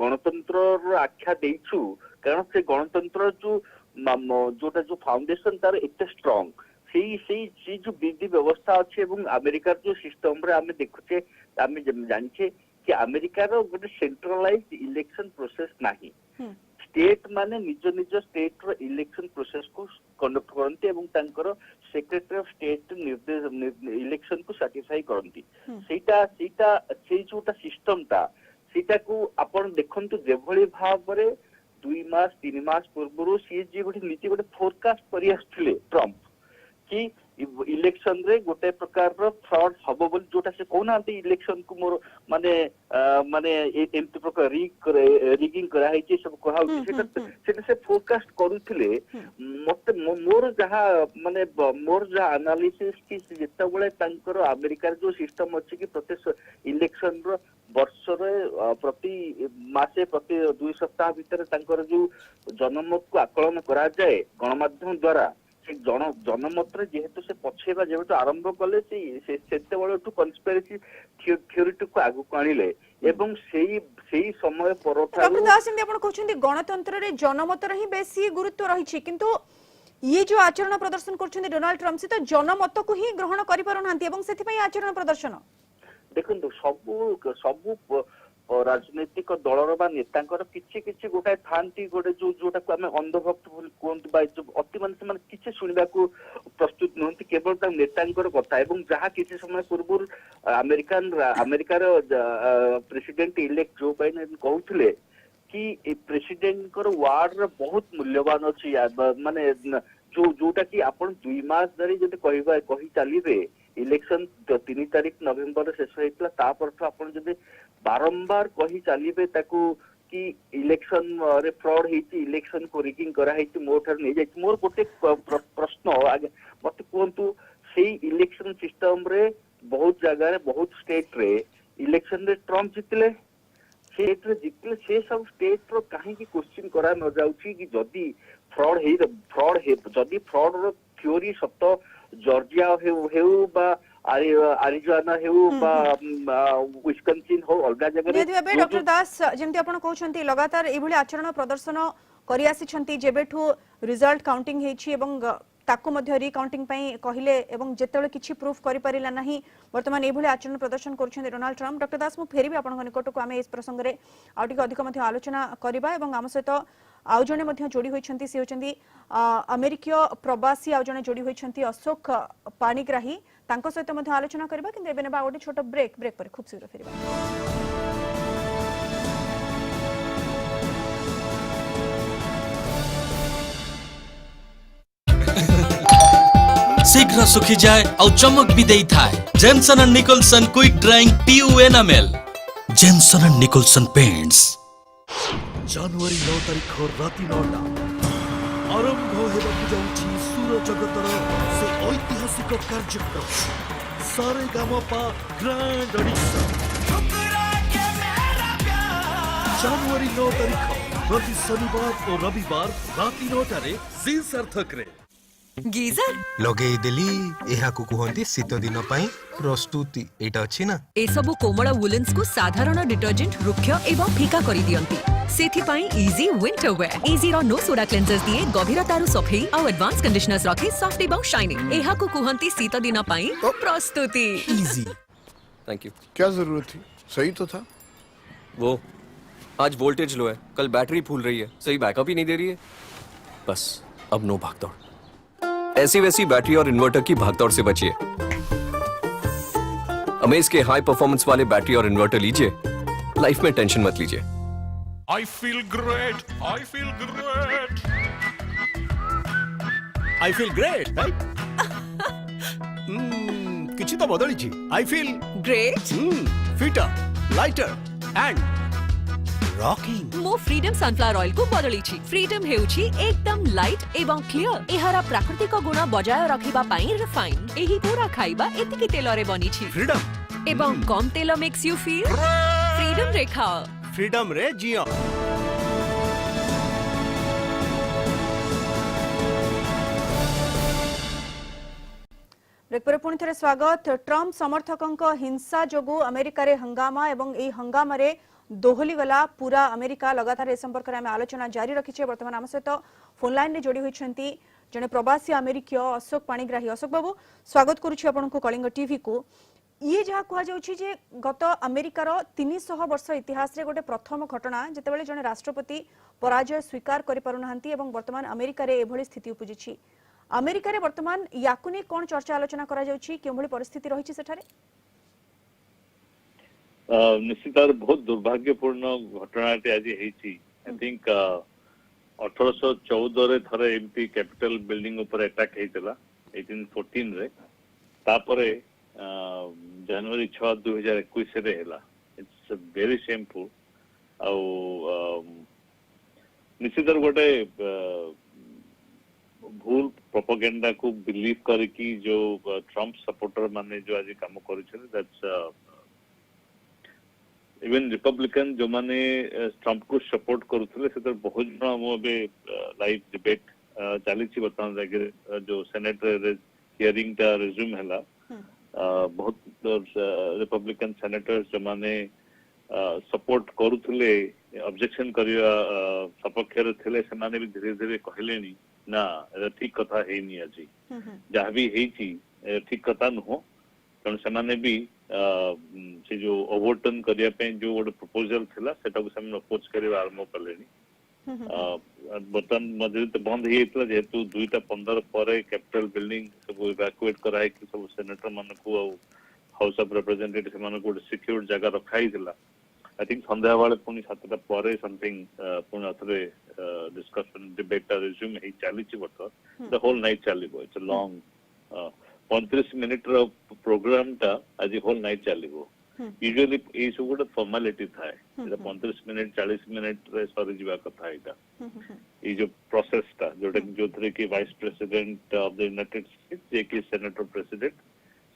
गणतंत्र आख्या देइछु कारण से गणतंत्र जोटा जो फाउंडेशन तार एते स्ट्रांग से जो विधि व्यवस्था अच्छे एवं अमेरिकार जो सिस्टम रे आम देखुचे आम जानिछे कि अमेरिकार गोटे सेंट्रलाइज्ड इलेक्शन प्रोसेस नाही स्टेट माने निज निज स्टेट रो इलेक्शन प्रोसेस को कंडक्ट करंती एवं तांकर सेक्रेटरी ऑफ स्टेट निर्देश इलेक्शन को सर्टिफाई करंती सेटा से जोटा सिस्टम ता सेटा को आपण देखंतु जेभली भाव रे 2 मास 3 मास पूर्व सी जे गोटे नीति गोटे फोरकास्ट करि आछथिले ट्रम्प कि इलेक्शन रे गोटे प्रकार रो फ्रॉड हबो बोल जोटा से कोना इलेक्शन को मोर माने माने एमती प्रकार रिगिंग करा है जे सब कहा सेटा से फोरकास्ट करूथिले मते मोर जहा माने मोर जहा एनालिसिस कि जेता बळे तांकर अमेरिका जो सिस्टम अछि कि प्रत्येक इलेक्शन रो वर्ष रे प्रति मासे प्रति 2 सप्ताह भीतर तांकर जो जनमत को आकलन करा जाए गणमाध्यम द्वारा से जनमत जेहेतु से पछेबा जेहेतु आरंभ कले सेते बळटू कन्स्पिरेसी थ्योरी को आगु काणिले एवं सेही समय परठा दास आपण कहउछन्ती गणतंत्र रे जनमत रे ही बेसी गुरुत्व रहिछि किंतु ये जो आचरण प्रदर्शन करछन्ती डोनाल्ड ट्रम्प से तो जनमत को ही ग्रहण करि पारुनांती एवं सेति पई आचरण प्रदर्शन देखंतु सबु राजनीतिक दलर बा नेतांकर किछि किछि गोटाए थांती गोटे जोटा को आमे अंधभक्त कोंत बा अति माने से किछि सुनिबा को प्रस्तुत नहंती केवल ता नेतांकर कथा एवं जहा किछि समय पूर्व अमेरिकार प्रेसिडेंट इलेक्ट जो बाइडेन कहउथिले कि प्रेसिडेंट कर वार्ड रे बहुत मूल्यवान अछि माने जोटा कि आपण 2 मास धरी जदि कहि चलिबे इलेक्शन 3 तारीख नवेम्बर शेष होइतला तापर तो आपण जदि बारंबार कहि चलिबे ताकू कि इलेक्शन रे फ्रॉड हेछि इलेक्शन को रिगिंग करा हेछि मोटर नै जाय मोर गोटे प्रश्न आगे मते कोंतु सेही इलेक्शन सिस्टम रे बहुत जगह रे बहुत स्टेट रे इलेक्शन रे ट्रम्प जितले से सब स्टेट रो काहे की क्वेश्चन करा न जाउची कि जदी फ्रॉड जदी फ्रॉड रो थ्योरी सत्य जॉर्जिया हेउ बा आरिजोना हेउ बा विस्कन्सिन हो अलगा जगह रे डॉक्टर दास जेमति आपण कहउछन्ती लगातार एभली आचरण प्रदर्शन करि आसीछन्ती जेबेठु रिजल्ट काउंटिंग हेछि एवं ताकू मध्य रिकाउंटिंग पई कहिले एवं जेतेबेले किछि प्रूफ करि परिला नाही वर्तमान एभली आचरण प्रदर्शन करूछन्ती डोनाल्ड ट्रम्प डॉक्टर दास मु फेरिबी आपण निकट को आमे इस प्रसंग रे आउटिक अधिक मध्य आलोचना करिबा एवं आम सहित आउ जने मध्य जोड़ी होइछन्ती से होचन्ती अमेरिकीय प्रवासी आउ जने जोड़ी होइछन्ती अशोक पाणिग्राही तांको सहित मध्य आलोचना करिबा किंतु एबे नेबा ओटे छोट ब्रेक पर खूब शीघ्र फेरिबा शीघ्र सुखी जाए और चमक भी देई थाए Jameson and Nicholson quick drying PU enamel Jameson and Nicholson paints जनवरी 9 तारिख राति 9टा आरंभ हेबाकु जाउछि सुर जगतर से ऐतिहासिक कार्यक्रम सारे गामपा ग्रैंड ऑडिशन जनवरी 9 तारिख प्रति शनिवार और रविवार राति 9टारे जी सार्थक रे गीजर लगेई देली एहा को कहंती शीत दिन पई प्रस्तुति एटा अछि ना ए सब कोमल वुलेन्स को साधारण डिटर्जेंट रुक्ष एवं फीका करि दियंती सेथि पई इजी विंटर वेयर इजी रो नो सोडा क्लेंजर्स दिए गभीरतारु सफेई और एडवांस कंडीशनर्स रखे सॉफ्ट एवं शाइनिंग एहा को कहंती शीत दिन पई प्रस्तुति इजी थैंक यू क्या जरूरत थी सही तो था वो आज वोल्टेज लो है कल बैटरी फूल रही है सही बैकअप ही नहीं दे रही है बस अब नो भागदौड़ ऐसी वैसी बैटरी और इन्वर्टर की भागदौड़ से बचिए अमेज के हाई परफॉर्मेंस वाले बैटरी और इन्वर्टर लीजिए लाइफ में टेंशन मत लीजिए I feel great. I feel great. I feel great, right? किछि तो बदली छी. I feel great. Fitter, lighter and rocking. मो फ्रीडम सनफ्लावर ऑयल को बदली छी. फ्रीडम हेउछि एकदम लाइट एवं क्लियर. एहारा प्राकृतिक गुण बजाय रखिबा पई रिफाइन. एही पूरा खाइबा एतिकी तेल रे बनी छी. फ्रीडम एवं कम तेल मेक्स यू फील फ्रीडम रे खाओ. फ्रीडम रे जियो. ब्रेक पर पुणी थे स्वागत। ट्रम्प समर्थकों हिंसा जोगु अमेरिका रे हंगामा एवं ए हंगामा रे दोहली गला पूरा अमेरिका लगातार ए संपर्क में आलोचना जारी रखी। बर्तमान आम सहित फोन लाइन रे जोड़ी होती जड़े प्रवासी अमेरिकीय अशोक पाणिग्राही। अशोक बाबू स्वागत करुच्ची आपको कलिंग टीवी को। ये जहाँ कहुच्छे गत अमेरिकार 300 वर्ष इतिहास रे गोटे प्रथम घटना जितेबाला जड़े राष्ट्रपति पराजय स्वीकार कर वर्तमान अमेरिका रे एभली स्थिति उपजी। अमेरिका रे वर्तमान याकु नहीं कौन चर्चा आलोचना करा जाउछि केभली परिस्थिति रही सेठारे? निश्चित बहुत दुर्भाग्यपूर्ण घटनाटी आज होती। आई थिंक 1814 रे थरे एमती कैपिटल बिल्डिंग ऊपर अटैक हेतिला 1814 रे। तापरे जनवरी 6 2021 रे हैला। It's very shameful. निश्चित गोटे भूल प्रोपेगेंडा को बिलीव करके जो ट्रम्प सपोर्टर माने जो आज काम करिछन दैट्स इवन रिपब्लिकन जो माने ट्रम्प को सपोर्ट करुथले से बहुत जण हम बे लाइव डिबेट चली छी बर्तमान जागे जो सेनेट हियरिंग ता रिज्यूम हैला। बहुत रिपब्लिकन सेनेटर्स जो माने सपोर्ट करुथले ऑब्जेक्शन करिया सपक्ष रे थिले से माने भी धीरे धीरे कहलेनी ना ठीक कथा है नहीं आज जहाँ भी है ठीक कथा नुह कारण से भी से जो ओवरटर्न करिया पे जो गोटे प्रपोजल थिला सेटा को से अपोज करबा आरंभ करलेनी। बर्तमान मझे तो बंद हो जेहेतु 2:15 पर कैपिटल बिल्डिंग सब इवैक्यूएट कराए कि सब सेनेटर मान को हाउस ऑफ रिप्रेजेंटेटिव मान को सिक्योर जगह रखाई थिला। आई थिंक संध्या वाले पुनी 7टा पर समथिंग पुनी अथरे डिस्कशन डिबेट रिज्यूम हे चली छि बर्तमान द होल नाइट चलिबो। इट्स अ लॉन्ग 35 मिनिट रो प्रोग्राम ता आज होल नाइट चलिबो। यूजुअली ए सब गोटे फॉर्मालिटी थाए 35 मिनिट 40 मिनिट रे सरी जीवा कथा एटा ए जो प्रोसेस ता जोटे जो थरे के vice president of the United States जे के सेनेटर प्रेसिडेंट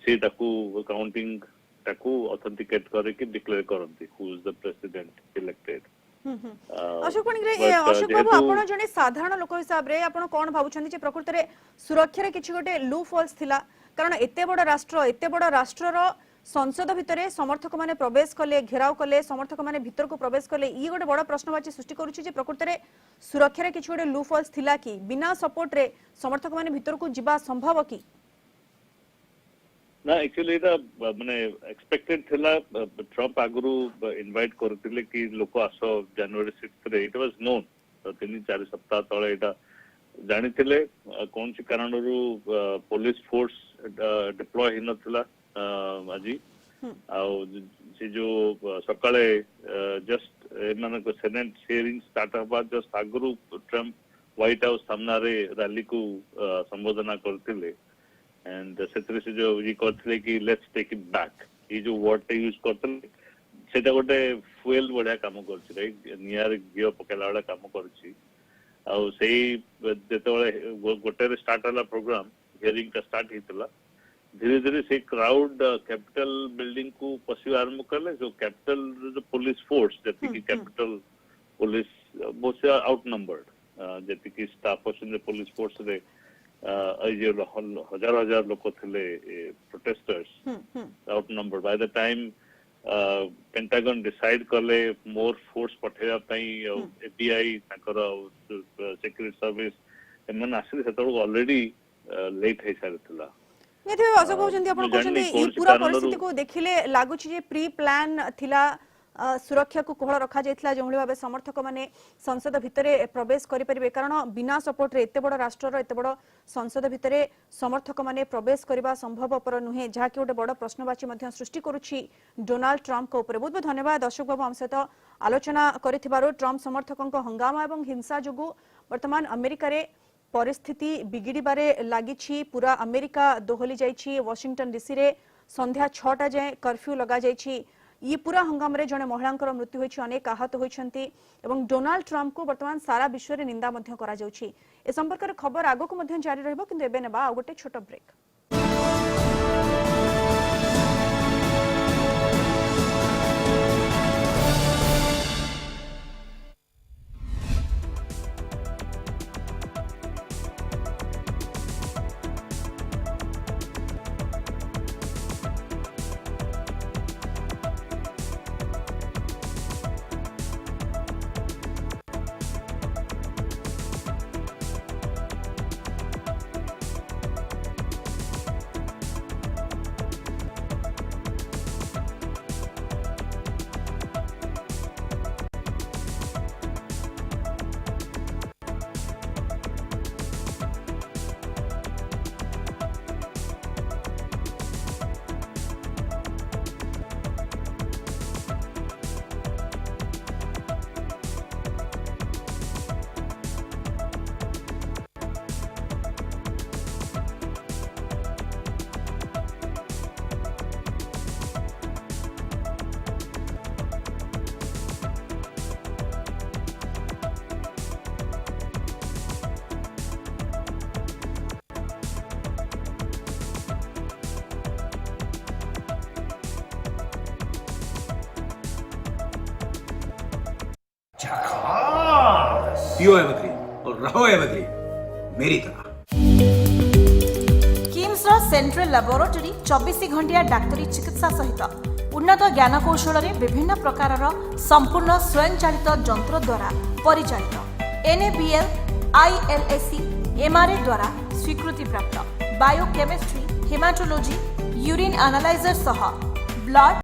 से ताकू काउंटिंग ताकू ऑथेंटिकेट करके डिक्लेयर करंती who is the president elected. Ashok Panigrahi Ashok Babu आपण जने साधारण लोक हिसाब रे आपण कोन भाबुछन्ती जे प्रकृति रे सुरक्षा रे किछि गोटे लूप होल्स थिला कारण एते बड़ राष्ट्र रो संसद भितरे समर्थक माने प्रवेश कले घेराव कले समर्थक माने भीतर को प्रवेश कले ई गोटे बड़ प्रश्नवाची सृष्टि करूछि जे प्रकृति रे सुरक्षा रे किछि गोटे लूप होल्स थिला कि बिना सपोर्ट रे समर्थक माने भीतर को जिबा संभव कि ना? एक्चुअली एटा माने एक्सपेक्टेड थिला। ट्रम्प आगुरु इनवाइट करथिले कि लोक आसो जनवरी 6 रे। इट वाज नोन 3-4 सप्ताह तळे एटा जानिथिले कोन सी कारणरू पुलिस फोर्स डिप्लॉय हिनथिला आज से जो सकाळे जस्ट एमान को सेनेट हियरिंग स्टार्ट हबा जस्ट आगुरु ट्रम्प व्हाइट हाउस सामना रे रैली को संबोधन करथिले एंड सेतरे से जो ये करथिले कि लेट्स टेक इट बैक ये जो वर्ड टे यूज करथिले सेटा गोटे फुएल बढ़िया काम करछि राइट नियर गियो पकेला वाला काम करछि आ सेही जेतेबेले गोटे रे स्टार्ट होला प्रोग्राम हियरिंग का स्टार्ट हितला धीरे धीरे से क्राउड कैपिटल बिल्डिंग को पसी आरंभ करले जो कैपिटल जो पुलिस फोर्स जति की कैपिटल पुलिस बहुत आउट नंबर्ड जति की स्टाफ असन पुलिस फोर्स रे हजार लोक थिले protesters out number by the time pentagon decide कले मोर फोर्स पठेया पई एफबीआई ताकर सिक्योरिटी सर्विस एमन आसी सेतरो ऑलरेडी लेट हे सारथिला। नेथे अशोक कहउछन्ती आपण कहउछन्ती ई पूरा परिस्थिति को देखिले लागुछि जे प्री प्लान थिला सुरक्षा को कोहळ रखा जायतला जोंली भाबे समर्थक माने संसद भितरे प्रवेश करि परिबे कारण बिना सपोर्ट रे एते बड़ राष्ट्र रो एते बड़ संसद भितरे समर्थक माने प्रवेश करबा संभव पर नुहे जहा कि गोटे बड़ प्रश्नवाची मध्य सृष्टि करूछि डोनाल्ड ट्रम्प को ऊपर। बहुत बहुत धन्यवाद अशोक बाबू हम सहित आलोचना करिथिबारो। ट्रम्प समर्थकक हंगामा एवं हिंसा जोगु वर्तमान अमेरिका रे परिस्थिति बिगिड़बारे लागिछि। पूरा अमेरिका दोहली जाइछि। वाशिंगटन डीसी रे संध्या 6टा जाए कर्फ्यू लगा जाइछि। ये पूरा हंगाम रे जने महिलांकर मृत्यु होइछि अनेक आहत होइछन्ति एवं डोनाल्ड ट्रम्प को वर्तमान सारा विश्व रे निंदा मध्य करा जाउछि। ए संपर्क रे खबर आगो को मध्य जारी रहबो किंतु एबे नेबा आ गोटे छोट ब्रेक। पियो एवरग्रीन और रहो एवरग्रीन मेरी तरह। किम्स रो सेंट्रल लैबोरेटरी 24 घंटिया डाक्तरी चिकित्सा सहित उन्नत ज्ञान कौशल विभिन्न प्रकार संपूर्ण स्वयंचालित जंत्र द्वारा परिचालित NABL ILSC MRA द्वारा स्वीकृति प्राप्त बायोकेमिस्ट्री हेमाटोलॉजी यूरिन एनालाइजर सह ब्लड